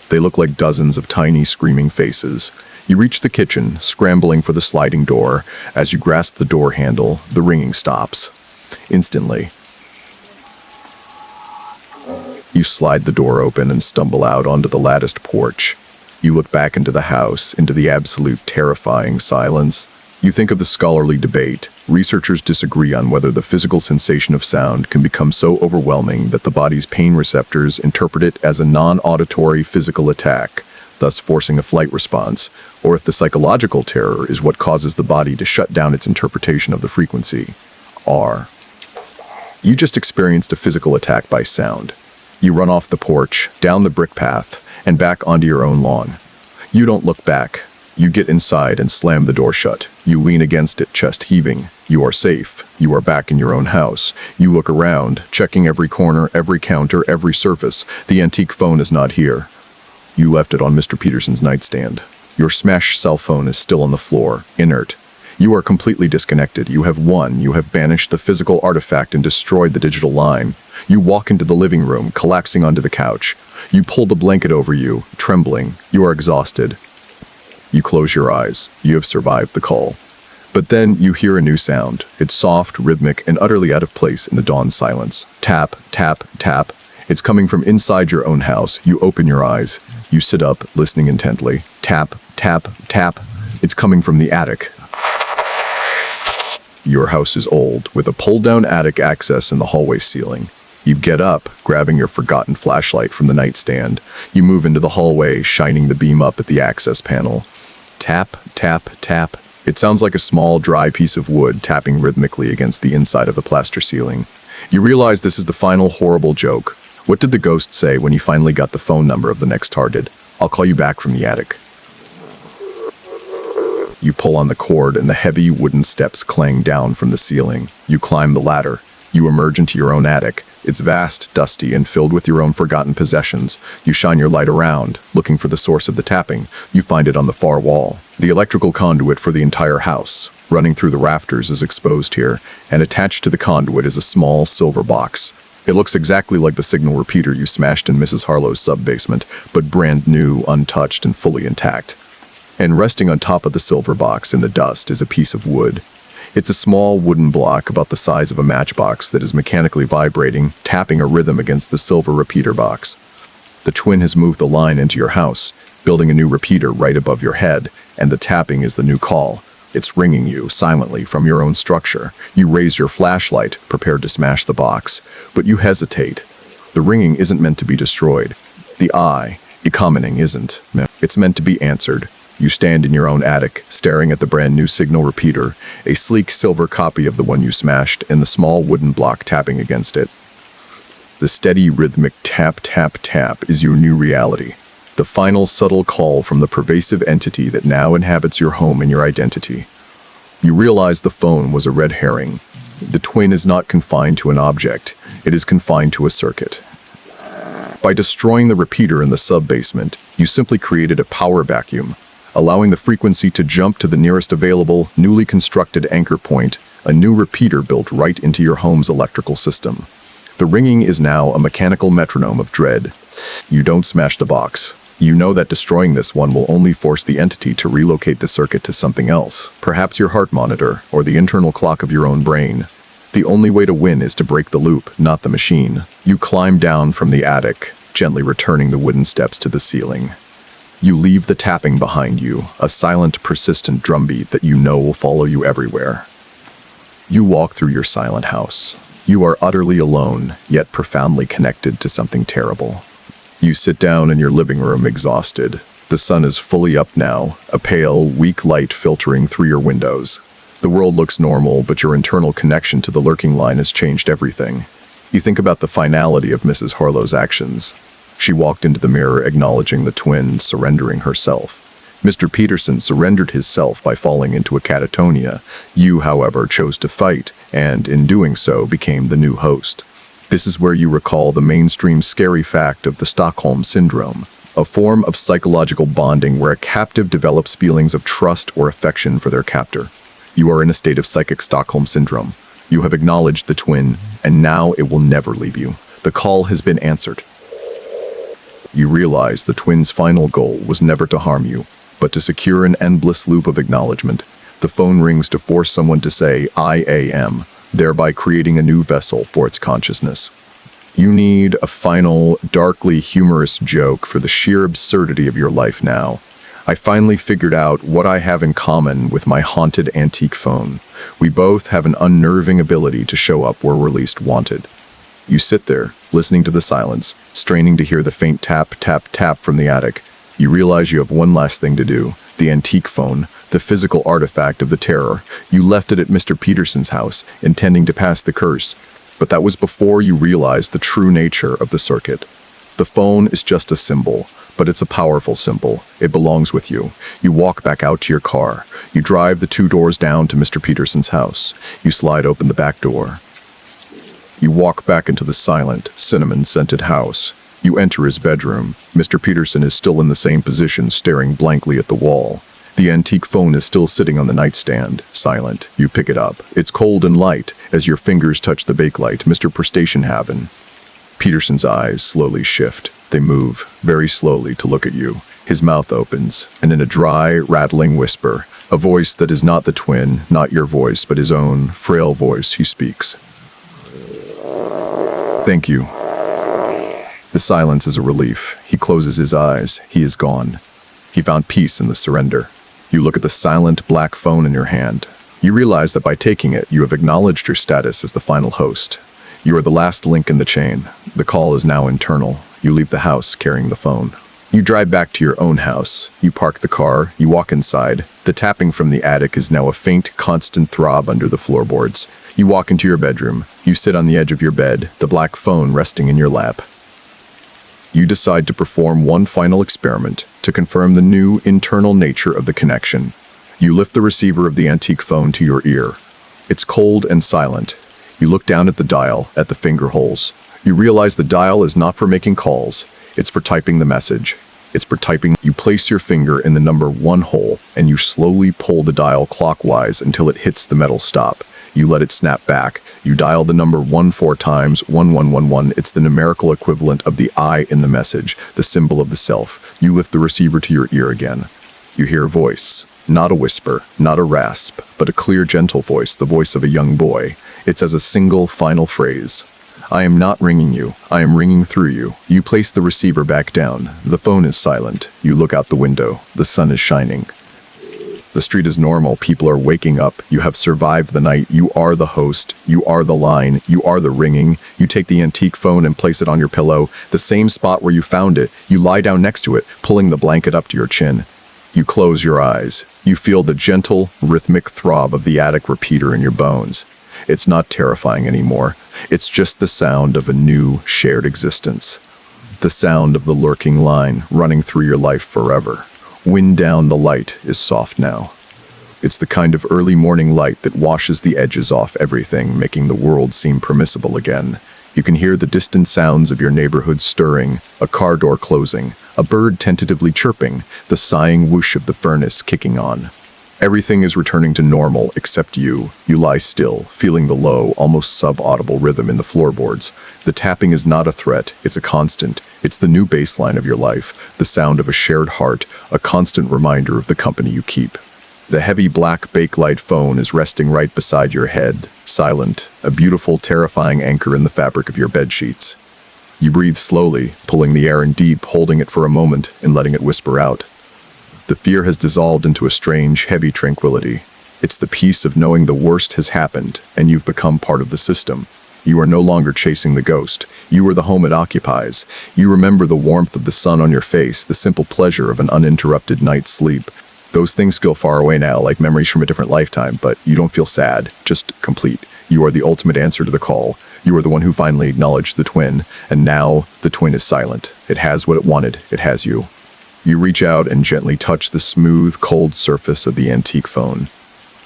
They look like dozens of tiny, screaming faces. You reach the kitchen, scrambling for the sliding door. As you grasp the door handle, the ringing stops. Instantly, you slide the door open and stumble out onto the latticed porch. You look back into the house, into the absolute terrifying silence. You think of the scholarly debate. Researchers disagree on whether the physical sensation of sound can become so overwhelming that the body's pain receptors interpret it as a non-auditory physical attack, thus forcing a flight response, or if the psychological terror is what causes the body to shut down its interpretation of the frequency. R. You just experienced a physical attack by sound. You run off the porch, down the brick path, and back onto your own lawn. You don't look back. You get inside and slam the door shut. You lean against it, chest heaving. You are safe. You are back in your own house. You look around, checking every corner, every counter, every surface. The antique phone is not here. You left it on Mr. Peterson's nightstand. Your smashed cell phone is still on the floor, inert. You are completely disconnected. You have won. You have banished the physical artifact and destroyed the digital line. You walk into the living room, collapsing onto the couch. You pull the blanket over you, trembling. You are exhausted. You close your eyes. You have survived the call. But then you hear a new sound. It's soft, rhythmic, and utterly out of place in the dawn silence. Tap, tap, tap. It's coming from inside your own house. You open your eyes. You sit up, listening intently. Tap, tap, tap. It's coming from the attic. Your house is old, with a pull-down attic access in the hallway ceiling. You get up, grabbing your forgotten flashlight from the nightstand. You move into the hallway, shining the beam up at the access panel. Tap, tap, tap. It sounds like a small, dry piece of wood tapping rhythmically against the inside of the plaster ceiling. You realize this is the final horrible joke. What did the ghost say when you finally got the phone number of the next target? I'll call you back from the attic. You pull on the cord and the heavy wooden steps clang down from the ceiling. You climb the ladder. You emerge into your own attic. It's vast, dusty, and filled with your own forgotten possessions. You shine your light around, looking for the source of the tapping. You find it on the far wall. The electrical conduit for the entire house, running through the rafters, is exposed here, and attached to the conduit is a small silver box. It looks exactly like the signal repeater you smashed in Mrs. Harlow's sub-basement, but brand new, untouched, and fully intact. And resting on top of the silver box in the dust is a piece of wood. It's a small wooden block about the size of a matchbox that is mechanically vibrating, tapping a rhythm against the silver repeater box. The twin has moved the line into your house, building a new repeater right above your head, and the tapping is the new call. It's ringing you silently from your own structure. You raise your flashlight, prepared to smash the box, but you hesitate. The ringing isn't meant to be destroyed. The commenting isn't. It's meant to be answered. You stand in your own attic, staring at the brand new signal repeater, a sleek silver copy of the one you smashed, and the small wooden block tapping against it. The steady, rhythmic tap, tap, tap is your new reality. The final subtle call from the pervasive entity that now inhabits your home and your identity. You realize the phone was a red herring. The twin is not confined to an object. It is confined to a circuit. By destroying the repeater in the sub-basement, you simply created a power vacuum, allowing the frequency to jump to the nearest available, newly constructed anchor point, a new repeater built right into your home's electrical system. The ringing is now a mechanical metronome of dread. You don't smash the box. You know that destroying this one will only force the entity to relocate the circuit to something else, perhaps your heart monitor or the internal clock of your own brain. The only way to win is to break the loop, not the machine. You climb down from the attic, gently returning the wooden steps to the ceiling. You leave the tapping behind you, a silent, persistent drumbeat that you know will follow you everywhere. You walk through your silent house. You are utterly alone, yet profoundly connected to something terrible. You sit down in your living room exhausted. The sun is fully up now, a pale, weak light filtering through your windows. The world looks normal, but your internal connection to the lurking line has changed everything. You think about the finality of Mrs. Harlow's actions. She walked into the mirror acknowledging the twin, surrendering herself. Mr. Peterson surrendered his self by falling into a catatonia. You, however, chose to fight, and in doing so became the new host. This is where you recall the mainstream scary fact of the Stockholm Syndrome, a form of psychological bonding where a captive develops feelings of trust or affection for their captor. You are in a state of psychic Stockholm Syndrome. You have acknowledged the twin, and now it will never leave you. The call has been answered. You realize the twin's final goal was never to harm you, but to secure an endless loop of acknowledgement. The phone rings to force someone to say, "I am," thereby creating a new vessel for its consciousness. You need a final, darkly humorous joke for the sheer absurdity of your life now. I finally figured out what I have in common with my haunted antique phone. We both have an unnerving ability to show up where we're least wanted. You sit there, listening to the silence, straining to hear the faint tap, tap, tap from the attic. You realize you have one last thing to do. The antique phone, the physical artifact of the terror. You left it at Mr. Peterson's house, intending to pass the curse. But that was before you realized the true nature of the circuit. The phone is just a symbol, but it's a powerful symbol. It belongs with you. You walk back out to your car. You drive the 2 doors down to Mr. Peterson's house. You slide open the back door. You walk back into the silent, cinnamon-scented house. You enter his bedroom. Mr. Peterson is still in the same position, staring blankly at the wall. The antique phone is still sitting on the nightstand, silent. You pick it up. It's cold and light. As your fingers touch the bakelite, Mr. Prestationhaven. Peterson's eyes slowly shift. They move, very slowly, to look at you. His mouth opens, and in a dry, rattling whisper, a voice that is not the twin, not your voice, but his own, frail voice, he speaks. "Thank you." The silence is a relief. He closes his eyes. He is gone. He found peace in the surrender. You look at the silent, black phone in your hand. You realize that by taking it, you have acknowledged your status as the final host. You are the last link in the chain. The call is now internal. You leave the house carrying the phone. You drive back to your own house. You park the car. You walk inside. The tapping from the attic is now a faint, constant throb under the floorboards. You walk into your bedroom. You sit on the edge of your bed, the black phone resting in your lap. You decide to perform one final experiment to confirm the new internal nature of the connection. You lift the receiver of the antique phone to your ear. It's cold and silent. You look down at the dial, at the finger holes. You realize the dial is not for making calls. It's for typing the message. It's for typing. You place your finger in the number 1 hole, and you slowly pull the dial clockwise until it hits the metal stop. You let it snap back. You dial the number 1 4 times, 1111. It's the numerical equivalent of the I in the message, the symbol of the self. You lift the receiver to your ear again. You hear a voice. Not a whisper, not a rasp, but a clear, gentle voice, the voice of a young boy. It says a single, final phrase. "I am not ringing you. I am ringing through you." You place the receiver back down. The phone is silent. You look out the window. The sun is shining. The street is normal. People are waking up. You have survived the night. You are the host. You are the line. You are the ringing. You take the antique phone and place it on your pillow, the same spot where you found it. You lie down next to it, pulling the blanket up to your chin. You close your eyes. You feel the gentle, rhythmic throb of the attic repeater in your bones. It's not terrifying anymore. It's just the sound of a new, shared existence. The sound of the lurking line running through your life forever. Wind down, the light is soft now. It's the kind of early morning light that washes the edges off everything, making the world seem permissible again. You can hear the distant sounds of your neighborhood stirring, a car door closing, a bird tentatively chirping, the sighing whoosh of the furnace kicking on. Everything is returning to normal except you. You lie still, feeling the low, almost sub-audible rhythm in the floorboards. The tapping is not a threat, it's a constant. It's the new baseline of your life, the sound of a shared heart, a constant reminder of the company you keep. The heavy black bakelite phone is resting right beside your head, silent, a beautiful, terrifying anchor in the fabric of your bedsheets. You breathe slowly, pulling the air in deep, holding it for a moment, and letting it whisper out. The fear has dissolved into a strange, heavy tranquility. It's the peace of knowing the worst has happened, and you've become part of the system. You are no longer chasing the ghost. You are the home it occupies. You remember the warmth of the sun on your face, the simple pleasure of an uninterrupted night's sleep. Those things go far away now, like memories from a different lifetime, but you don't feel sad, just complete. You are the ultimate answer to the call. You are the one who finally acknowledged the twin, and now the twin is silent. It has what it wanted. It has you. You reach out and gently touch the smooth, cold surface of the antique phone.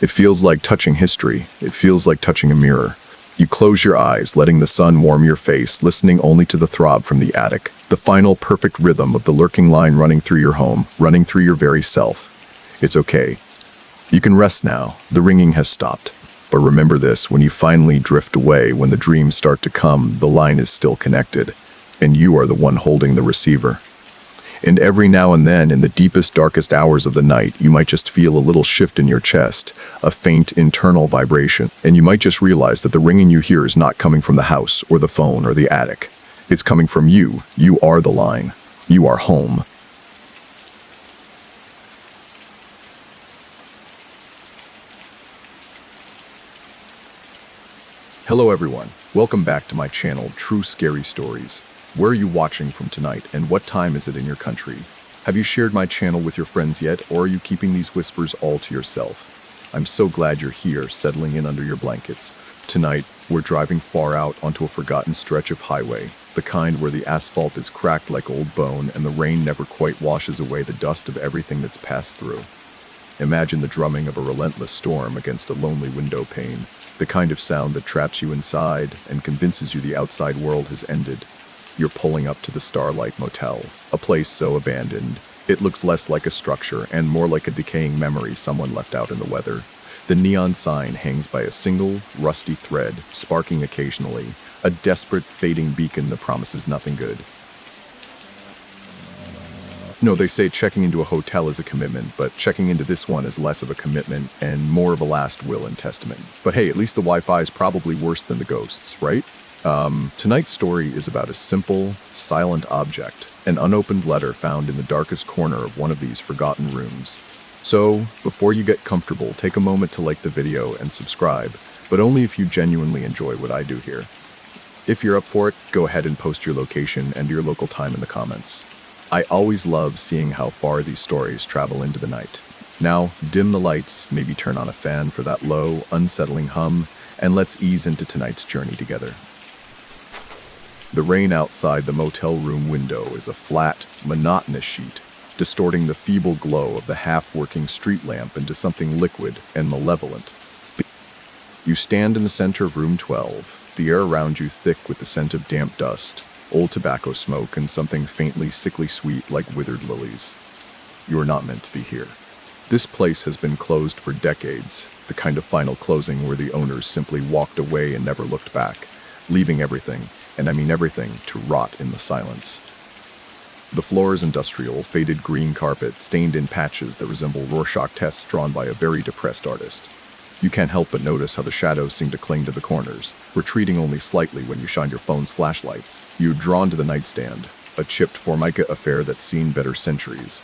It feels like touching history. It feels like touching a mirror. You close your eyes, letting the sun warm your face, listening only to the throb from the attic, the final perfect rhythm of the lurking line running through your home, running through your very self. It's okay. You can rest now. The ringing has stopped. But remember this, when you finally drift away, when the dreams start to come, the line is still connected, and you are the one holding the receiver. And every now and then, in the deepest, darkest hours of the night, you might just feel a little shift in your chest, a faint internal vibration, and you might just realize that the ringing you hear is not coming from the house or the phone or the attic. It's coming from you. You are the line. You are home. Hello everyone, welcome back to my channel, True Scary Stories. Where are you watching from tonight, and what time is it in your country? Have you shared my channel with your friends yet, or are you keeping these whispers all to yourself? I'm so glad you're here, settling in under your blankets. Tonight, we're driving far out onto a forgotten stretch of highway, the kind where the asphalt is cracked like old bone and the rain never quite washes away the dust of everything that's passed through. Imagine the drumming of a relentless storm against a lonely window pane, the kind of sound that traps you inside and convinces you the outside world has ended. You're pulling up to the Starlight Motel, a place so abandoned, it looks less like a structure and more like a decaying memory someone left out in the weather. The neon sign hangs by a single, rusty thread, sparking occasionally, a desperate, fading beacon that promises nothing good. No, they say checking into a hotel is a commitment, but checking into this one is less of a commitment and more of a last will and testament. But hey, at least the Wi-Fi is probably worse than the ghosts, right? Tonight's story is about a simple, silent object, an unopened letter found in the darkest corner of one of these forgotten rooms. So, before you get comfortable, take a moment to like the video and subscribe, but only if you genuinely enjoy what I do here. If you're up for it, go ahead and post your location and your local time in the comments. I always love seeing how far these stories travel into the night. Now, dim the lights, maybe turn on a fan for that low, unsettling hum, and let's ease into tonight's journey together. The rain outside the motel room window is a flat, monotonous sheet, distorting the feeble glow of the half-working street lamp into something liquid and malevolent. You stand in the center of room 12, the air around you thick with the scent of damp dust, old tobacco smoke, and something faintly sickly sweet like withered lilies. You are not meant to be here. This place has been closed for decades, the kind of final closing where the owners simply walked away and never looked back, leaving everything, and I mean everything, to rot in the silence. The floor is industrial, faded green carpet, stained in patches that resemble Rorschach tests drawn by a very depressed artist. You can't help but notice how the shadows seem to cling to the corners, retreating only slightly when you shine your phone's flashlight. You're drawn to the nightstand, a chipped Formica affair that's seen better centuries.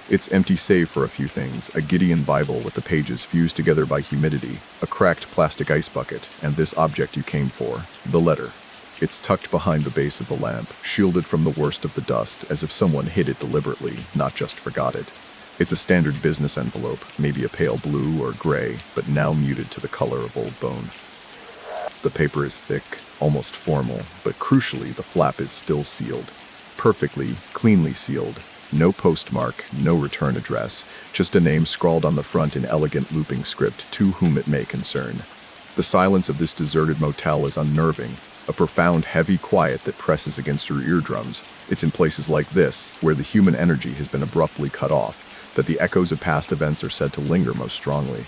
It's empty save for a few things, a Gideon Bible with the pages fused together by humidity, a cracked plastic ice bucket, and this object you came for, the letter. It's tucked behind the base of the lamp, shielded from the worst of the dust, as if someone hid it deliberately, not just forgot it. It's a standard business envelope, maybe a pale blue or gray, but now muted to the color of old bone. The paper is thick, almost formal, but crucially the flap is still sealed. Perfectly, cleanly sealed. No postmark, no return address, just a name scrawled on the front in elegant looping script, to whom it may concern. The silence of this deserted motel is unnerving, a profound, heavy quiet that presses against your eardrums. It's in places like this, where the human energy has been abruptly cut off, that the echoes of past events are said to linger most strongly.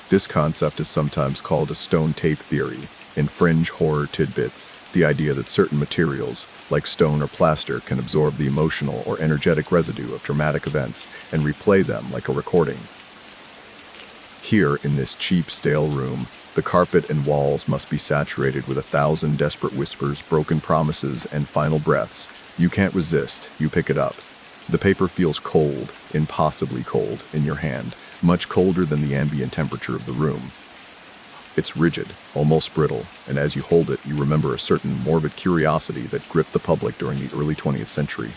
This concept is sometimes called a stone tape theory. In fringe horror tidbits, the idea that certain materials, like stone or plaster, can absorb the emotional or energetic residue of dramatic events and replay them like a recording. Here, in this cheap, stale room, the carpet and walls must be saturated with 1,000 desperate whispers, broken promises, and final breaths. You can't resist, you pick it up. The paper feels cold, impossibly cold, in your hand, much colder than the ambient temperature of the room. It's rigid, almost brittle, and as you hold it, you remember a certain morbid curiosity that gripped the public during the early 20th century.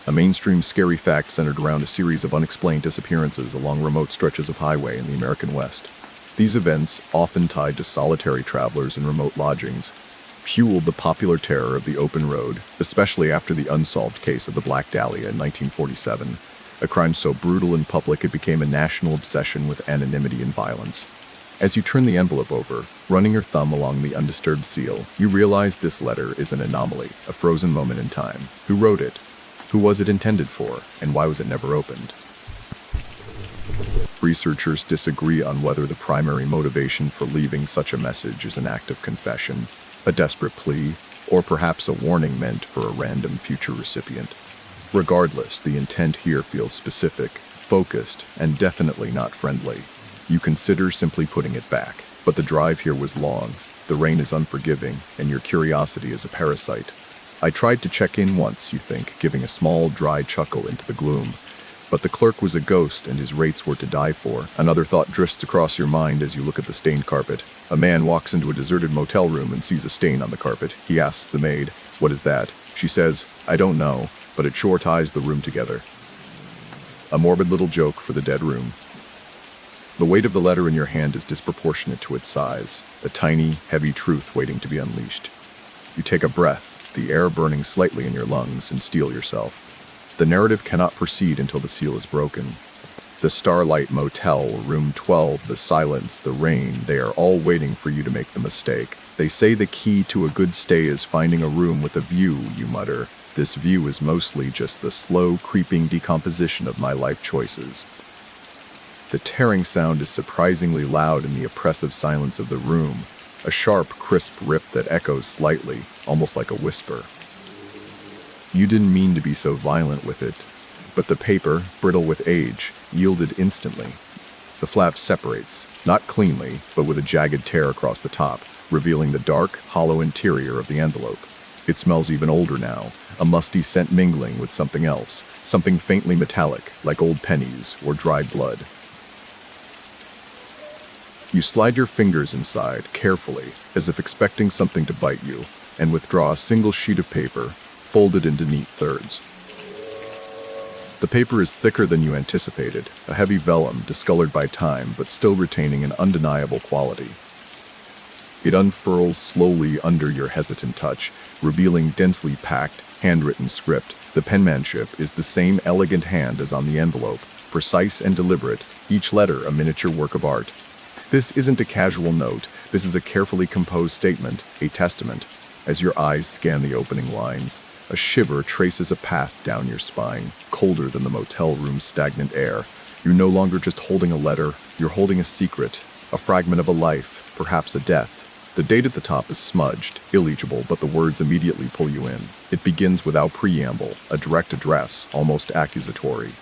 A mainstream scary fact centered around a series of unexplained disappearances along remote stretches of highway in the American West. These events, often tied to solitary travelers in remote lodgings, fueled the popular terror of the open road, especially after the unsolved case of the Black Dahlia in 1947, a crime so brutal and public it became a national obsession with anonymity and violence. As you turn the envelope over, running your thumb along the undisturbed seal, you realize this letter is an anomaly, a frozen moment in time. Who wrote it? Who was it intended for? And why was it never opened? Researchers disagree on whether the primary motivation for leaving such a message is an act of confession, a desperate plea, or perhaps a warning meant for a random future recipient. Regardless, the intent here feels specific, focused, and definitely not friendly. You consider simply putting it back, but the drive here was long, the rain is unforgiving, and your curiosity is a parasite. I tried to check in once, you think, giving a small, dry chuckle into the gloom. But the clerk was a ghost and his rates were to die for. Another thought drifts across your mind as you look at the stained carpet. A man walks into a deserted motel room and sees a stain on the carpet. He asks the maid, "What is that?" She says, "I don't know, but it sure ties the room together." A morbid little joke for the dead room. The weight of the letter in your hand is disproportionate to its size, a tiny, heavy truth waiting to be unleashed. You take a breath, the air burning slightly in your lungs, and steel yourself. The narrative cannot proceed until the seal is broken. The Starlight Motel, Room 12, the silence, the rain, they are all waiting for you to make the mistake. They say the key to a good stay is finding a room with a view, you mutter. This view is mostly just the slow, creeping decomposition of my life choices. The tearing sound is surprisingly loud in the oppressive silence of the room, a sharp, crisp rip that echoes slightly, almost like a whisper. You didn't mean to be so violent with it, but the paper, brittle with age, yielded instantly. The flap separates, not cleanly, but with a jagged tear across the top, revealing the dark, hollow interior of the envelope. It smells even older now, a musty scent mingling with something else, something faintly metallic, like old pennies or dried blood. You slide your fingers inside, carefully, as if expecting something to bite you, and withdraw a single sheet of paper, folded into neat thirds. The paper is thicker than you anticipated, a heavy vellum discolored by time but still retaining an undeniable quality. It unfurls slowly under your hesitant touch, revealing densely packed, handwritten script. The penmanship is the same elegant hand as on the envelope, precise and deliberate, each letter a miniature work of art. This isn't a casual note, this is a carefully composed statement, a testament. As your eyes scan the opening lines, a shiver traces a path down your spine, colder than the motel room's stagnant air. You're no longer just holding a letter, you're holding a secret, a fragment of a life, perhaps a death. The date at the top is smudged, illegible, but the words immediately pull you in. It begins without preamble, a direct address, almost accusatory.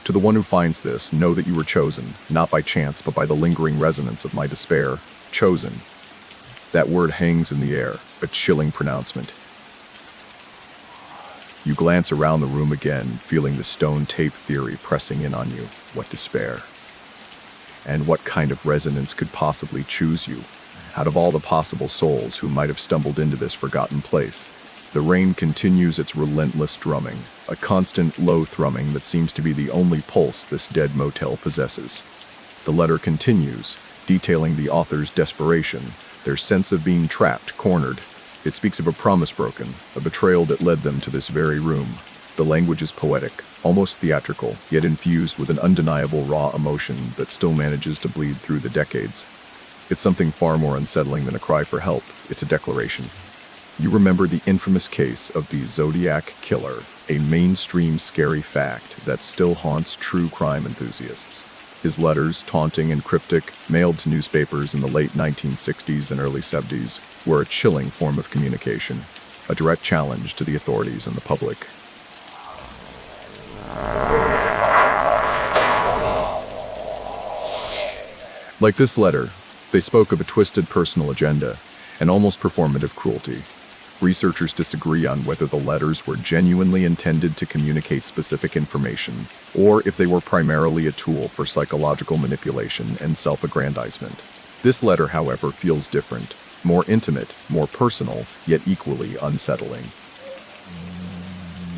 To the one who finds this, know that you were chosen, not by chance, but by the lingering resonance of my despair. Chosen. That word hangs in the air, a chilling pronouncement. You glance around the room again, feeling the stone tape theory pressing in on you. What despair. And what kind of resonance could possibly choose you? Out of all the possible souls who might have stumbled into this forgotten place, the rain continues its relentless drumming, a constant low thrumming that seems to be the only pulse this dead motel possesses. The letter continues, detailing the author's desperation, their sense of being trapped, cornered. It speaks of a promise broken, a betrayal that led them to this very room. The language is poetic, almost theatrical, yet infused with an undeniable raw emotion that still manages to bleed through the decades. It's something far more unsettling than a cry for help. It's a declaration. You remember the infamous case of the Zodiac Killer, a mainstream scary fact that still haunts true crime enthusiasts. His letters, taunting and cryptic, mailed to newspapers in the late 1960s and early 70s, were a chilling form of communication, a direct challenge to the authorities and the public. Like this letter, they spoke of a twisted personal agenda, an almost performative cruelty. Researchers disagree on whether the letters were genuinely intended to communicate specific information, or if they were primarily a tool for psychological manipulation and self-aggrandizement. This letter, however, feels different, more intimate, more personal, yet equally unsettling.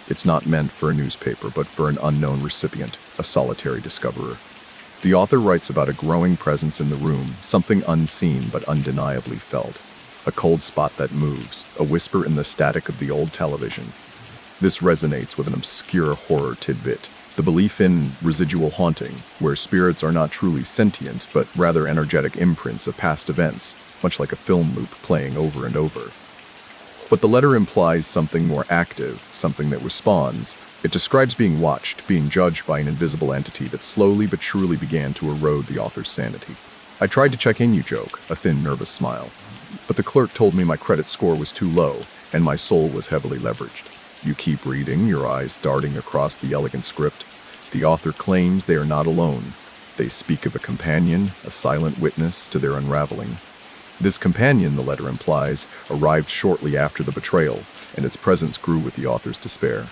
It's not meant for a newspaper, but for an unknown recipient, a solitary discoverer. The author writes about a growing presence in the room, something unseen but undeniably felt. A cold spot that moves, a whisper in the static of the old television. This resonates with an obscure horror tidbit, the belief in residual haunting, where spirits are not truly sentient, but rather energetic imprints of past events, much like a film loop playing over and over. But the letter implies something more active, something that responds. It describes being watched, being judged by an invisible entity that slowly but surely began to erode the author's sanity. "I tried to check in, you joke," a thin, nervous smile. "But the clerk told me my credit score was too low, and my soul was heavily leveraged." You keep reading, your eyes darting across the elegant script. The author claims they are not alone. They speak of a companion, a silent witness to their unraveling. This companion, the letter implies, arrived shortly after the betrayal, and its presence grew with the author's despair.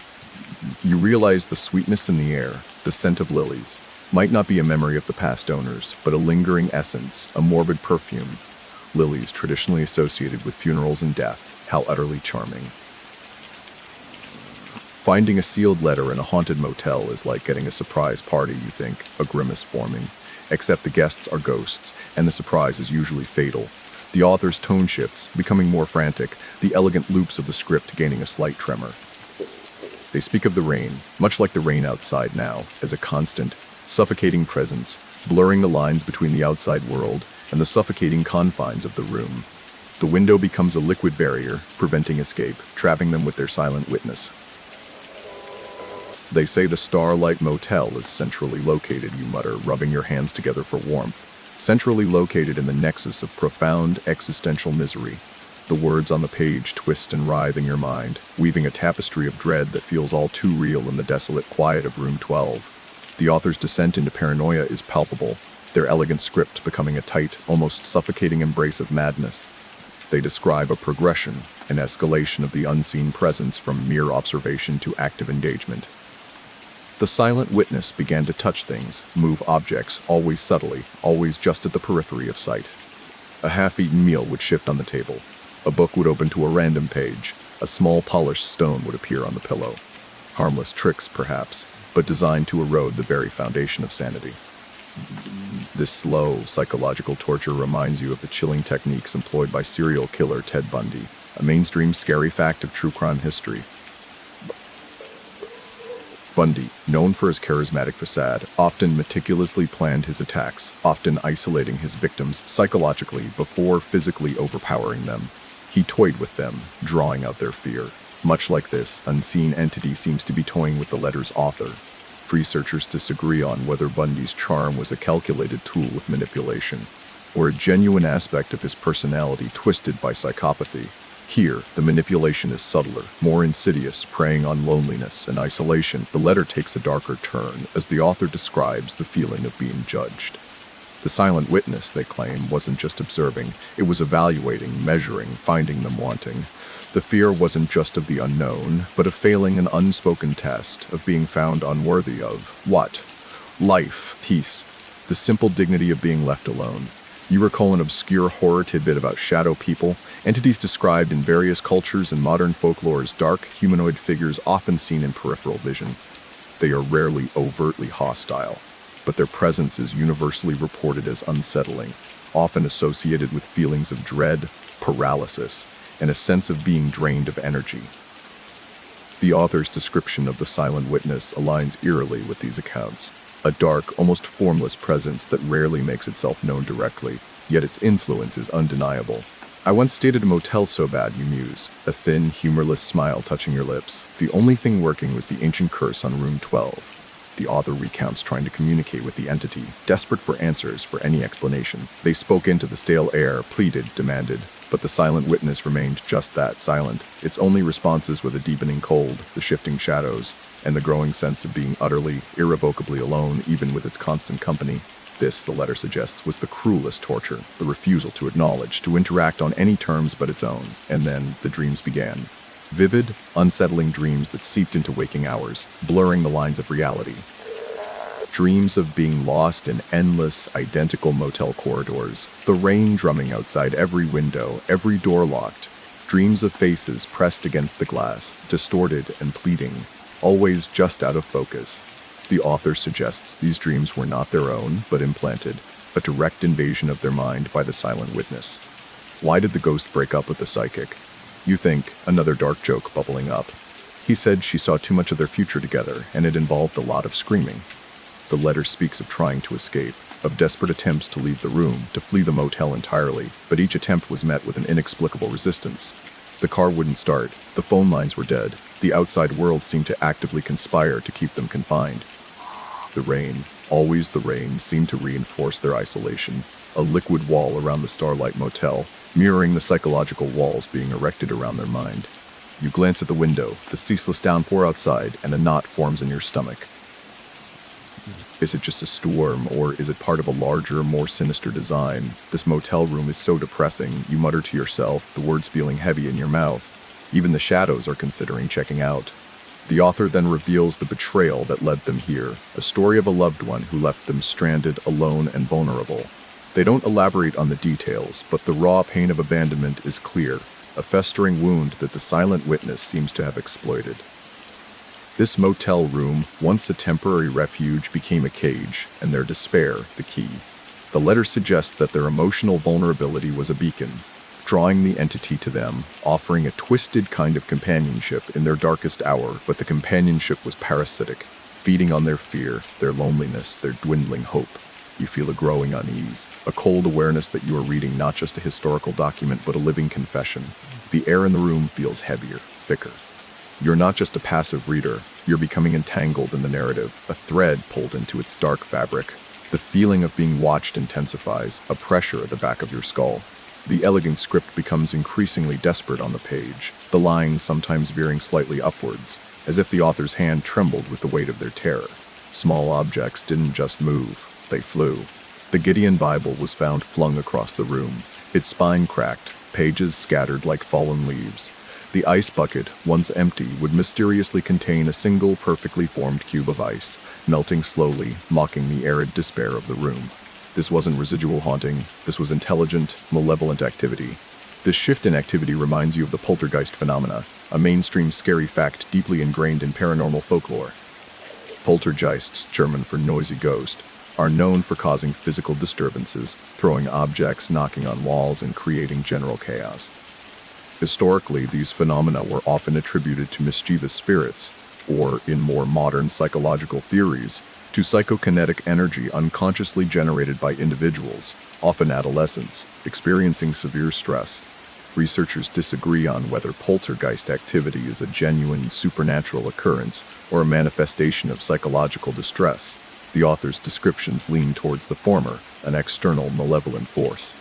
You realize the sweetness in the air, the scent of lilies, might not be a memory of the past owners, but a lingering essence, a morbid perfume. Lilies traditionally associated with funerals and death, how utterly charming. Finding a sealed letter in a haunted motel is like getting a surprise party, you think, a grimace forming. Except the guests are ghosts, and the surprise is usually fatal. The author's tone shifts, becoming more frantic, the elegant loops of the script gaining a slight tremor. They speak of the rain, much like the rain outside now, as a constant, suffocating presence, blurring the lines between the outside world and the suffocating confines of the room. The window becomes a liquid barrier, preventing escape, trapping them with their silent witness. They say the Starlight Motel is centrally located, you mutter, rubbing your hands together for warmth. Centrally located in the nexus of profound existential misery. The words on the page twist and writhe in your mind, weaving a tapestry of dread that feels all too real in the desolate quiet of room 12. The author's descent into paranoia is palpable, their elegant script becoming a tight, almost suffocating embrace of madness. They describe a progression, an escalation of the unseen presence from mere observation to active engagement. The silent witness began to touch things, move objects, always subtly, always just at the periphery of sight. A half-eaten meal would shift on the table. A book would open to a random page. A small polished stone would appear on the pillow. Harmless tricks, perhaps, but designed to erode the very foundation of sanity. This slow, psychological torture reminds you of the chilling techniques employed by serial killer Ted Bundy, a mainstream scary fact of true crime history. Bundy, known for his charismatic facade, often meticulously planned his attacks, often isolating his victims psychologically before physically overpowering them. He toyed with them, drawing out their fear. Much like this, unseen entity seems to be toying with the letter's author. Researchers disagree on whether Bundy's charm was a calculated tool with manipulation, or a genuine aspect of his personality twisted by psychopathy. Here, the manipulation is subtler, more insidious, preying on loneliness and isolation. The letter takes a darker turn as the author describes the feeling of being judged. The silent witness, they claim, wasn't just observing, it was evaluating, measuring, finding them wanting. The fear wasn't just of the unknown, but of failing an unspoken test, of being found unworthy of what? Life, peace, the simple dignity of being left alone. You recall an obscure horror tidbit about shadow people, entities described in various cultures and modern folklore as dark, humanoid figures often seen in peripheral vision. They are rarely overtly hostile, but their presence is universally reported as unsettling, often associated with feelings of dread, paralysis, and a sense of being drained of energy. The author's description of the silent witness aligns eerily with these accounts. A dark, almost formless presence that rarely makes itself known directly, yet its influence is undeniable. I once stayed at a motel so bad, you muse, a thin, humorless smile touching your lips. The only thing working was the ancient curse on room 12. The author recounts trying to communicate with the entity, desperate for answers, for any explanation. They spoke into the stale air, pleaded, demanded. But the silent witness remained just that, silent. Its only responses were the deepening cold, the shifting shadows, and the growing sense of being utterly, irrevocably alone, even with its constant company. This, the letter suggests, was the cruelest torture, the refusal to acknowledge, to interact on any terms but its own. And then the dreams began. Vivid, unsettling dreams that seeped into waking hours, blurring the lines of reality. Dreams of being lost in endless, identical motel corridors, the rain drumming outside every window, every door locked. Dreams of faces pressed against the glass, distorted and pleading, always just out of focus. The author suggests these dreams were not their own, but implanted, a direct invasion of their mind by the silent witness. Why did the ghost break up with the psychic? You think, another dark joke bubbling up. He said she saw too much of their future together, and it involved a lot of screaming. The letter speaks of trying to escape, of desperate attempts to leave the room, to flee the motel entirely, but each attempt was met with an inexplicable resistance. The car wouldn't start, the phone lines were dead, the outside world seemed to actively conspire to keep them confined. The rain, always the rain, seemed to reinforce their isolation, a liquid wall around the Starlight Motel, mirroring the psychological walls being erected around their mind. You glance at the window, the ceaseless downpour outside, and a knot forms in your stomach. Is it just a storm, or is it part of a larger, more sinister design? This motel room is so depressing, you mutter to yourself, the words feeling heavy in your mouth. Even the shadows are considering checking out. The author then reveals the betrayal that led them here, a story of a loved one who left them stranded, alone, and vulnerable. They don't elaborate on the details, but the raw pain of abandonment is clear, a festering wound that the silent witness seems to have exploited. This motel room, once a temporary refuge, became a cage, and their despair the key. The letter suggests that their emotional vulnerability was a beacon, drawing the entity to them, offering a twisted kind of companionship in their darkest hour, but the companionship was parasitic, feeding on their fear, their loneliness, their dwindling hope. You feel a growing unease, a cold awareness that you are reading not just a historical document, but a living confession. The air in the room feels heavier, thicker. You're not just a passive reader, you're becoming entangled in the narrative, a thread pulled into its dark fabric. The feeling of being watched intensifies, a pressure at the back of your skull. The elegant script becomes increasingly desperate on the page, the lines sometimes veering slightly upwards, as if the author's hand trembled with the weight of their terror. Small objects didn't just move, they flew. The Gideon Bible was found flung across the room, its spine cracked, pages scattered like fallen leaves. The ice bucket, once empty, would mysteriously contain a single perfectly formed cube of ice, melting slowly, mocking the arid despair of the room. This wasn't residual haunting, this was intelligent, malevolent activity. This shift in activity reminds you of the poltergeist phenomena, a mainstream scary fact deeply ingrained in paranormal folklore. Poltergeists, German for noisy ghost, are known for causing physical disturbances, throwing objects, knocking on walls, and creating general chaos. Historically, these phenomena were often attributed to mischievous spirits, or, in more modern psychological theories, to psychokinetic energy unconsciously generated by individuals, often adolescents, experiencing severe stress. Researchers disagree on whether poltergeist activity is a genuine supernatural occurrence or a manifestation of psychological distress. The author's descriptions lean towards the former, an external malevolent force.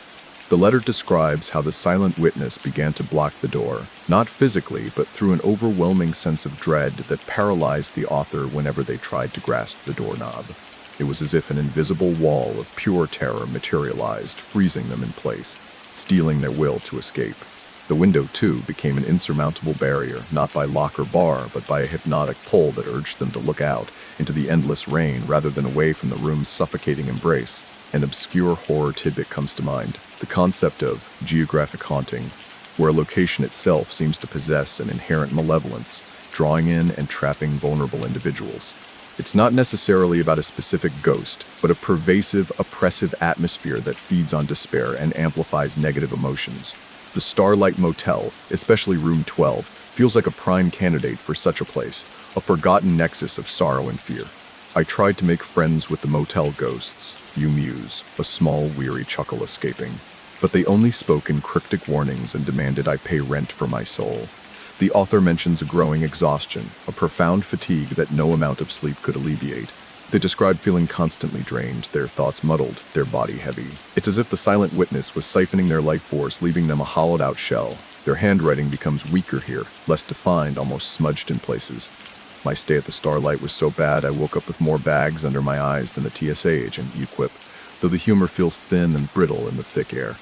The letter describes how the silent witness began to block the door, not physically, but through an overwhelming sense of dread that paralyzed the author whenever they tried to grasp the doorknob. It was as if an invisible wall of pure terror materialized, freezing them in place, stealing their will to escape. The window, too, became an insurmountable barrier, not by lock or bar, but by a hypnotic pull that urged them to look out into the endless rain rather than away from the room's suffocating embrace. An obscure horror tidbit comes to mind, the concept of geographic haunting, where a location itself seems to possess an inherent malevolence, drawing in and trapping vulnerable individuals. It's not necessarily about a specific ghost, but a pervasive, oppressive atmosphere that feeds on despair and amplifies negative emotions. The Starlight Motel, especially room 12, feels like a prime candidate for such a place, a forgotten nexus of sorrow and fear. I tried to make friends with the motel ghosts, you muse, a small, weary chuckle escaping. but they only spoke in cryptic warnings and demanded I pay rent for my soul. The author mentions a growing exhaustion, a profound fatigue that no amount of sleep could alleviate. They described feeling constantly drained, their thoughts muddled, their body heavy. It's as if the silent witness was siphoning their life force, leaving them a hollowed-out shell. Their handwriting becomes weaker here, less defined, almost smudged in places. My stay at the Starlight was so bad I woke up with more bags under my eyes than a TSA agent, you quip, though the humor feels thin and brittle in the thick air.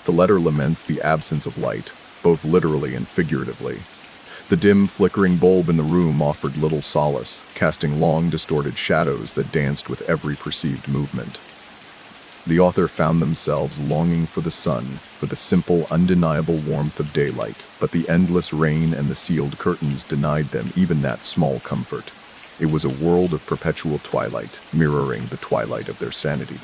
The letter laments the absence of light, both literally and figuratively. The dim, flickering bulb in the room offered little solace, casting long, distorted shadows that danced with every perceived movement. The author found themselves longing for the sun, for the simple, undeniable warmth of daylight, but the endless rain and the sealed curtains denied them even that small comfort. It was a world of perpetual twilight, mirroring the twilight of their sanity.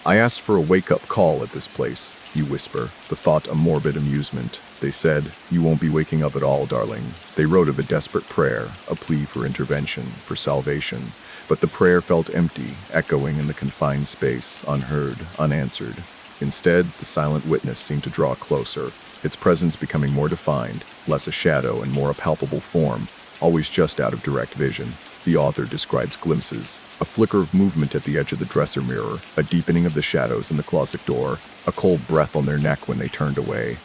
I asked for a wake-up call at this place, you whisper, the thought a morbid amusement. They said, "You won't be waking up at all, darling." They wrote of a desperate prayer, a plea for intervention, for salvation. But the prayer felt empty, echoing in the confined space, unheard, unanswered. Instead, the silent witness seemed to draw closer, its presence becoming more defined, less a shadow and more a palpable form, always just out of direct vision. The author describes glimpses, a flicker of movement at the edge of the dresser mirror, a deepening of the shadows in the closet door, a cold breath on their neck when they turned away.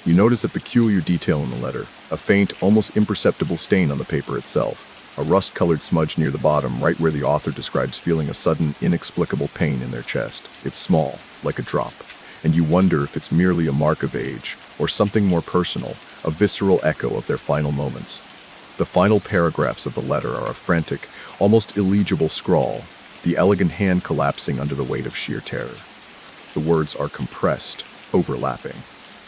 You notice a peculiar detail in the letter, a faint, almost imperceptible stain on the paper itself, a rust-colored smudge near the bottom, right where the author describes feeling a sudden, inexplicable pain in their chest. It's small, like a drop, and you wonder if it's merely a mark of age, or something more personal, a visceral echo of their final moments. The final paragraphs of the letter are a frantic, almost illegible scrawl, the elegant hand collapsing under the weight of sheer terror. The words are compressed, overlapping.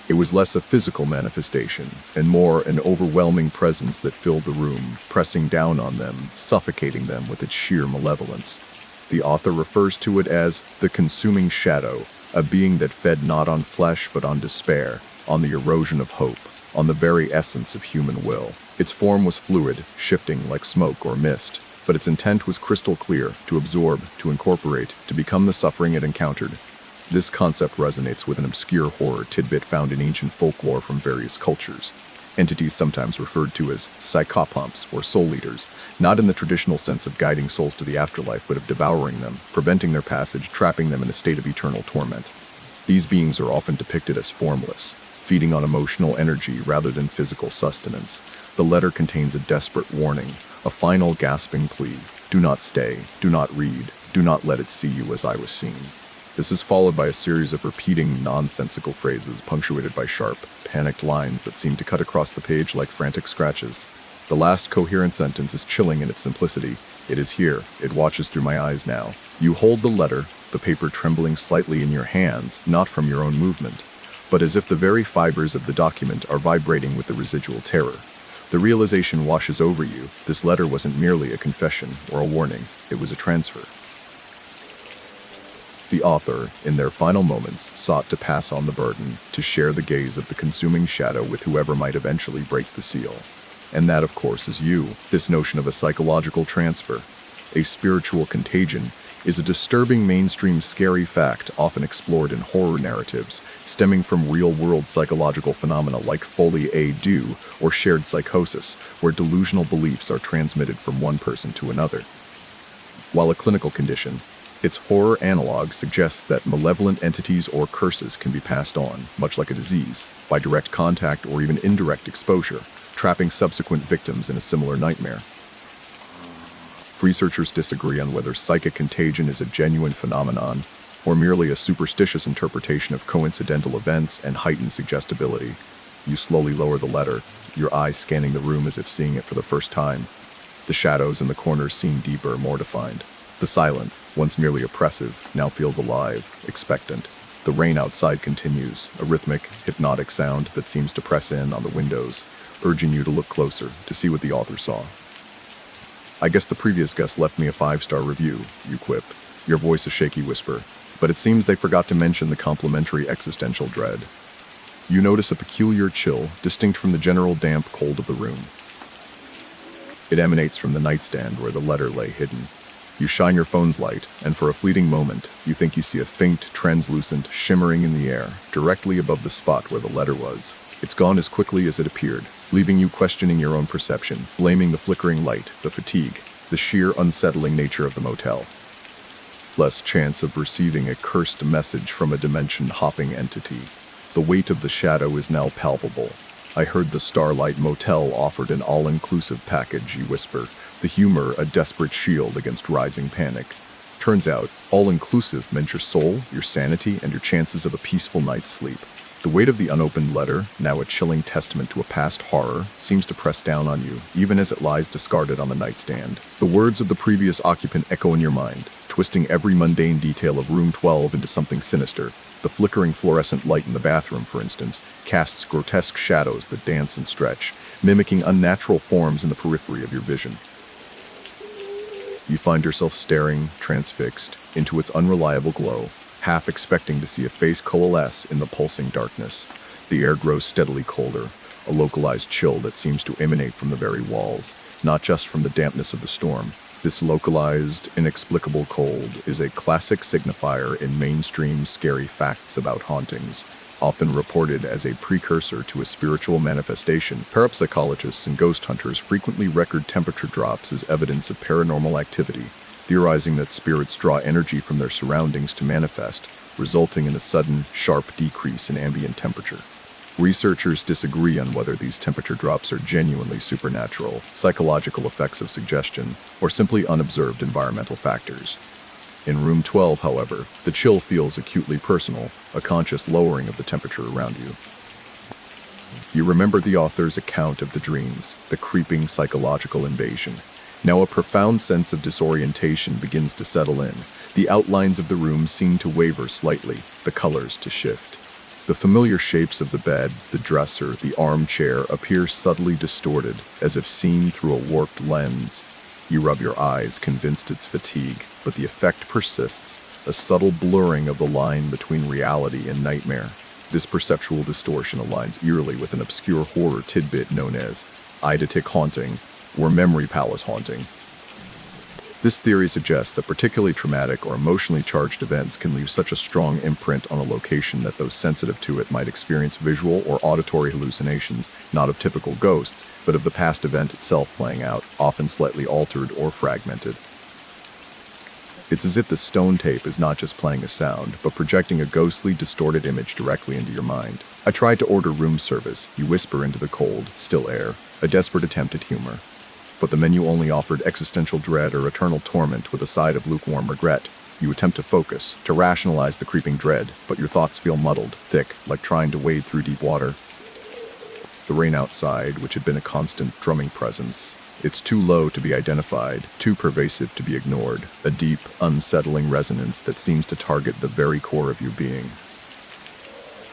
It was less a physical manifestation, and more an overwhelming presence that filled the room, pressing down on them, suffocating them with its sheer malevolence. The author refers to it as the consuming shadow, a being that fed not on flesh but on despair, on the erosion of hope, on the very essence of human will. Its form was fluid, shifting like smoke or mist, but its intent was crystal clear, to absorb, to incorporate, to become the suffering it encountered. This concept resonates with an obscure horror tidbit found in ancient folklore from various cultures. Entities sometimes referred to as psychopomps or soul eaters, not in the traditional sense of guiding souls to the afterlife, but of devouring them, preventing their passage, trapping them in a state of eternal torment. These beings are often depicted as formless, feeding on emotional energy rather than physical sustenance. The letter contains a desperate warning, a final gasping plea. Do not stay, do not read, do not let it see you as I was seen. This is followed by a series of repeating, nonsensical phrases punctuated by sharp, panicked lines that seem to cut across the page like frantic scratches. The last coherent sentence is chilling in its simplicity. It is here. It watches through my eyes now. You hold the letter, the paper trembling slightly in your hands, not from your own movement, but as if the very fibers of the document are vibrating with the residual terror. The realization washes over you. This letter wasn't merely a confession or a warning. It was a transfer. The author, in their final moments, sought to pass on the burden, to share the gaze of the consuming shadow with whoever might eventually break the seal. And that, of course, is you. This notion of a psychological transfer, a spiritual contagion, is a disturbing mainstream scary fact often explored in horror narratives, stemming from real-world psychological phenomena like folie à deux or shared psychosis, where delusional beliefs are transmitted from one person to another. While a clinical condition, its horror analog suggests that malevolent entities or curses can be passed on, much like a disease, by direct contact or even indirect exposure, trapping subsequent victims in a similar nightmare. Researchers disagree on whether psychic contagion is a genuine phenomenon or merely a superstitious interpretation of coincidental events and heightened suggestibility. You slowly lower the letter, your eyes scanning the room as if seeing it for the first time. The shadows in the corners seem deeper, more defined. The silence, once merely oppressive, now feels alive, expectant. The rain outside continues, a rhythmic, hypnotic sound that seems to press in on the windows, urging you to look closer, to see what the author saw. I guess the previous guest left me a 5-star review, you quip, your voice a shaky whisper, but it seems they forgot to mention the complimentary existential dread. You notice a peculiar chill, distinct from the general damp cold of the room. It emanates from the nightstand where the letter lay hidden. You shine your phone's light, and for a fleeting moment, you think you see a faint, translucent shimmering in the air, directly above the spot where the letter was. It's gone as quickly as it appeared, leaving you questioning your own perception, blaming the flickering light, the fatigue, the sheer unsettling nature of the motel. Less chance of receiving a cursed message from a dimension-hopping entity. The weight of the shadow is now palpable. I heard the Starlight Motel offered an all-inclusive package, you whisper, the humor a desperate shield against rising panic. Turns out, all-inclusive meant your soul, your sanity, and your chances of a peaceful night's sleep. The weight of the unopened letter, now a chilling testament to a past horror, seems to press down on you, even as it lies discarded on the nightstand. The words of the previous occupant echo in your mind, twisting every mundane detail of room 12 into something sinister. The flickering fluorescent light in the bathroom, for instance, casts grotesque shadows that dance and stretch, mimicking unnatural forms in the periphery of your vision. You find yourself staring, transfixed, into its unreliable glow, half expecting to see a face coalesce in the pulsing darkness. The air grows steadily colder, a localized chill that seems to emanate from the very walls, not just from the dampness of the storm. This localized, inexplicable cold is a classic signifier in mainstream scary facts about hauntings, often reported as a precursor to a spiritual manifestation. Parapsychologists and ghost hunters frequently record temperature drops as evidence of paranormal activity, theorizing that spirits draw energy from their surroundings to manifest, resulting in a sudden, sharp decrease in ambient temperature. Researchers disagree on whether these temperature drops are genuinely supernatural, psychological effects of suggestion, or simply unobserved environmental factors. In room 12, however, the chill feels acutely personal, a conscious lowering of the temperature around you. You remember the author's account of the dreams, the creeping psychological invasion. Now a profound sense of disorientation begins to settle in. The outlines of the room seem to waver slightly, the colors to shift. The familiar shapes of the bed, the dresser, the armchair appear subtly distorted, as if seen through a warped lens. You rub your eyes, convinced it's fatigue, but the effect persists, a subtle blurring of the line between reality and nightmare. This perceptual distortion aligns eerily with an obscure horror tidbit known as eidetic haunting, or memory palace haunting. This theory suggests that particularly traumatic or emotionally charged events can leave such a strong imprint on a location that those sensitive to it might experience visual or auditory hallucinations, not of typical ghosts, but of the past event itself playing out, often slightly altered or fragmented. It's as if the stone tape is not just playing a sound, but projecting a ghostly, distorted image directly into your mind. I tried to order room service, you whisper into the cold, still air, a desperate attempt at humor. But the menu only offered existential dread or eternal torment with a side of lukewarm regret. You attempt to focus, to rationalize the creeping dread, but your thoughts feel muddled, thick, like trying to wade through deep water. The rain outside, which had been a constant drumming presence, it's too low to be identified, too pervasive to be ignored, a deep, unsettling resonance that seems to target the very core of your being.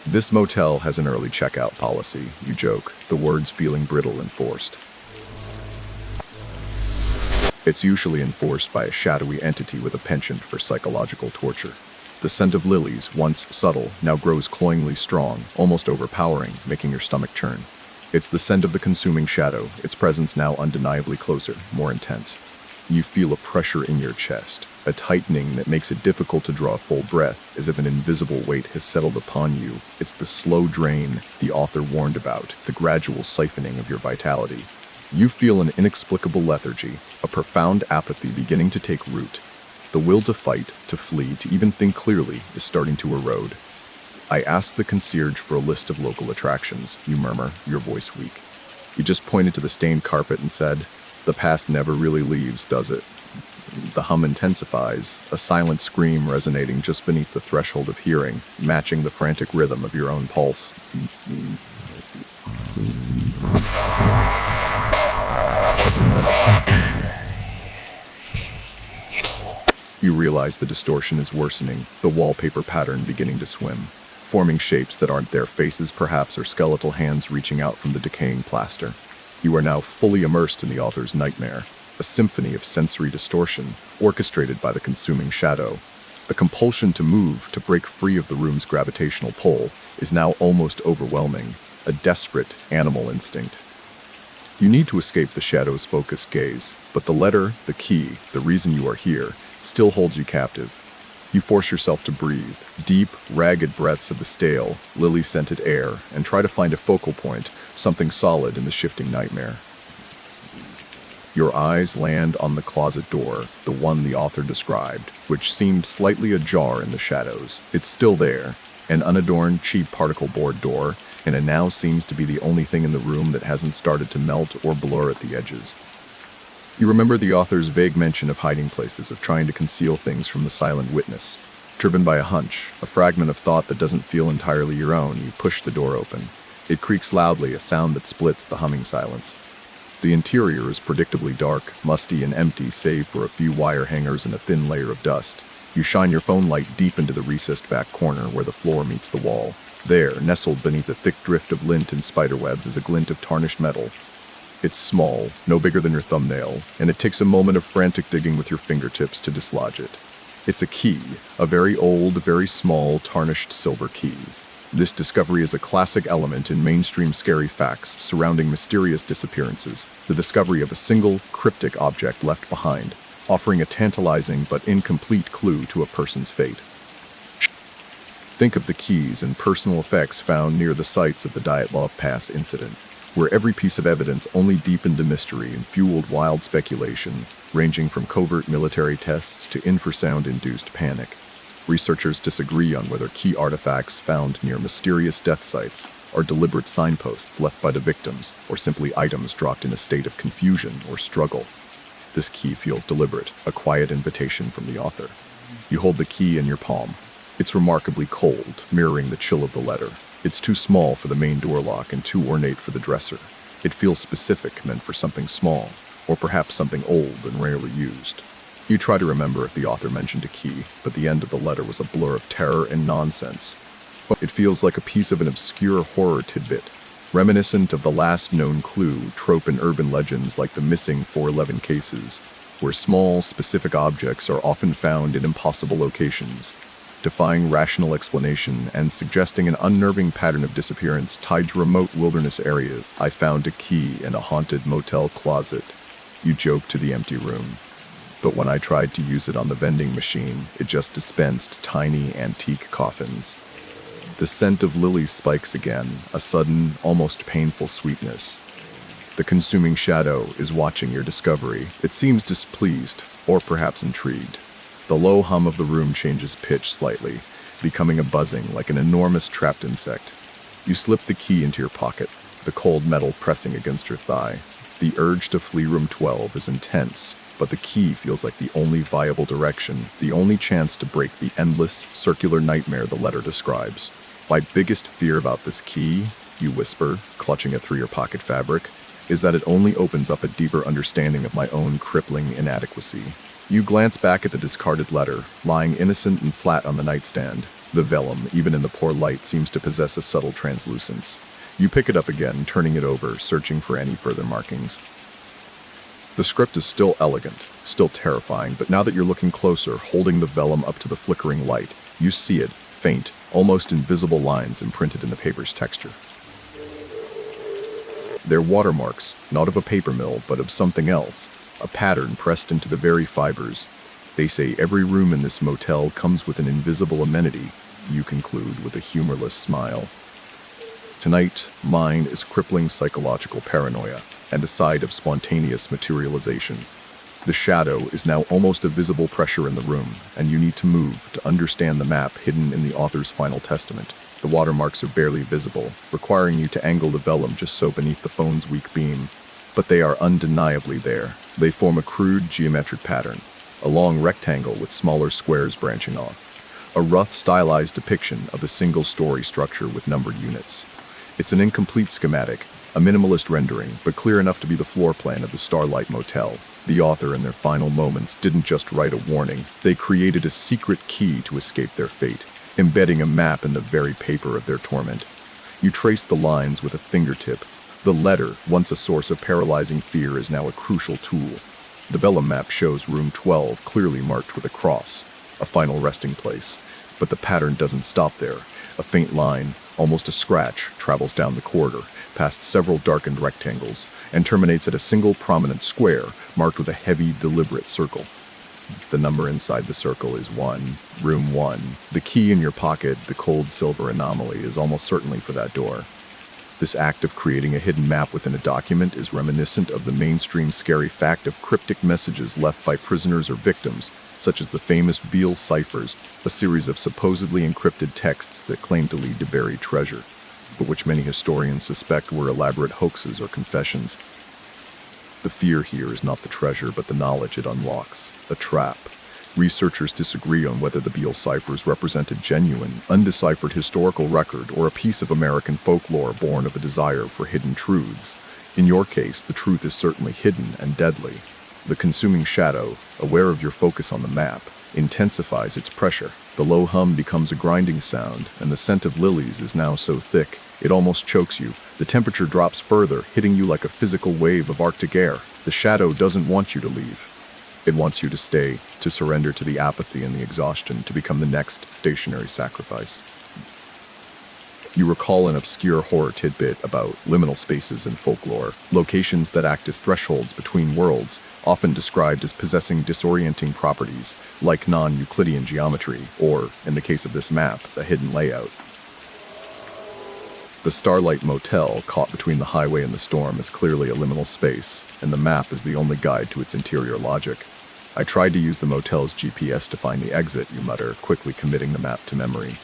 This motel has an early checkout policy, you joke, the words feeling brittle and forced. It's usually enforced by a shadowy entity with a penchant for psychological torture. The scent of lilies, once subtle, now grows cloyingly strong, almost overpowering, making your stomach churn. It's the scent of the consuming shadow, its presence now undeniably closer, more intense. You feel a pressure in your chest, a tightening that makes it difficult to draw a full breath, as if an invisible weight has settled upon you. It's the slow drain the author warned about, the gradual siphoning of your vitality. You feel an inexplicable lethargy, a profound apathy beginning to take root. The will to fight, to flee, to even think clearly is starting to erode. I asked the concierge for a list of local attractions, you murmur, your voice weak. You just pointed to the stained carpet and said, "The past never really leaves, does it?" The hum intensifies, a silent scream resonating just beneath the threshold of hearing, matching the frantic rhythm of your own pulse. You realize the distortion is worsening, the wallpaper pattern beginning to swim, forming shapes that aren't there, faces perhaps, or skeletal hands reaching out from the decaying plaster. You are now fully immersed in the author's nightmare, a symphony of sensory distortion, orchestrated by the consuming shadow. The compulsion to move, to break free of the room's gravitational pull, is now almost overwhelming, a desperate animal instinct. You need to escape the shadow's focused gaze, but the letter, the key, the reason you are here, still holds you captive. You force yourself to breathe, deep, ragged breaths of the stale, lily-scented air, and try to find a focal point, something solid in the shifting nightmare. Your eyes land on the closet door, the one the author described, which seemed slightly ajar in the shadows. It's still there, an unadorned, cheap particle board door, and it now seems to be the only thing in the room that hasn't started to melt or blur at the edges. You remember the author's vague mention of hiding places, of trying to conceal things from the silent witness. Driven by a hunch, a fragment of thought that doesn't feel entirely your own, you push the door open. It creaks loudly, a sound that splits the humming silence. The interior is predictably dark, musty, and empty save for a few wire hangers and a thin layer of dust. You shine your phone light deep into the recessed back corner where the floor meets the wall. There, nestled beneath a thick drift of lint and spiderwebs, is a glint of tarnished metal. It's small, no bigger than your thumbnail, and it takes a moment of frantic digging with your fingertips to dislodge it. It's a key, a very old, very small, tarnished silver key. This discovery is a classic element in mainstream scary facts surrounding mysterious disappearances, the discovery of a single, cryptic object left behind, offering a tantalizing but incomplete clue to a person's fate. Think of the keys and personal effects found near the sites of the Dyatlov Pass incident, where every piece of evidence only deepened the mystery and fueled wild speculation, ranging from covert military tests to infrasound-induced panic. Researchers disagree on whether key artifacts found near mysterious death sites are deliberate signposts left by the victims or simply items dropped in a state of confusion or struggle. This key feels deliberate, a quiet invitation from the author. You hold the key in your palm. It's remarkably cold, mirroring the chill of the letter. It's too small for the main door lock and too ornate for the dresser. It feels specific, meant for something small, or perhaps something old and rarely used. You try to remember if the author mentioned a key, but the end of the letter was a blur of terror and nonsense. It feels like a piece of an obscure horror tidbit, reminiscent of the last known clue trope in urban legends like the missing 411 cases, where small, specific objects are often found in impossible locations, defying rational explanation and suggesting an unnerving pattern of disappearance tied to remote wilderness areas. I found a key in a haunted motel closet. You joke to the empty room. But when I tried to use it on the vending machine, it just dispensed tiny antique coffins. The scent of lilies spikes again, a sudden, almost painful sweetness. The consuming shadow is watching your discovery. It seems displeased, or perhaps intrigued. The low hum of the room changes pitch slightly, becoming a buzzing like an enormous trapped insect. You slip the key into your pocket, the cold metal pressing against your thigh. The urge to flee room 12 is intense, but the key feels like the only viable direction, the only chance to break the endless, circular nightmare the letter describes. My biggest fear about this key, you whisper, clutching it through your pocket fabric, is that it only opens up a deeper understanding of my own crippling inadequacy. You glance back at the discarded letter, lying innocent and flat on the nightstand. The vellum, even in the poor light, seems to possess a subtle translucence. You pick it up again, turning it over, searching for any further markings. The script is still elegant, still terrifying, but now that you're looking closer, holding the vellum up to the flickering light, you see it, faint, almost invisible lines imprinted in the paper's texture. They're watermarks, not of a paper mill, but of something else. A pattern pressed into the very fibers. They say every room in this motel comes with an invisible amenity, you conclude with a humorless smile. Tonight, mine is crippling psychological paranoia and a side of spontaneous materialization. The shadow is now almost a visible pressure in the room, and you need to move to understand the map hidden in the author's final testament. The watermarks are barely visible, requiring you to angle the vellum just so beneath the phone's weak beam. But they are undeniably there. They form a crude geometric pattern, a long rectangle with smaller squares branching off, a rough stylized depiction of a single-story structure with numbered units. It's an incomplete schematic, a minimalist rendering, but clear enough to be the floor plan of the Starlight Motel. The author, in their final moments, didn't just write a warning. They created a secret key to escape their fate, embedding a map in the very paper of their torment. You trace the lines with a fingertip. The letter, once a source of paralyzing fear, is now a crucial tool. The vellum map shows room 12 clearly marked with a cross, a final resting place. But the pattern doesn't stop there. A faint line, almost a scratch, travels down the corridor, past several darkened rectangles, and terminates at a single prominent square marked with a heavy, deliberate circle. The number inside the circle is 1, room 1. The key in your pocket, the cold silver anomaly, is almost certainly for that door. This act of creating a hidden map within a document is reminiscent of the mainstream scary fact of cryptic messages left by prisoners or victims, such as the famous Beale ciphers, a series of supposedly encrypted texts that claim to lead to buried treasure, but which many historians suspect were elaborate hoaxes or confessions. The fear here is not the treasure, but the knowledge it unlocks, a trap. Researchers disagree on whether the Beale ciphers represent a genuine, undeciphered historical record or a piece of American folklore born of a desire for hidden truths. In your case, the truth is certainly hidden and deadly. The consuming shadow, aware of your focus on the map, intensifies its pressure. The low hum becomes a grinding sound, and the scent of lilies is now so thick, it almost chokes you. The temperature drops further, hitting you like a physical wave of Arctic air. The shadow doesn't want you to leave. It wants you to stay, to surrender to the apathy and the exhaustion, to become the next stationary sacrifice. You recall an obscure horror tidbit about liminal spaces in folklore, locations that act as thresholds between worlds, often described as possessing disorienting properties, like non-Euclidean geometry, or, in the case of this map, a hidden layout. The Starlight Motel, caught between the highway and the storm, is clearly a liminal space, and the map is the only guide to its interior logic. I tried to use the motel's GPS to find the exit, you mutter, quickly committing the map to memory.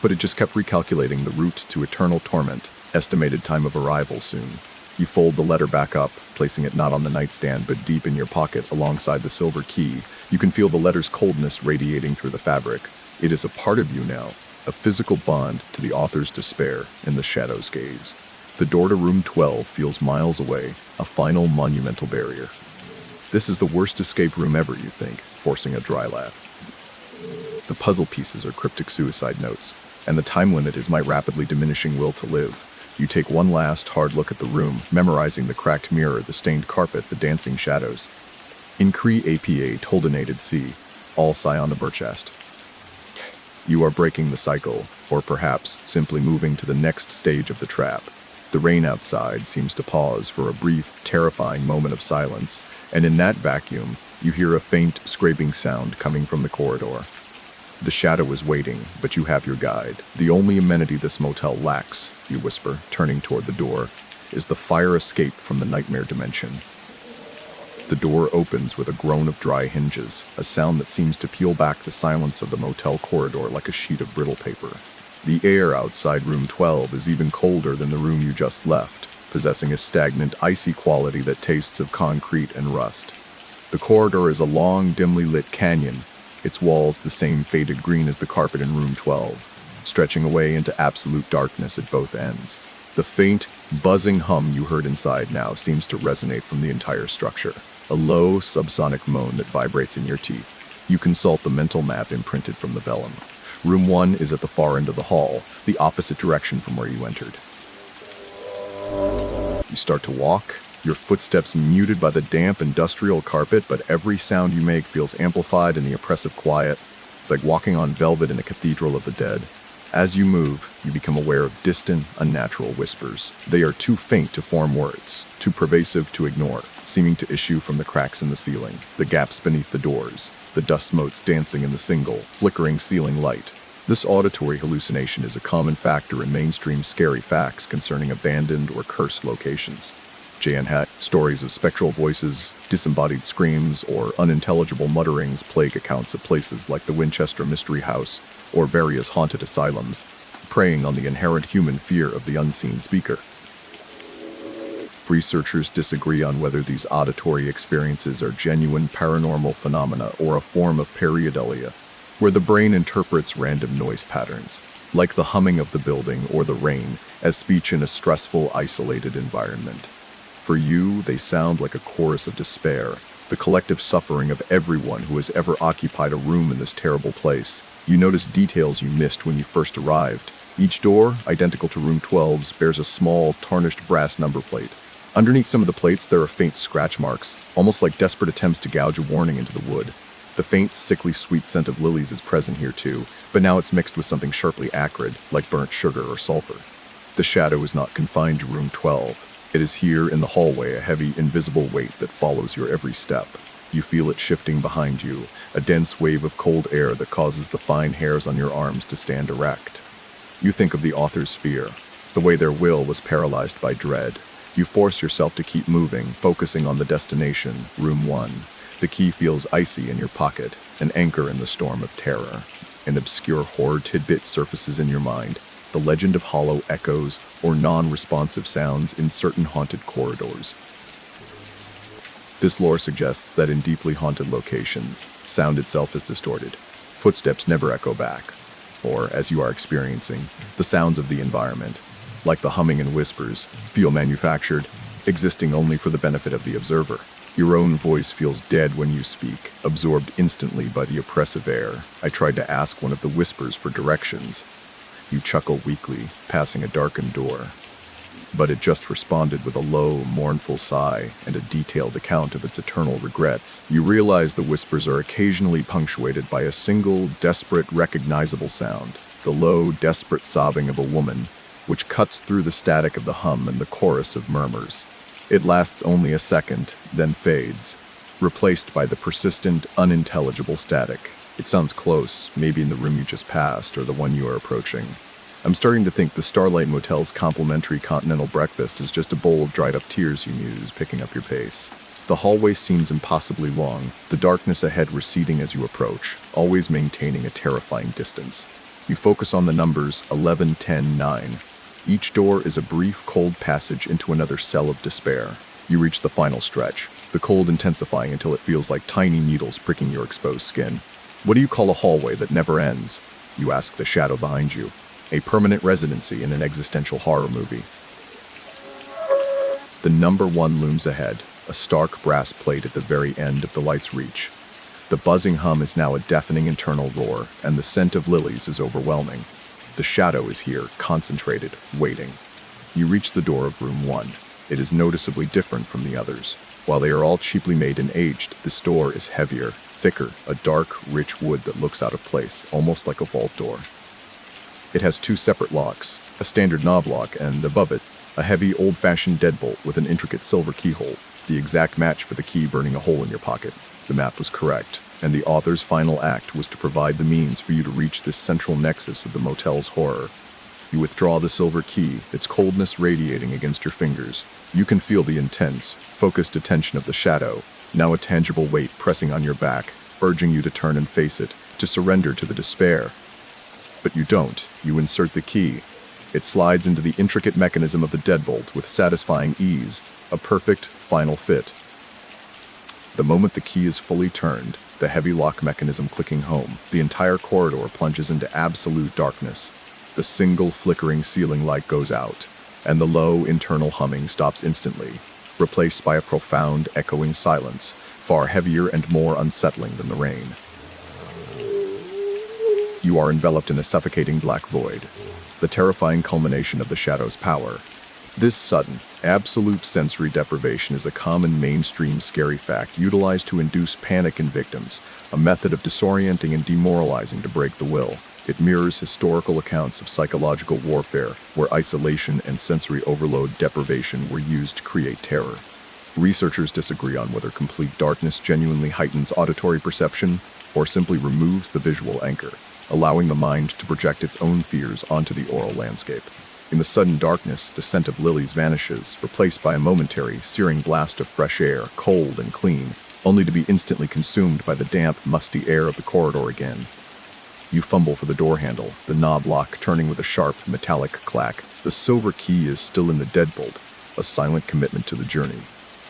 But it just kept recalculating the route to eternal torment, estimated time of arrival soon. You fold the letter back up, placing it not on the nightstand but deep in your pocket alongside the silver key. You can feel the letter's coldness radiating through the fabric. It is a part of you now, a physical bond to the author's despair in the shadow's gaze. The door to room 12 feels miles away, a final monumental barrier. This is the worst escape room ever, you think, forcing a dry laugh. The puzzle pieces are cryptic suicide notes, and the time limit is my rapidly diminishing will to live. You take one last hard look at the room, memorizing the cracked mirror, the stained carpet, the dancing shadows. In Cree APA Toldenated C, all Scion Burchast. You are breaking the cycle, or perhaps simply moving to the next stage of the trap. The rain outside seems to pause for a brief, terrifying moment of silence, and in that vacuum, you hear a faint, scraping sound coming from the corridor. The shadow is waiting, but you have your guide. The only amenity this motel lacks, you whisper, turning toward the door, is the fire escape from the nightmare dimension. The door opens with a groan of dry hinges, a sound that seems to peel back the silence of the motel corridor like a sheet of brittle paper. The air outside room 12 is even colder than the room you just left, possessing a stagnant, icy quality that tastes of concrete and rust. The corridor is a long, dimly lit canyon, its walls the same faded green as the carpet in room 12, stretching away into absolute darkness at both ends. The faint, buzzing hum you heard inside now seems to resonate from the entire structure, a low, subsonic moan that vibrates in your teeth. You consult the mental map imprinted from the vellum. Room 1 is at the far end of the hall, the opposite direction from where you entered. You start to walk, your footsteps muted by the damp industrial carpet, but every sound you make feels amplified in the oppressive quiet. It's like walking on velvet in a cathedral of the dead. As you move, you become aware of distant, unnatural whispers. They are too faint to form words, too pervasive to ignore, seeming to issue from the cracks in the ceiling, the gaps beneath the doors, the dust motes dancing in the single, flickering ceiling light. This auditory hallucination is a common factor in mainstream scary facts concerning abandoned or cursed locations. Stories of spectral voices, disembodied screams, or unintelligible mutterings plague accounts of places like the Winchester Mystery House or various haunted asylums, preying on the inherent human fear of the unseen speaker. Researchers disagree on whether these auditory experiences are genuine paranormal phenomena or a form of pareidolia, where the brain interprets random noise patterns, like the humming of the building or the rain, as speech in a stressful, isolated environment. For you, they sound like a chorus of despair, the collective suffering of everyone who has ever occupied a room in this terrible place. You notice details you missed when you first arrived. Each door, identical to room 12's, bears a small, tarnished brass number plate. Underneath some of the plates, there are faint scratch marks, almost like desperate attempts to gouge a warning into the wood. The faint, sickly sweet scent of lilies is present here too, but now it's mixed with something sharply acrid, like burnt sugar or sulfur. The shadow is not confined to room 12. It is here in the hallway, a heavy, invisible weight that follows your every step. You feel it shifting behind you, a dense wave of cold air that causes the fine hairs on your arms to stand erect. You think of the author's fear, the way their will was paralyzed by dread. You force yourself to keep moving, focusing on the destination, room 1. The key feels icy in your pocket, an anchor in the storm of terror. An obscure horror tidbit surfaces in your mind, the legend of hollow echoes or non-responsive sounds in certain haunted corridors. This lore suggests that in deeply haunted locations, sound itself is distorted. Footsteps never echo back, or, as you are experiencing, the sounds of the environment, like the humming and whispers, feel manufactured, existing only for the benefit of the observer. Your own voice feels dead when you speak, absorbed instantly by the oppressive air. I tried to ask one of the whispers for directions. You chuckle weakly, passing a darkened door. But it just responded with a low, mournful sigh and a detailed account of its eternal regrets. You realize the whispers are occasionally punctuated by a single, desperate, recognizable sound, the low, desperate sobbing of a woman, which cuts through the static of the hum and the chorus of murmurs. It lasts only a second, then fades, replaced by the persistent, unintelligible static. It sounds close, maybe in the room you just passed or the one you are approaching. I'm starting to think the Starlight Motel's complimentary continental breakfast is just a bowl of dried-up tears you muse, picking up your pace. The hallway seems impossibly long, the darkness ahead receding as you approach, always maintaining a terrifying distance. You focus on the numbers 11, 10, 9. Each door is a brief, cold passage into another cell of despair. You reach the final stretch, the cold intensifying until it feels like tiny needles pricking your exposed skin. What do you call a hallway that never ends? You ask the shadow behind you. A permanent residency in an existential horror movie. The number 1 looms ahead, a stark brass plate at the very end of the light's reach. The buzzing hum is now a deafening internal roar, and the scent of lilies is overwhelming. The shadow is here, concentrated, waiting. You reach the door of room 1. It is noticeably different from the others. While they are all cheaply made and aged, this door is heavier, thicker, a dark, rich wood that looks out of place, almost like a vault door. It has 2 separate locks, a standard knob lock and, above it, a heavy, old-fashioned deadbolt with an intricate silver keyhole, the exact match for the key burning a hole in your pocket. The map was correct, and the author's final act was to provide the means for you to reach this central nexus of the motel's horror. You withdraw the silver key, its coldness radiating against your fingers. You can feel the intense, focused attention of the shadow, now a tangible weight pressing on your back, urging you to turn and face it, to surrender to the despair. But you don't. You insert the key. It slides into the intricate mechanism of the deadbolt with satisfying ease, a perfect, final fit. The moment the key is fully turned, the heavy lock mechanism clicking home, the entire corridor plunges into absolute darkness. The single flickering ceiling light goes out, and the low internal humming stops instantly, replaced by a profound, echoing silence, far heavier and more unsettling than the rain. You are enveloped in a suffocating black void, the terrifying culmination of the shadow's power. This sudden, absolute sensory deprivation is a common mainstream scary fact utilized to induce panic in victims, a method of disorienting and demoralizing to break the will. It mirrors historical accounts of psychological warfare, where isolation and sensory overload deprivation were used to create terror. Researchers disagree on whether complete darkness genuinely heightens auditory perception or simply removes the visual anchor, allowing the mind to project its own fears onto the oral landscape. In the sudden darkness, the scent of lilies vanishes, replaced by a momentary, searing blast of fresh air, cold and clean, only to be instantly consumed by the damp, musty air of the corridor again. You fumble for the door handle, the knob lock turning with a sharp, metallic clack. The silver key is still in the deadbolt, a silent commitment to the journey.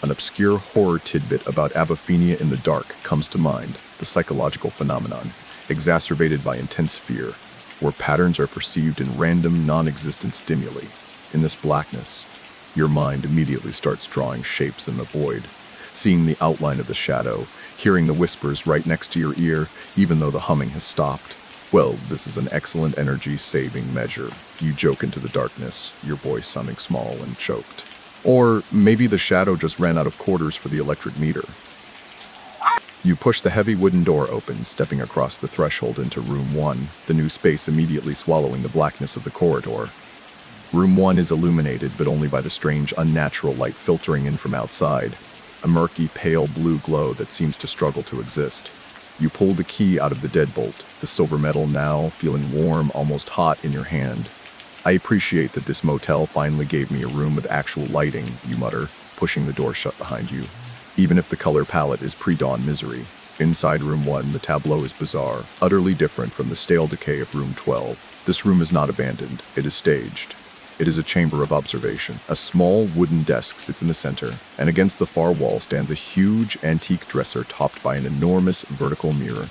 An obscure horror tidbit about apophenia in the dark comes to mind, the psychological phenomenon, exacerbated by intense fear, where patterns are perceived in random, non-existent stimuli. In this blackness, your mind immediately starts drawing shapes in the void, seeing the outline of the shadow, hearing the whispers right next to your ear, even though the humming has stopped. Well, this is an excellent energy-saving measure. You joke into the darkness, your voice sounding small and choked. Or maybe the shadow just ran out of quarters for the electric meter. You push the heavy wooden door open, stepping across the threshold into Room 1, the new space immediately swallowing the blackness of the corridor. Room 1 is illuminated, but only by the strange, unnatural light filtering in from outside, a murky, pale blue glow that seems to struggle to exist. You pull the key out of the deadbolt, the silver metal now feeling warm, almost hot in your hand. I appreciate that this motel finally gave me a room with actual lighting, you mutter, pushing the door shut behind you. Even if the color palette is pre-dawn misery. Inside Room 1, the tableau is bizarre, utterly different from the stale decay of Room 12. This room is not abandoned, it is staged. It is a chamber of observation. A small wooden desk sits in the center, and against the far wall stands a huge antique dresser topped by an enormous vertical mirror.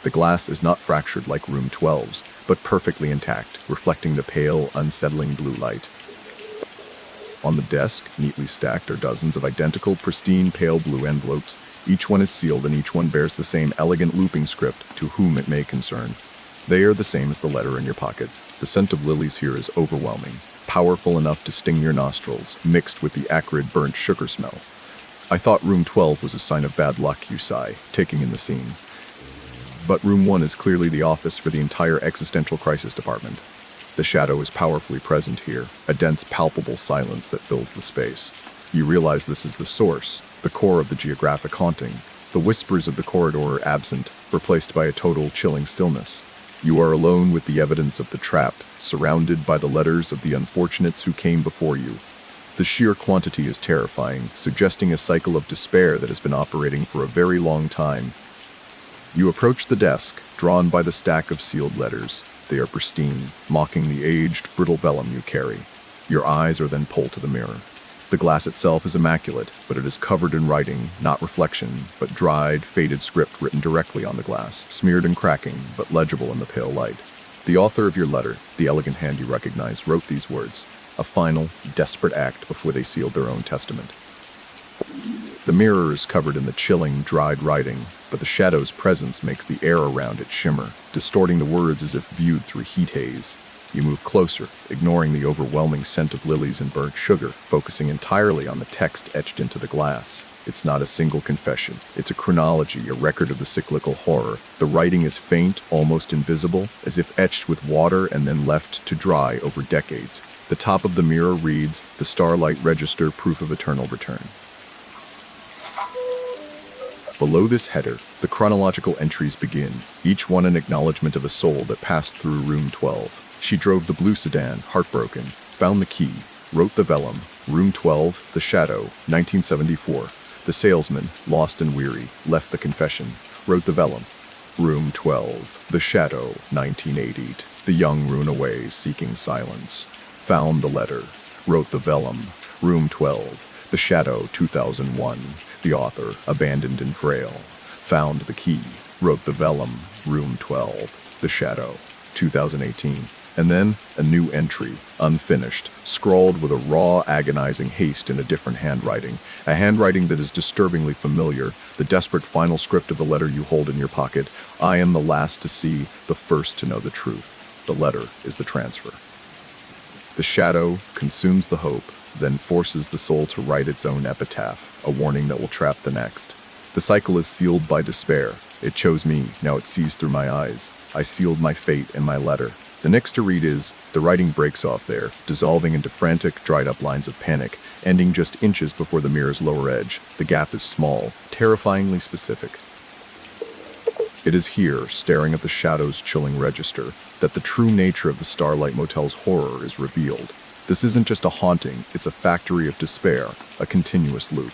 The glass is not fractured like Room 12's, but perfectly intact, reflecting the pale, unsettling blue light. On the desk, neatly stacked, are dozens of identical, pristine, pale blue envelopes. Each one is sealed and each one bears the same elegant looping script to whom it may concern. They are the same as the letter in your pocket. The scent of lilies here is overwhelming, powerful enough to sting your nostrils, mixed with the acrid burnt sugar smell. I thought Room 12 was a sign of bad luck, you sigh, taking in the scene. But Room 1 is clearly the office for the entire existential crisis department. The shadow is powerfully present here, a dense, palpable silence that fills the space. You realize this is the source, the core of the geographic haunting. The whispers of the corridor are absent, replaced by a total, chilling stillness. You are alone with the evidence of the trap, surrounded by the letters of the unfortunates who came before you. The sheer quantity is terrifying, suggesting a cycle of despair that has been operating for a very long time. You approach the desk, drawn by the stack of sealed letters. They are pristine, mocking the aged, brittle vellum you carry. Your eyes are then pulled to the mirror. The glass itself is immaculate, but it is covered in writing, not reflection, but dried, faded script written directly on the glass, smeared and cracking, but legible in the pale light. The author of your letter, the elegant hand you recognize, wrote these words, a final, desperate act before they sealed their own testament. The mirror is covered in the chilling, dried writing, but the shadow's presence makes the air around it shimmer, distorting the words as if viewed through heat haze. You move closer, ignoring the overwhelming scent of lilies and burnt sugar, focusing entirely on the text etched into the glass. It's not a single confession. It's a chronology, a record of the cyclical horror. The writing is faint, almost invisible, as if etched with water and then left to dry over decades. The top of the mirror reads, "The Starlight Register, Proof of Eternal Return." Below this header, the chronological entries begin, each one an acknowledgement of a soul that passed through Room 12. She drove the blue sedan, heartbroken, found the key, wrote the vellum, Room 12, The Shadow, 1974. The salesman, lost and weary, left the confession, wrote the vellum, Room 12, The Shadow, 1988. The young rune away, seeking silence, found the letter, wrote the vellum, Room 12, The Shadow, 2001. The author, abandoned and frail, found the key, wrote the vellum, Room 12, The Shadow, 2018. And then a new entry, unfinished, scrawled with a raw, agonizing haste in a different handwriting, a handwriting that is disturbingly familiar, the desperate final script of the letter you hold in your pocket. I am the last to see, the first to know the truth. The letter is the transfer. The shadow consumes the hope, then forces the soul to write its own epitaph, a warning that will trap the next. The cycle is sealed by despair. It chose me, now it sees through my eyes. I sealed my fate in my letter. The next to read is, the writing breaks off there, dissolving into frantic, dried-up lines of panic, ending just inches before the mirror's lower edge. The gap is small, terrifyingly specific. It is here, staring at the shadow's chilling register, that the true nature of the Starlight Motel's horror is revealed. This isn't just a haunting, it's a factory of despair, a continuous loop.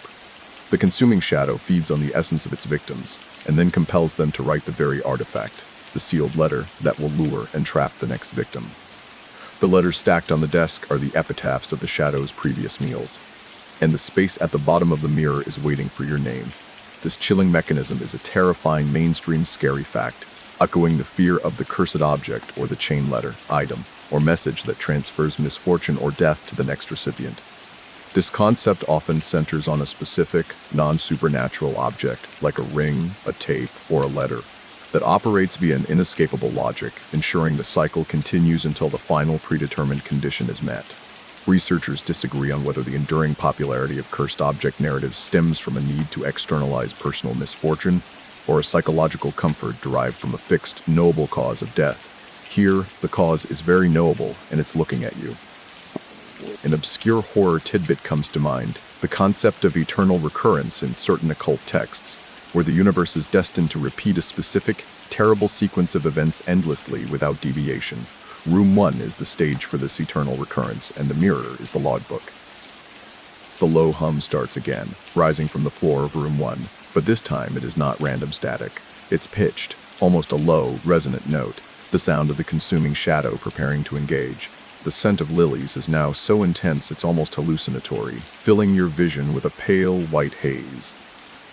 The consuming shadow feeds on the essence of its victims, and then compels them to write the very artifact, the sealed letter that will lure and trap the next victim. The letters stacked on the desk are the epitaphs of the shadow's previous meals, and the space at the bottom of the mirror is waiting for your name. This chilling mechanism is a terrifying, mainstream, scary fact, echoing the fear of the cursed object or the chain letter, item, or message that transfers misfortune or death to the next recipient. This concept often centers on a specific, non-supernatural object, like a ring, a tape, or a letter, that operates via an inescapable logic, ensuring the cycle continues until the final predetermined condition is met. Researchers disagree on whether the enduring popularity of cursed object narratives stems from a need to externalize personal misfortune or a psychological comfort derived from a fixed, knowable cause of death. Here, the cause is very knowable, and it's looking at you. An obscure horror tidbit comes to mind, the concept of eternal recurrence in certain occult texts, where the universe is destined to repeat a specific, terrible sequence of events endlessly without deviation. Room 1 is the stage for this eternal recurrence, and the mirror is the logbook. The low hum starts again, rising from the floor of room 1, but this time it is not random static. It's pitched, almost a low, resonant note, the sound of the consuming shadow preparing to engage. The scent of lilies is now so intense it's almost hallucinatory, filling your vision with a pale white haze.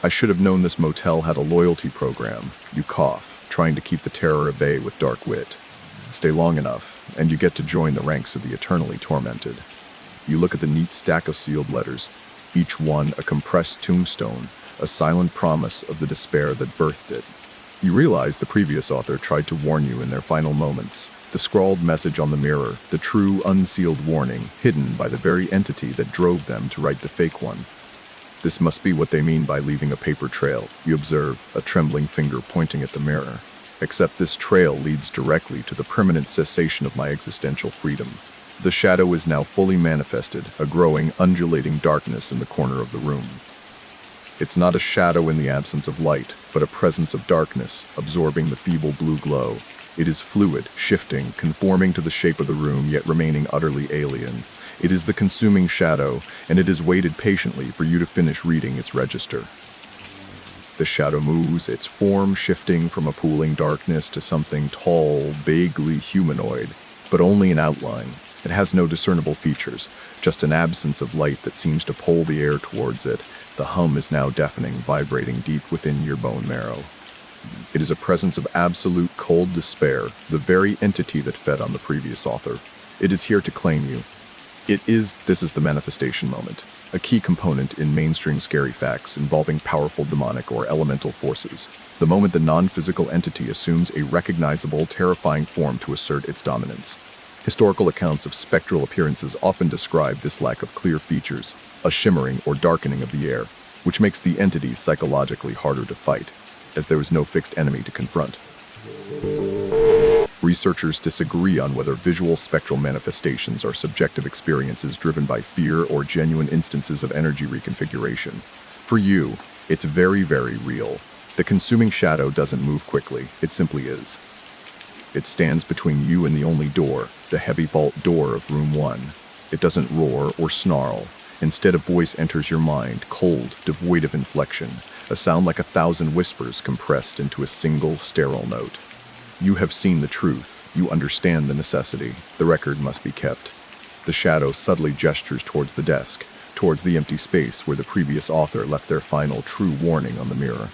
I should have known this motel had a loyalty program. You cough, trying to keep the terror at bay with dark wit. Stay long enough, and you get to join the ranks of the eternally tormented. You look at the neat stack of sealed letters, each one a compressed tombstone, a silent promise of the despair that birthed it. You realize the previous author tried to warn you in their final moments. The scrawled message on the mirror, the true unsealed warning, hidden by the very entity that drove them to write the fake one. This must be what they mean by leaving a paper trail, you observe, a trembling finger pointing at the mirror. Except this trail leads directly to the permanent cessation of my existential freedom. The shadow is now fully manifested, a growing, undulating darkness in the corner of the room. It's not a shadow in the absence of light, but a presence of darkness, absorbing the feeble blue glow. It is fluid, shifting, conforming to the shape of the room, yet remaining utterly alien. It is the consuming shadow, and it has waited patiently for you to finish reading its register. The shadow moves, its form shifting from a pooling darkness to something tall, vaguely humanoid, but only in outline. It has no discernible features, just an absence of light that seems to pull the air towards it. The hum is now deafening, vibrating deep within your bone marrow. It is a presence of absolute cold despair, the very entity that fed on the previous author. It is here to claim you. This is the manifestation moment, a key component in mainstream scary facts involving powerful demonic or elemental forces. The moment the non-physical entity assumes a recognizable, terrifying form to assert its dominance. Historical accounts of spectral appearances often describe this lack of clear features, a shimmering or darkening of the air, which makes the entity psychologically harder to fight, as there is no fixed enemy to confront. Researchers disagree on whether visual spectral manifestations are subjective experiences driven by fear or genuine instances of energy reconfiguration. For you, it's very, very real. The consuming shadow doesn't move quickly, it simply is. It stands between you and the only door, the heavy vault door of room 1. It doesn't roar or snarl. Instead, a voice enters your mind, cold, devoid of inflection, a sound like 1,000 whispers compressed into a single, sterile note. You have seen the truth. You understand the necessity. The record must be kept. The shadow subtly gestures towards the desk, towards the empty space where the previous author left their final true warning on the mirror.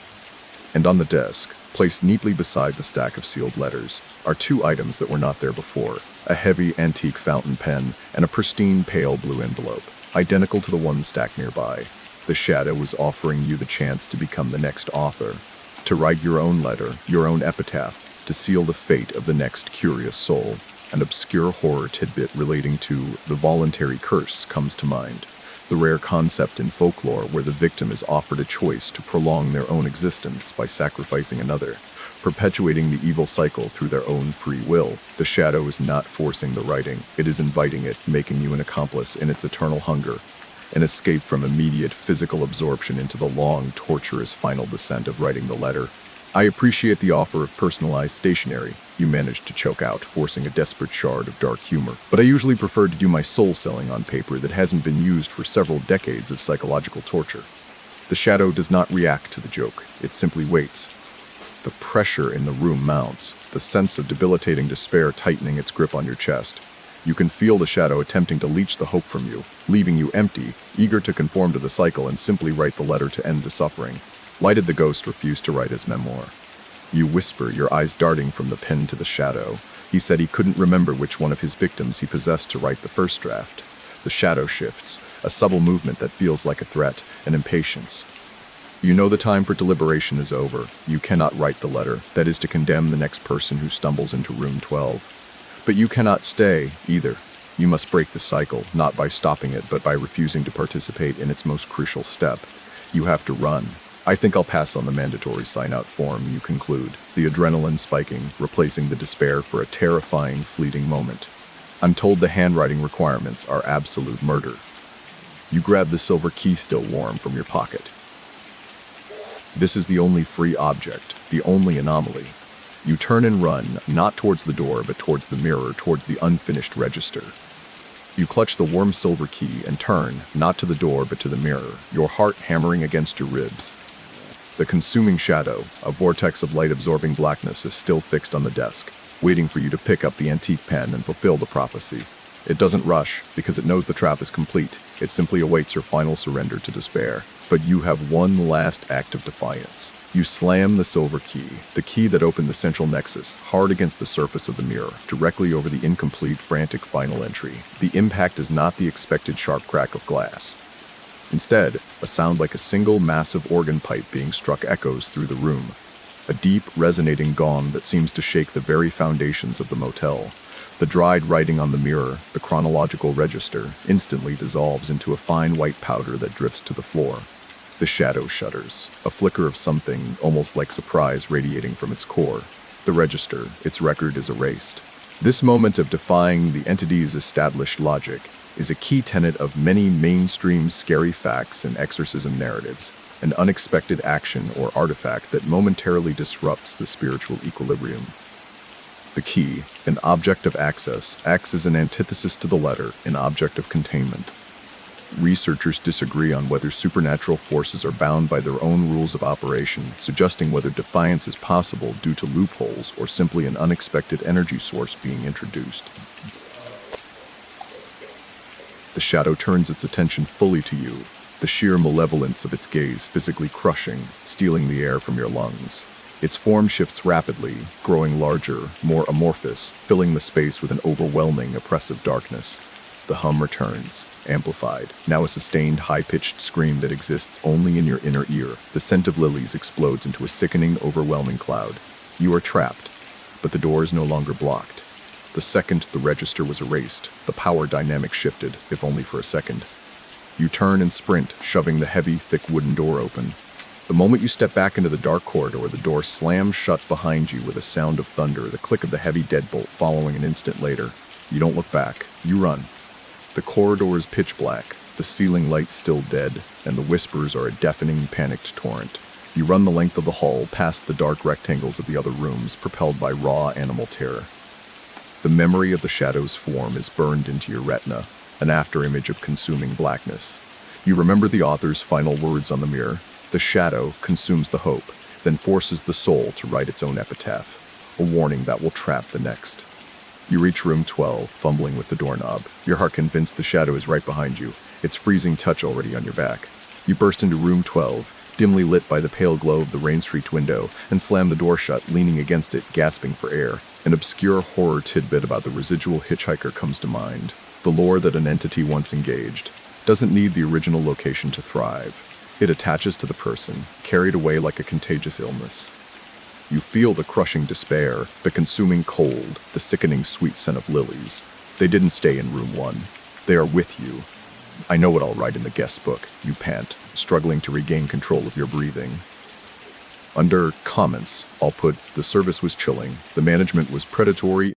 And on the desk, placed neatly beside the stack of sealed letters, are 2 items that were not there before, a heavy antique fountain pen and a pristine pale blue envelope, identical to the one stacked nearby. The shadow was offering you the chance to become the next author, to write your own letter, your own epitaph, to seal the fate of the next curious soul. An obscure horror tidbit relating to the voluntary curse comes to mind, the rare concept in folklore where the victim is offered a choice to prolong their own existence by sacrificing another, perpetuating the evil cycle through their own free will. The shadow is not forcing the writing, it is inviting it, making you an accomplice in its eternal hunger, an escape from immediate physical absorption into the long, torturous final descent of writing the letter. I appreciate the offer of personalized stationery you managed to choke out, forcing a desperate shard of dark humor. But I usually prefer to do my soul selling on paper that hasn't been used for several decades of psychological torture. The shadow does not react to the joke, it simply waits. The pressure in the room mounts, the sense of debilitating despair tightening its grip on your chest. You can feel the shadow attempting to leech the hope from you, leaving you empty, eager to conform to the cycle and simply write the letter to end the suffering. Why did the ghost refuse to write his memoir? You whisper, your eyes darting from the pen to the shadow. He said he couldn't remember which one of his victims he possessed to write the first draft. The shadow shifts, a subtle movement that feels like a threat, an impatience. You know the time for deliberation is over. You cannot write the letter, that is to condemn the next person who stumbles into room 12. But you cannot stay, either. You must break the cycle, not by stopping it, but by refusing to participate in its most crucial step. You have to run. I think I'll pass on the mandatory sign-out form, you conclude, the adrenaline spiking, replacing the despair for a terrifying, fleeting moment. I'm told the handwriting requirements are absolute murder. You grab the silver key still warm from your pocket. This is the only free object, the only anomaly. You turn and run, not towards the door, but towards the mirror, towards the unfinished register. You clutch the warm silver key and turn, not to the door, but to the mirror, your heart hammering against your ribs. The consuming shadow, a vortex of light-absorbing blackness, is still fixed on the desk, waiting for you to pick up the antique pen and fulfill the prophecy. It doesn't rush, because it knows the trap is complete. It simply awaits your final surrender to despair. But you have one last act of defiance. You slam the silver key, the key that opened the central nexus, hard against the surface of the mirror, directly over the incomplete, frantic final entry. The impact is not the expected sharp crack of glass. Instead, a sound like a single massive organ pipe being struck echoes through the room. A deep, resonating gong that seems to shake the very foundations of the motel. The dried writing on the mirror, the chronological register, instantly dissolves into a fine white powder that drifts to the floor. The shadow shudders, a flicker of something almost like surprise radiating from its core. The register, its record, is erased. This moment of defying the entity's established logic is a key tenet of many mainstream scary facts and exorcism narratives, an unexpected action or artifact that momentarily disrupts the spiritual equilibrium. The key, an object of access, acts as an antithesis to the letter, an object of containment. Researchers disagree on whether supernatural forces are bound by their own rules of operation, suggesting whether defiance is possible due to loopholes or simply an unexpected energy source being introduced. The shadow turns its attention fully to you, the sheer malevolence of its gaze physically crushing, stealing the air from your lungs. Its form shifts rapidly, growing larger, more amorphous, filling the space with an overwhelming, oppressive darkness. The hum returns, amplified, now a sustained, high-pitched scream that exists only in your inner ear. The scent of lilies explodes into a sickening, overwhelming cloud. You are trapped, but the door is no longer blocked. The second the register was erased, the power dynamic shifted, if only for a second. You turn and sprint, shoving the heavy, thick wooden door open. The moment you step back into the dark corridor, the door slams shut behind you with a sound of thunder, the click of the heavy deadbolt following an instant later. You don't look back. You run. The corridor is pitch black, the ceiling light still dead, and the whispers are a deafening, panicked torrent. You run the length of the hall, past the dark rectangles of the other rooms, propelled by raw animal terror. The memory of the shadow's form is burned into your retina, an afterimage of consuming blackness. You remember the author's final words on the mirror. The shadow consumes the hope, then forces the soul to write its own epitaph, a warning that will trap the next. You reach room 12, fumbling with the doorknob, your heart convinced the shadow is right behind you, its freezing touch already on your back. You burst into room 12, dimly lit by the pale glow of the rain-streaked window, and slam the door shut, leaning against it, gasping for air. An obscure horror tidbit about the residual hitchhiker comes to mind. The lore that an entity once engaged doesn't need the original location to thrive. It attaches to the person, carried away like a contagious illness. You feel the crushing despair, the consuming cold, the sickening sweet scent of lilies. They didn't stay in room 1. They are with you. I know what I'll write in the guest book, you pant, struggling to regain control of your breathing. Under comments, I'll put, the service was chilling, the management was predatory,